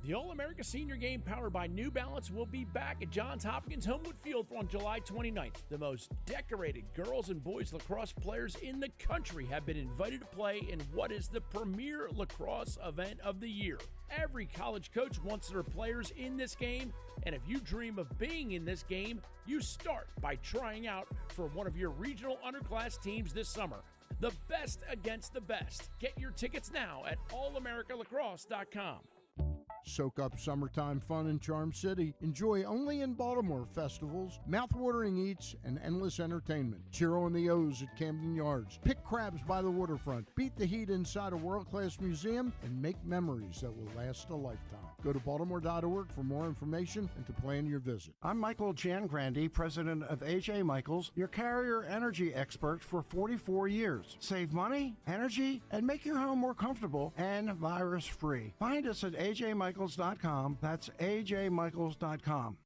Speaker 13: The All-America Senior Game powered by New Balance will be back at Johns Hopkins Homewood Field on July 29th. The most decorated girls and boys lacrosse players in the country have been invited to play in what is the premier lacrosse event of the year. Every college coach wants their players in this game, and if you dream of being in this game, you start by trying out for one of your regional underclass teams this summer. The best against the best. Get your tickets now at allamericalacrosse.com.
Speaker 1: Soak up summertime fun in Charm City. Enjoy only in Baltimore festivals, mouth-watering eats, and endless entertainment. Cheer on the O's at Camden Yards. Pick crabs by the waterfront. Beat the heat inside a world-class museum and make memories that will last a lifetime. Go to baltimore.org for more information and to plan your visit.
Speaker 5: I'm Michael Jangrandy, president of AJ Michaels, your carrier energy expert for 44 years. Save money, energy, and make your home more comfortable and virus-free. Find us at ajmichaels.com. That's ajmichaels.com.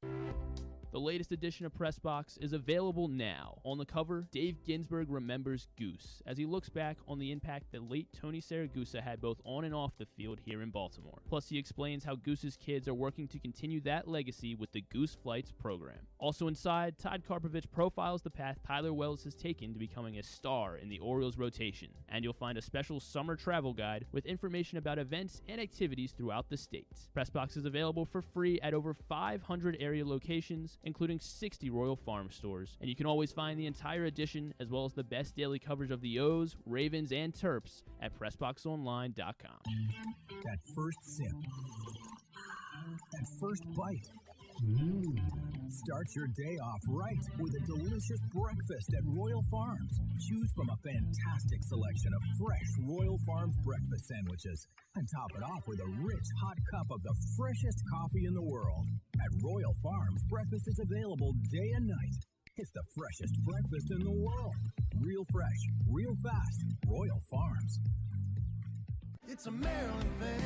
Speaker 2: The latest edition of Press Box is available now. On the cover, Dave Ginsburg remembers Goose as he looks back on the impact that late Tony Saragusa had both on and off the field here in Baltimore. Plus, he explains how Goose's kids are working to continue that legacy with the Goose Flights program. Also inside, Todd Karpovich profiles the path Tyler Wells has taken to becoming a star in the Orioles rotation. And you'll find a special summer travel guide with information about events and activities throughout the state. Press Box is available for free at over 500 area locations, including 60 Royal Farm stores. And you can always find the entire edition, as well as the best daily coverage of the O's, Ravens, and Terps at PressBoxOnline.com.
Speaker 11: That first sip. That first bite. Start your day off right with a delicious breakfast at Royal Farms. Choose from a fantastic selection of fresh Royal Farms breakfast sandwiches and top it off with a rich hot cup of the freshest coffee in the world. At Royal Farms, breakfast is available day and night. It's the freshest breakfast in the world. Real fresh, real fast. Royal Farms.
Speaker 16: It's a Maryland thing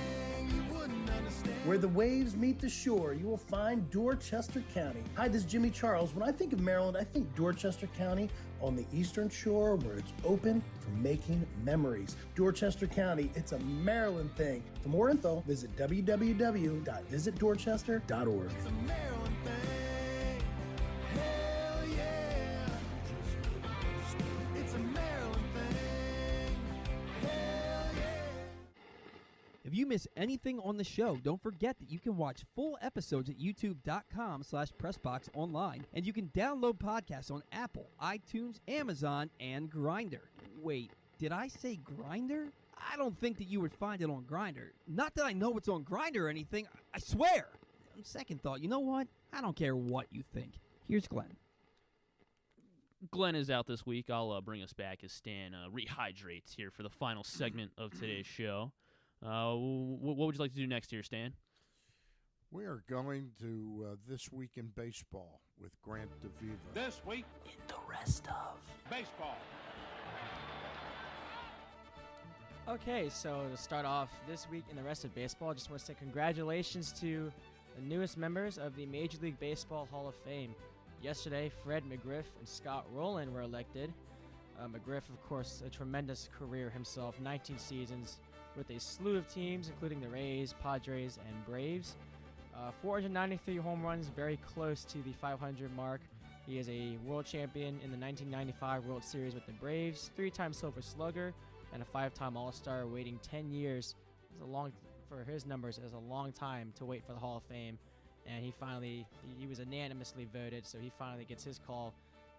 Speaker 16: you wouldn't understand.
Speaker 10: Where the waves meet the shore, you will find Dorchester County. Hi, this is Jimmy Charles. When I think of Maryland, I think Dorchester County on the eastern shore where it's open for making memories. Dorchester County, it's a Maryland thing. For more info, visit www.visitdorchester.org. It's a Maryland thing. Hell yeah. It's a Maryland thing. Hell yeah.
Speaker 8: If you miss anything on the show, don't forget that you can watch full episodes at youtube.com/pressbox online, and you can download podcasts on Apple, iTunes, Amazon, and Grindr. Wait, did I say Grindr? I don't think that you would find it on Grindr. Not that I know it's on Grindr or anything, I swear. On second thought, you know what? I don't care what you think. Here's Glenn.
Speaker 2: Glenn is out this week. I'll bring us back as Stan rehydrates here for the final segment of today's show. What would you like to do next here, Stan?
Speaker 1: We are going to This Week in Baseball with Grant DeVivo.
Speaker 16: This week
Speaker 2: in the rest of
Speaker 16: baseball.
Speaker 3: Okay, so to start off this week in the rest of baseball, I just want to say congratulations to the newest members of the Major League Baseball Hall of Fame. Yesterday, Fred McGriff and Scott Rowland were elected. McGriff, of course, a tremendous career himself, 19 seasons with a slew of teams, including the Rays, Padres, and Braves. 493 home runs, very close to the 500 mark. He is a world champion in the 1995 World Series with the Braves, 3-time Silver Slugger, and a 5-time All-Star, waiting 10 years. For his numbers, it was a long time to wait for the Hall of Fame. And he was unanimously voted, so he finally gets his call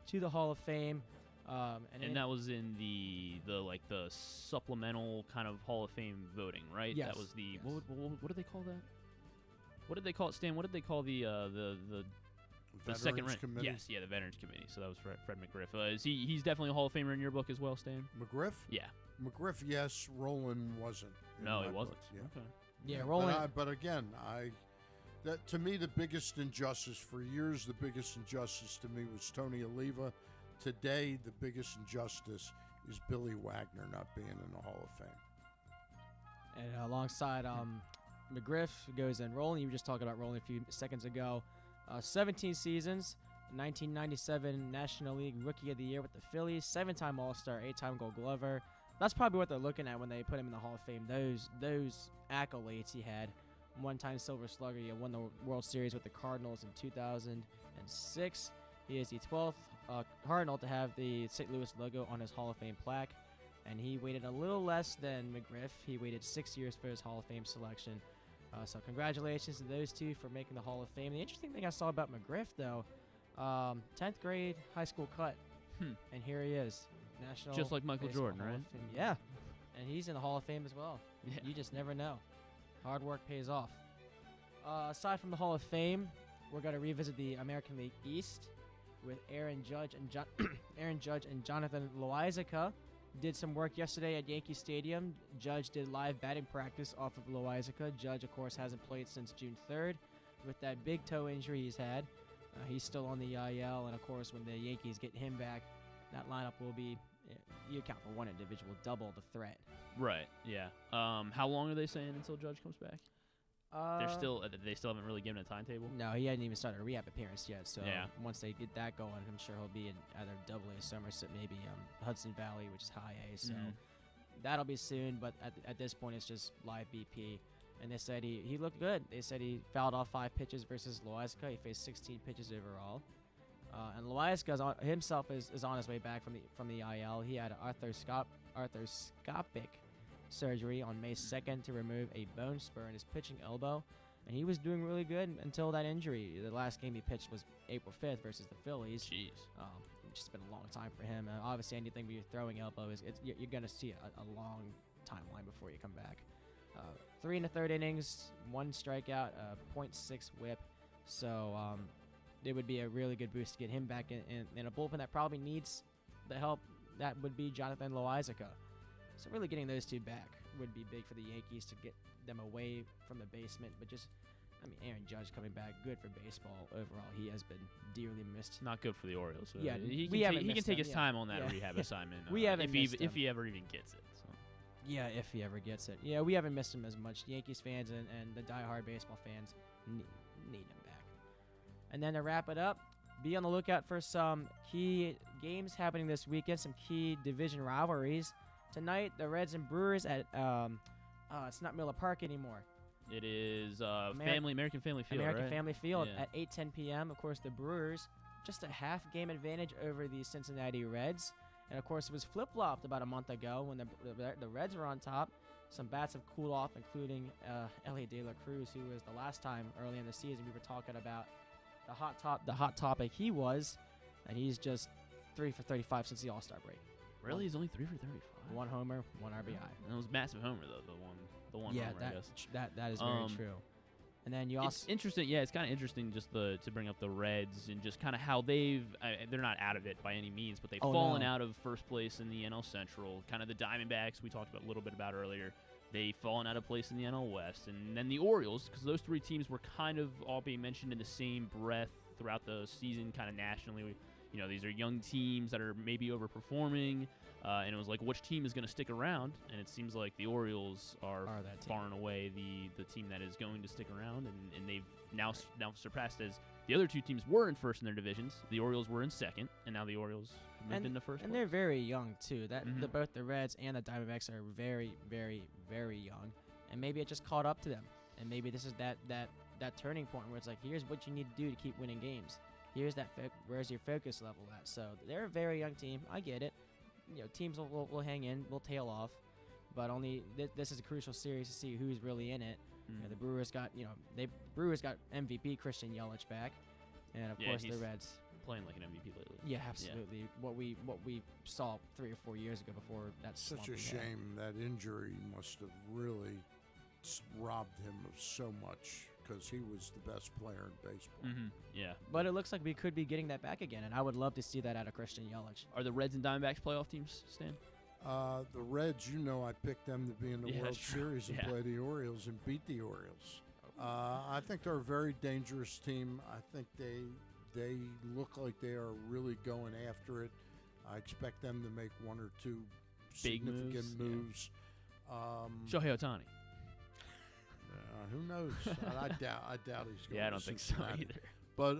Speaker 3: to the Hall of Fame.
Speaker 2: And that was in the supplemental kind of Hall of Fame voting, right?
Speaker 3: Yes.
Speaker 2: That was the what did they call that? What did they call it, Stan? What did they call the second round?
Speaker 1: Committee?
Speaker 2: Yes, the Veterans Committee. So that was Fred McGriff. He's definitely a Hall of Famer in your book as well, Stan?
Speaker 1: McGriff?
Speaker 2: Yeah.
Speaker 1: McGriff, yes. Roland wasn't.
Speaker 2: No, he wasn't.
Speaker 1: Yeah.
Speaker 2: Okay.
Speaker 3: Yeah, Roland.
Speaker 1: But again, that to me the biggest injustice for years. The biggest injustice to me was Tony Oliva. Today, the biggest injustice is Billy Wagner not being in the Hall of Fame.
Speaker 3: And alongside McGriff goes in Rowland. You were just talking about Rowland a few seconds ago. 17 seasons, 1997 National League Rookie of the Year with the Phillies, 7-time All-Star, 8-time Gold Glover. That's probably what they're looking at when they put him in the Hall of Fame. Those accolades he had. 1-time Silver Slugger. He won the World Series with the Cardinals in 2006. He is the 12th Cardinal to have the St. Louis logo on his Hall of Fame plaque. And he waited a little less than McGriff. He waited 6 years for his Hall of Fame selection. So congratulations to those two for making the Hall of Fame. The interesting thing I saw about McGriff, though, 10th grade high school cut. And here he is. National
Speaker 2: Just like Michael
Speaker 3: Baseball
Speaker 2: Jordan,
Speaker 3: Hall
Speaker 2: right?
Speaker 3: of Fame. Yeah. And he's in the Hall of Fame as well.
Speaker 2: Yeah.
Speaker 3: You just never know. Hard work pays off. Aside from the Hall of Fame, we're going to revisit the American League East with Aaron Judge and Jonathan Loizica. Did some work yesterday at Yankee Stadium. Judge did live batting practice off of Loizica. Judge, of course, hasn't played since June 3rd with that big toe injury he's had. He's still on the IL, and of course, when the Yankees get him back, that lineup will be, you account for one individual, double the threat.
Speaker 2: Right, yeah. How long are they saying until Judge comes back? They still haven't really given a timetable?
Speaker 3: No, he hadn't even started a rehab appearance yet. So
Speaker 2: yeah.
Speaker 3: Once they get that going, I'm sure he'll be in either Double-A Somerset, maybe Hudson Valley, which is High A. So that'll be soon. But at this point, it's just live BP. And they said he looked good. They said he fouled off 5 pitches versus Loizica. He faced 16 pitches overall. And Loizica himself is on his way back from the IL. He had arthroscopic surgery on May 2nd to remove a bone spur in his pitching elbow, and he was doing really good until that injury. The last game he pitched was April 5th versus the Phillies.
Speaker 2: Jeez.
Speaker 3: It's just been a long time for him. Obviously, anything with your throwing elbow you're going to see a long timeline before you come back. 3 1/3 innings, 1 strikeout, 0.6 whip. So it would be a really good boost to get him back in a bullpen that probably needs the help. That would be Jonathan Loizica. So really getting those two back would be big for the Yankees to get them away from the basement. But Aaron Judge coming back, good for baseball overall. He has been dearly missed.
Speaker 2: Not good for the Orioles.
Speaker 3: Yeah,
Speaker 2: he can take his time on that rehab assignment.
Speaker 3: We haven't
Speaker 2: if he ever even gets it. So.
Speaker 3: Yeah, if he ever gets it. Yeah, we haven't missed him as much. Yankees fans and the diehard baseball fans need him back. And then to wrap it up, be on the lookout for some key games happening this weekend, some key division rivalries. Tonight, the Reds and Brewers at, it's not Miller Park anymore.
Speaker 2: It is American Family Field,
Speaker 3: American
Speaker 2: right?
Speaker 3: Family Field
Speaker 2: Yeah.
Speaker 3: at 8:10 p.m. Of course, the Brewers, just a half-game advantage over the Cincinnati Reds. And, of course, it was flip-flopped about a month ago when the Reds were on top. Some bats have cooled off, including Elliot De La Cruz, who was the last time early in the season we were talking about the hot topic he was, and he's just 3 for 35 since the All-Star break.
Speaker 2: Really? He's only 3 for 35?
Speaker 3: 1 homer, 1 RBI.
Speaker 2: And it was a massive homer, though, the one homer, I guess.
Speaker 3: That is very true. And then you also...
Speaker 2: It's interesting. Yeah, it's kind of interesting just to bring up the Reds and just kind of how they're not out of it by any means, but they've fallen out of first place in the NL Central. Kind of the Diamondbacks we talked about a little bit about earlier. They've fallen out of place in the NL West. And then the Orioles, because those three teams were kind of all being mentioned in the same breath throughout the season, kind of nationally. These are young teams that are maybe overperforming. And it was like, which team is going to stick around? And it seems like the Orioles are far and away the team that is going to stick around. And they've now surpassed, as the other two teams were in first in their divisions. The Orioles were in second, and now the Orioles moved into first.
Speaker 3: And they're very young, too. Both the Reds and the Diamondbacks are very, very, very young. And maybe it just caught up to them. And maybe this is that turning point where it's like, here's what you need to do to keep winning games. Here's where's your focus level at? So they're a very young team. I get it. Teams will hang in, will tail off, but only this is a crucial series to see who's really in it. The Brewers got MVP Christian Yelich back, and of course the Reds
Speaker 2: playing like an MVP lately.
Speaker 3: Yeah, absolutely. Yeah. What we saw 3 or 4 years ago before that.
Speaker 1: Such a shame that injury must have really robbed him of so much, because he was the best player in baseball.
Speaker 2: Mm-hmm. Yeah.
Speaker 3: But it looks like we could be getting that back again, and I would love to see that out of Christian Yelich.
Speaker 2: Are the Reds and Diamondbacks playoff teams, Stan?
Speaker 1: The Reds, I picked them to be in the World Series and play the Orioles and beat the Orioles. I think they're a very dangerous team. I think they look like they are really going after it. I expect them to make 1 or 2
Speaker 2: big
Speaker 1: significant moves.
Speaker 2: Shohei Ohtani.
Speaker 1: Who knows? I doubt he's going.
Speaker 2: Yeah, I don't think so either.
Speaker 1: But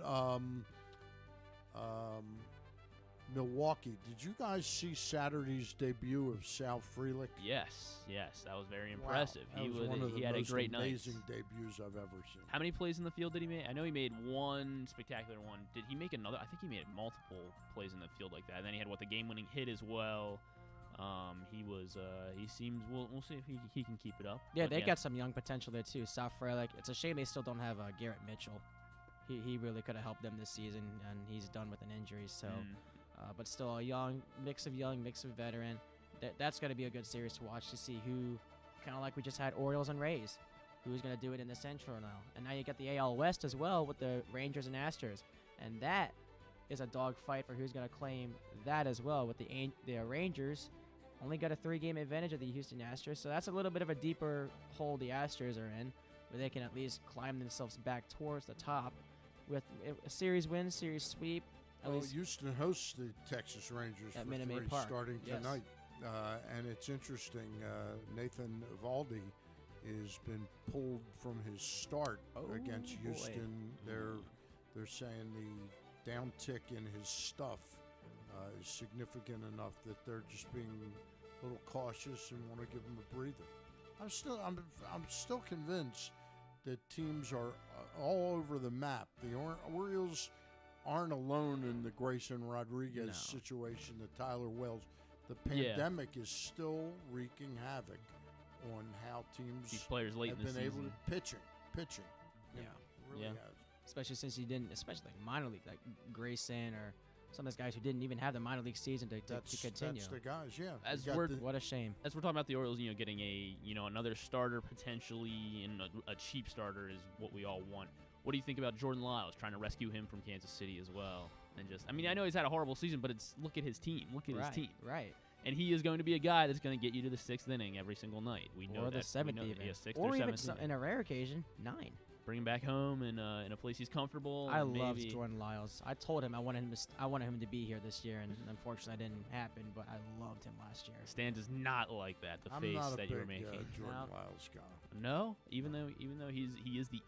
Speaker 1: Milwaukee, did you guys see Saturday's debut of Sal Frelick?
Speaker 2: Yes, that was very impressive.
Speaker 1: Wow.
Speaker 2: He had a great night.
Speaker 1: Amazing debuts I've ever seen.
Speaker 2: How many plays in the field did he make? I know he made one spectacular one. Did he make another? I think he made multiple plays in the field like that. And then he had the game-winning hit as well. He seems. We'll see if he can keep it up.
Speaker 3: Yeah, they got some young potential there too. Sal Frelick. It's a shame they still don't have Garrett Mitchell. He really could have helped them this season, and he's done with an injury. So, but still a mix of veteran. That's going to be a good series to watch to see who, kind of like we just had Orioles and Rays, who's going to do it in the Central now. And now you got the AL West as well with the Rangers and Astros, and that is a dogfight for who's going to claim that as well. With the Rangers only got a 3-game advantage of the Houston Astros, so that's a little bit of a deeper hole the Astros are in, where they can at least climb themselves back towards the top with a series win, series sweep.
Speaker 1: Houston hosts the Texas Rangers
Speaker 3: at
Speaker 1: for
Speaker 3: Minute
Speaker 1: 3
Speaker 3: Maid Park.
Speaker 1: Starting tonight. And it's interesting, Nathan Eovaldi has been pulled from his start against Houston. They're saying the downtick in his stuff is significant enough that they're just being a little cautious and want to give him a breather. I'm still convinced that teams are all over the map. The Orioles aren't alone in the Grayson Rodriguez situation, the Tyler Wells. The pandemic is still wreaking havoc on how
Speaker 2: these players late
Speaker 1: have
Speaker 2: in the
Speaker 1: been able
Speaker 2: season.
Speaker 1: to pitching. Really has.
Speaker 3: Especially since you didn't, especially like minor league, like Grayson or some of those guys who didn't even have the minor league season to continue.
Speaker 1: That's the guys, yeah.
Speaker 3: What a shame.
Speaker 2: As we're talking about the Orioles, getting another starter potentially, and a cheap starter is what we all want. What do you think about Jordan Lyles trying to rescue him from Kansas City as well? And I know he's had a horrible season, but look at his team. Look at his team.
Speaker 3: Right.
Speaker 2: And he is going to be a guy that's going to get you to the 6th inning every single night. We know
Speaker 3: or
Speaker 2: that.
Speaker 3: the 7th
Speaker 2: even.
Speaker 3: Yeah,
Speaker 2: 6th
Speaker 3: or
Speaker 2: or
Speaker 3: even
Speaker 2: 7th.
Speaker 3: in a rare occasion, 9.
Speaker 2: bring him back home in a place he's comfortable.
Speaker 3: I
Speaker 2: and
Speaker 3: love
Speaker 2: maybe
Speaker 3: Jordan Lyles. I told him I wanted him to be here this year, and unfortunately, that didn't happen. But I loved him last year.
Speaker 2: Stan does not like that. The
Speaker 1: I'm
Speaker 2: face
Speaker 1: not a
Speaker 2: that
Speaker 1: big,
Speaker 2: you were making.
Speaker 1: Jordan Lyles guy.
Speaker 2: No, even though he is the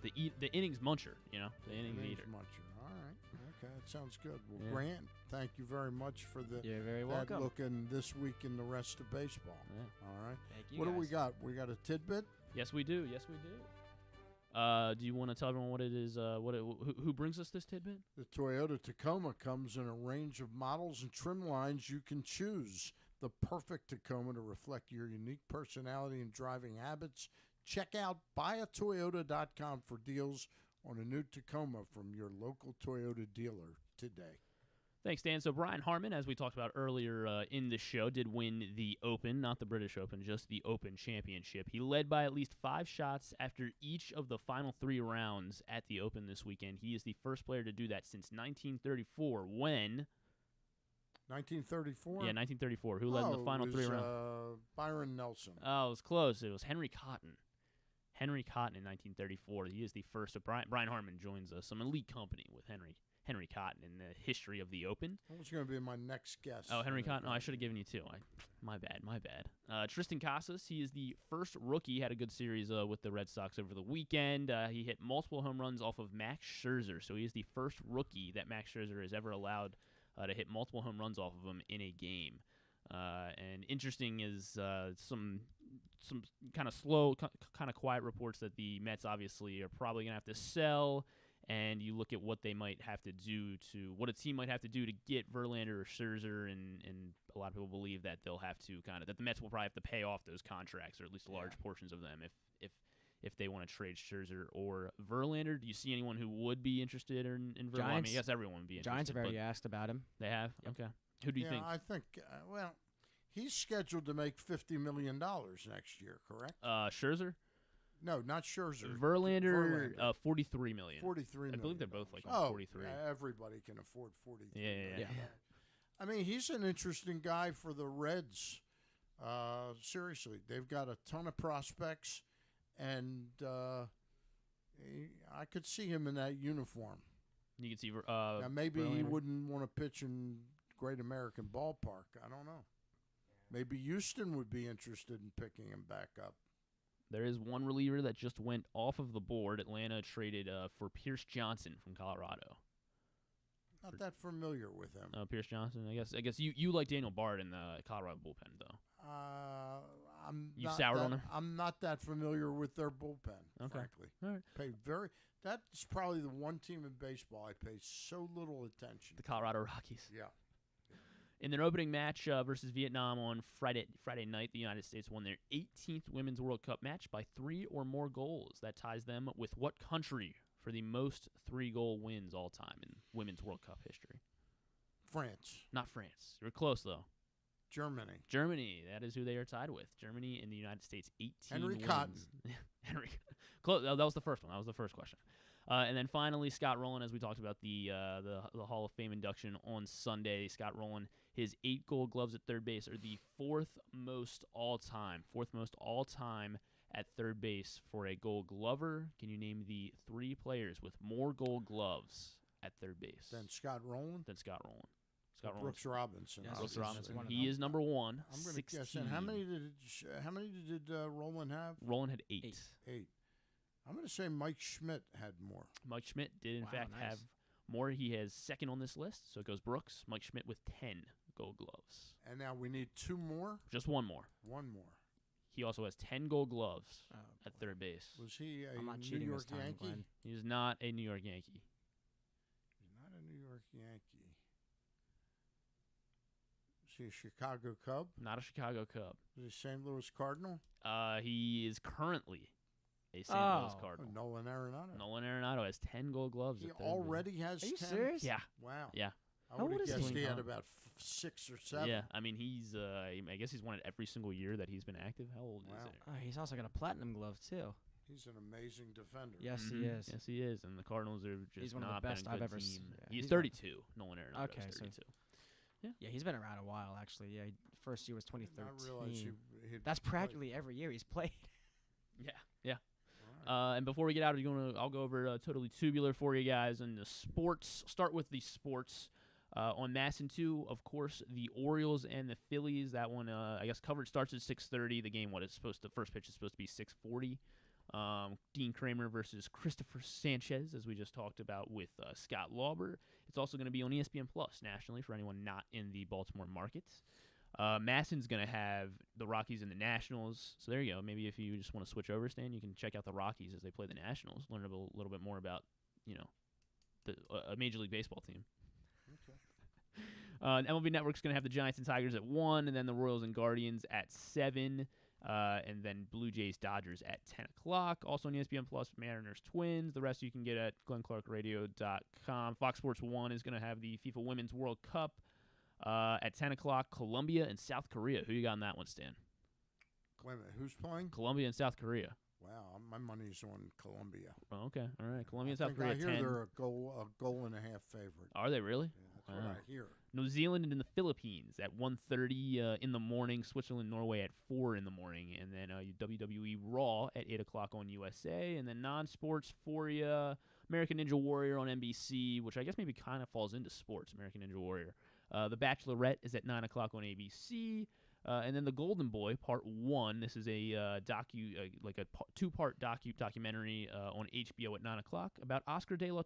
Speaker 2: the innings muncher. You know, the innings eater.
Speaker 1: Muncher. All right. Okay, that sounds good. Well,
Speaker 2: Yeah.
Speaker 1: Grant, thank you very much for
Speaker 3: You're very
Speaker 1: that
Speaker 3: welcome.
Speaker 1: looking this week in the rest of baseball.
Speaker 2: Yeah.
Speaker 1: All right.
Speaker 3: Thank you.
Speaker 1: What do we
Speaker 3: guys.
Speaker 1: got? We got a tidbit.
Speaker 2: Yes, we do. Yes, we do. Do you want to tell everyone what it is? Who brings us this tidbit?
Speaker 1: The Toyota Tacoma comes in a range of models and trim lines you can choose. The perfect Tacoma to reflect your unique personality and driving habits. Check out buyatoyota.com for deals on a new Tacoma from your local Toyota dealer today.
Speaker 2: Thanks, Dan. So Brian Harman, as we talked about earlier in the show, did win the Open, not the British Open, just the Open Championship. He led by at least 5 shots after each of the final 3 rounds at the Open this weekend. He is the first player to do that since 1934 when...
Speaker 1: 1934?
Speaker 2: Yeah, 1934. Who led in the final 3 rounds?
Speaker 1: Byron Nelson.
Speaker 2: Oh, it was close. It was Henry Cotton. Henry Cotton in 1934. He is the first. So Brian Harman joins us, some elite company with Henry Cotton in the history of the Open.
Speaker 1: That was going to be my next guess.
Speaker 2: Oh, Henry Cotton. Oh, I should have given you 2. My bad. Tristan Casas, he is the first rookie. Had a good series with the Red Sox over the weekend. He hit multiple home runs off of Max Scherzer. So he is the first rookie that Max Scherzer has ever allowed to hit multiple home runs off of him in a game. And interesting is some kind of slow, kind of quiet reports that the Mets obviously are probably going to have to sell. And you look at what they might have to do what a team might have to do to get Verlander or Scherzer, and a lot of people believe that they'll have to that the Mets will probably have to pay off those contracts, or at least large portions of them, if they want to trade Scherzer or Verlander. Do you see anyone who would be interested in Verlander?
Speaker 3: Giants,
Speaker 2: I mean, yes, everyone would be interested.
Speaker 3: Giants have already asked about him.
Speaker 2: They have?
Speaker 3: Yep.
Speaker 2: Okay. Who do you think?
Speaker 1: I think, he's scheduled to make $50 million next year, correct?
Speaker 2: Scherzer?
Speaker 1: No, not Scherzer.
Speaker 2: Verlander. $43 million.
Speaker 1: $43 million.
Speaker 2: I believe they're both on 43.
Speaker 1: Everybody can afford 43.
Speaker 2: Yeah.
Speaker 1: I mean, he's an interesting guy for the Reds. Seriously, they've got a ton of prospects, and I could see him in that uniform.
Speaker 2: You can see.
Speaker 1: Now, maybe
Speaker 2: Verlander.
Speaker 1: he wouldn't want to pitch in Great American Ballpark. I don't know. Maybe Houston would be interested in picking him back up.
Speaker 2: There is one reliever that just went off of the board. Atlanta traded for Pierce Johnson from Colorado.
Speaker 1: Not that familiar with him.
Speaker 2: Pierce Johnson. I guess you like Daniel Bard in the Colorado bullpen, though. Soured on him?
Speaker 1: I'm not that familiar with their bullpen, frankly.
Speaker 2: All right.
Speaker 1: That's probably the one team in baseball I pay so little attention.
Speaker 2: The Colorado Rockies.
Speaker 1: Yeah.
Speaker 2: In their opening match versus Vietnam on Friday night, the United States won their 18th Women's World Cup match by 3 or more goals. That ties them with what country for the most 3-goal wins all time in Women's World Cup history?
Speaker 1: France.
Speaker 2: Not France. You were close, though.
Speaker 1: Germany.
Speaker 2: That is who they are tied with. Germany and the United States, 18
Speaker 1: Henry
Speaker 2: wins.
Speaker 1: Cotton.
Speaker 2: Henry. Close. That was the first one. That was the first question. And then finally, Scott Rowland, as we talked about the Hall of Fame induction on Sunday. Scott Rowland, his 8 Gold Gloves at third base are the fourth most all time at third base for a Gold Glover. Can you name the 3 players with more Gold Gloves at third base
Speaker 1: Then Scott Rowland. Brooks Robinson.
Speaker 3: Yes,
Speaker 2: Brooks Robinson.
Speaker 3: one of
Speaker 2: He
Speaker 3: them.
Speaker 2: is number 1.
Speaker 1: I'm going to guess. And how many did Rowland have?
Speaker 2: Rowland had 8.
Speaker 1: 8. I'm going to say Mike Schmidt had more.
Speaker 2: Mike Schmidt did, in fact,
Speaker 3: nice.
Speaker 2: have more. He has second on this list, so it goes Brooks, Mike Schmidt with 10 Gold Gloves.
Speaker 1: And now we need 2 more?
Speaker 2: Just one more.
Speaker 1: One more.
Speaker 2: He also has 10 Gold Gloves at third base.
Speaker 1: Was he a
Speaker 3: I'm not
Speaker 1: New
Speaker 3: cheating
Speaker 1: York
Speaker 3: this time,
Speaker 1: Yankee?
Speaker 3: Glenn.
Speaker 2: He is not a New York Yankee.
Speaker 1: He's not a New York Yankee. Is he a Chicago Cub?
Speaker 2: Not a Chicago Cub.
Speaker 1: Is he a St. Louis Cardinal?
Speaker 2: He is currently a St. Louis Cardinal.
Speaker 1: Nolan Arenado.
Speaker 2: Nolan Arenado has 10 Gold Gloves
Speaker 1: He
Speaker 2: at third
Speaker 1: already
Speaker 2: base.
Speaker 1: has 10?
Speaker 3: Are you serious?
Speaker 2: Yeah.
Speaker 1: Wow.
Speaker 2: Yeah.
Speaker 1: I would have guessed he had
Speaker 2: he?
Speaker 1: about 6 or 7.
Speaker 2: Yeah, I mean, he's. I guess he's won it every single year that he's been active. How old is he?
Speaker 3: He's also got a platinum glove too.
Speaker 1: He's an amazing defender.
Speaker 3: Yes, he is.
Speaker 2: Yes, he is. And the Cardinals are just
Speaker 3: He's one of
Speaker 2: not
Speaker 3: the best
Speaker 2: been a
Speaker 3: I've
Speaker 2: good
Speaker 3: ever
Speaker 2: team.
Speaker 3: seen. Yeah,
Speaker 2: He's
Speaker 3: he's
Speaker 2: 32. Nolan Arenado
Speaker 3: Okay,
Speaker 2: is 32.
Speaker 3: Yeah, he's been around a while actually. Yeah, first year was 2013.
Speaker 1: I realize he'd
Speaker 3: That's
Speaker 1: played.
Speaker 3: practically every year he's played.
Speaker 2: Yeah. And before we get out, I'll go over Totally Tubular for you guys and the sports. Start with the sports. On Masson 2, of course, the Orioles and the Phillies. That one, I guess, coverage starts at 6:30. The game, the first pitch is supposed to be 6:40. Dean Kramer versus Christopher Sanchez, as we just talked about with Scott Lauber. It's also going to be on ESPN Plus nationally for anyone not in the Baltimore markets. Masson's going to have the Rockies and the Nationals. So there you go. Maybe if you just want to switch over, Stan, you can check out the Rockies as they play the Nationals. Learn a little bit more about, a Major League Baseball team.
Speaker 1: Okay.
Speaker 2: MLB Network's going to have the Giants and Tigers at 1, and then the Royals and Guardians at 7, and then Blue Jays Dodgers at 10 o'clock. Also on ESPN Plus, Mariners Twins. The rest you can get at glennclarkradio.com. Fox Sports 1 is going to have the FIFA Women's World Cup at 10 o'clock. Colombia and South Korea. Who you got on that one, Stan?
Speaker 1: Wait a minute. Who's playing?
Speaker 2: Colombia and South Korea.
Speaker 1: Wow, my money's on Colombia.
Speaker 2: Oh, okay, all right. Colombia and South Korea.
Speaker 1: I hear
Speaker 2: 10.
Speaker 1: they're a goal and a half favorite.
Speaker 2: Are they really?
Speaker 1: Yeah, that's what I hear.
Speaker 2: New Zealand and the Philippines at 1:30 in the morning. Switzerland, Norway at 4 in the morning, and then WWE Raw at 8 o'clock on USA, and then non-sports for you. American Ninja Warrior on NBC, which I guess maybe kind of falls into sports. American Ninja Warrior. The Bachelorette is at 9 o'clock on ABC. And then The Golden Boy, Part 1. This is a two-part documentary on HBO at 9 o'clock about Oscar De La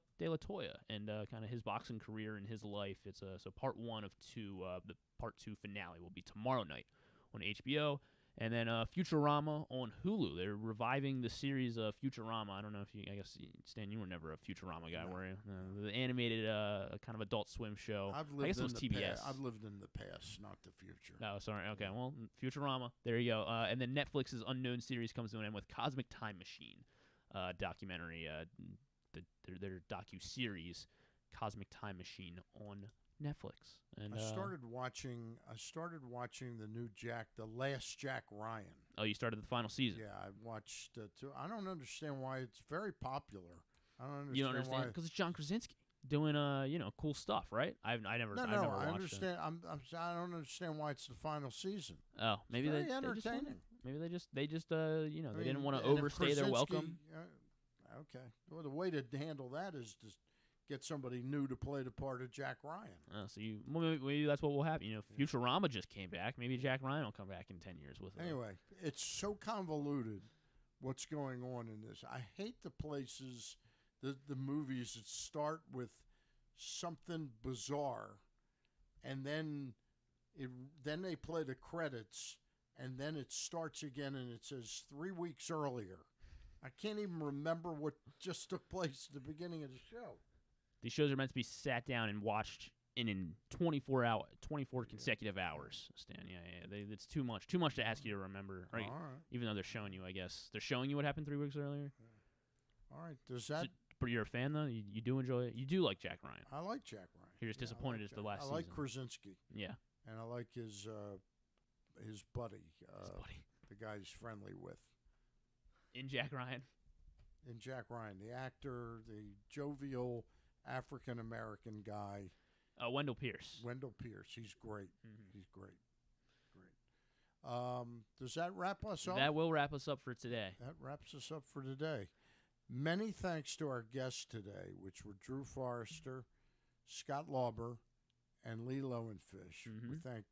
Speaker 2: Hoya and kind of his boxing career and his life. It's so Part 1 of 2. The Part 2 finale will be tomorrow night on HBO. And then Futurama on Hulu. They're reviving the series of Futurama. I don't know if I guess, Stan, you were never a Futurama guy, were you? The animated kind of Adult Swim show. I guess it was TBS.
Speaker 1: I've lived in the past, not the future.
Speaker 2: Oh, sorry. Okay, well, Futurama. There you go. And then Netflix's unknown series comes to an end with Cosmic Time Machine documentary. Their docu-series, Cosmic Time Machine on Netflix. And
Speaker 1: I started watching the last Jack Ryan.
Speaker 2: Oh, you started the final season?
Speaker 1: Yeah, I watched two. I don't understand why it's very popular. I don't understand.
Speaker 2: You don't understand because it's John Krasinski doing cool stuff, right? I never
Speaker 1: understand. I don't understand why it's the final season.
Speaker 2: Oh, maybe
Speaker 1: it's very entertaining.
Speaker 2: Maybe they just they didn't want to overstay their welcome.
Speaker 1: Okay. Well, the way to handle that is to get somebody new to play the part of Jack Ryan.
Speaker 2: So maybe that's what will happen. Futurama just came back. Maybe Jack Ryan will come back in 10 years with it.
Speaker 1: Anyway, it's so convoluted what's going on in this. I hate the places, the movies that start with something bizarre, and then they play the credits, and then it starts again, and it says 3 weeks earlier. I can't even remember what just took place at the beginning of the show.
Speaker 2: These shows are meant to be sat down and watched in 24 consecutive hours, Stan. Yeah. It's too much to ask you to remember. Right?
Speaker 1: All right.
Speaker 2: Even though they're showing you, I guess. They're showing you what happened 3 weeks earlier?
Speaker 1: Yeah. All right. Does that...
Speaker 2: But you're a fan, though? You do enjoy it? You do like Jack Ryan?
Speaker 1: I like Jack Ryan.
Speaker 2: You're just disappointed it's the last season.
Speaker 1: I like Krasinski.
Speaker 2: Yeah.
Speaker 1: And I like his buddy. The guy he's friendly with.
Speaker 2: In Jack Ryan?
Speaker 1: In Jack Ryan. The actor, the jovial... African-American guy.
Speaker 2: Wendell Pierce.
Speaker 1: He's great. Mm-hmm. He's great. Does that wrap us up?
Speaker 2: That will wrap us up for today.
Speaker 1: That wraps us up for today. Many thanks to our guests today, which were Drew Forrester, Scott Lauber, and Lee Lowenfish.
Speaker 2: Mm-hmm.
Speaker 1: We thank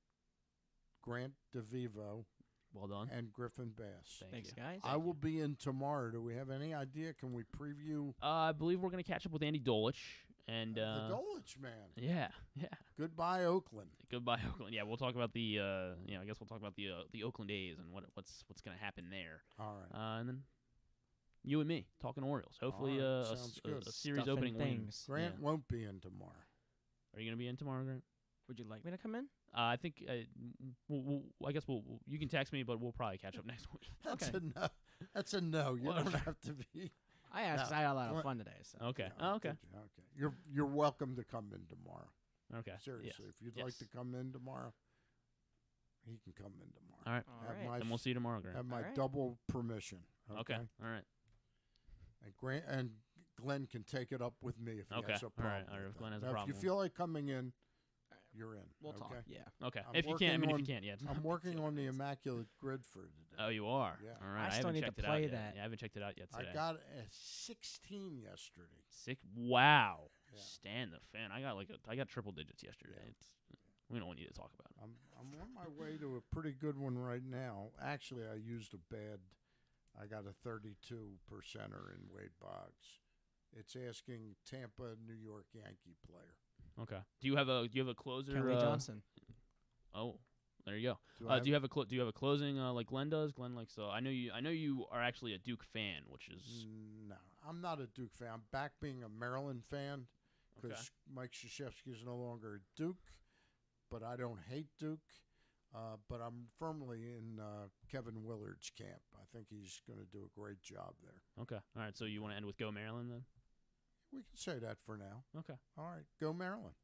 Speaker 1: Grant DeVivo.
Speaker 2: Well done.
Speaker 1: And Griffin Bass.
Speaker 3: Thanks, guys.
Speaker 1: I will be in tomorrow. Do we have any idea? Can we preview?
Speaker 2: I believe we're going to catch up with Andy Dolich. And
Speaker 1: the Dolich man.
Speaker 2: Yeah.
Speaker 1: Goodbye, Oakland.
Speaker 2: Yeah, we'll talk about the. I guess we'll talk about the Oakland A's and what's going to happen there.
Speaker 1: All right.
Speaker 2: And then you and me talking Orioles. Hopefully, a series opening win.
Speaker 1: Grant won't be in tomorrow.
Speaker 2: Are you going to be in tomorrow, Grant?
Speaker 3: Would you like me to come in?
Speaker 2: I think I guess you can text me, but we'll probably catch up next week.
Speaker 1: That's a no. You don't have to be.
Speaker 3: I asked because I had a lot of fun today. So.
Speaker 2: Okay.
Speaker 1: Yeah, okay. You're welcome to come in tomorrow.
Speaker 2: Okay.
Speaker 1: Seriously, if you'd like to come in tomorrow, he can come in tomorrow.
Speaker 2: All right. Then we'll see you tomorrow, Grant.
Speaker 1: Have my double permission. Okay.
Speaker 2: All right.
Speaker 1: And Grant and Glenn can take it up with me if he has a problem.
Speaker 2: All right. If Glenn has a
Speaker 1: now,
Speaker 2: problem.
Speaker 1: if you feel like coming in, You're in.
Speaker 3: We'll
Speaker 1: okay?
Speaker 3: talk. Yeah.
Speaker 2: Okay.
Speaker 1: I'm
Speaker 2: If you can't,
Speaker 1: working
Speaker 2: yeah.
Speaker 1: I'm working on the Immaculate Grid for today.
Speaker 2: Oh, you are?
Speaker 1: Yeah.
Speaker 2: All right.
Speaker 3: I still need to play that.
Speaker 2: Yeah, I haven't checked it out yet today.
Speaker 1: I got a 16 yesterday.
Speaker 2: Wow.
Speaker 1: Yeah.
Speaker 2: Stand the fan. I got triple digits yesterday.
Speaker 1: Yeah.
Speaker 2: We don't need to talk about it.
Speaker 1: I'm on my way to a pretty good one right now. Actually, I used a bad. I got a 32%er in Wade Boggs. It's asking Tampa, New York Yankee player.
Speaker 2: Okay. Do you have a closer?
Speaker 3: Kenley Johnson.
Speaker 2: Oh, there you go. Do you have a closing like Glenn does? Glenn likes so. I know you are actually a Duke fan, which is
Speaker 1: no. I'm not a Duke fan. I'm back being a Maryland fan because Mike Krzyzewski is no longer at Duke. But I don't hate Duke. But I'm firmly in Kevin Willard's camp. I think he's going to do a great job there.
Speaker 2: Okay. All right. So you want to end with Go Maryland then?
Speaker 1: We can say that for now.
Speaker 2: Okay.
Speaker 1: All right. Go Maryland.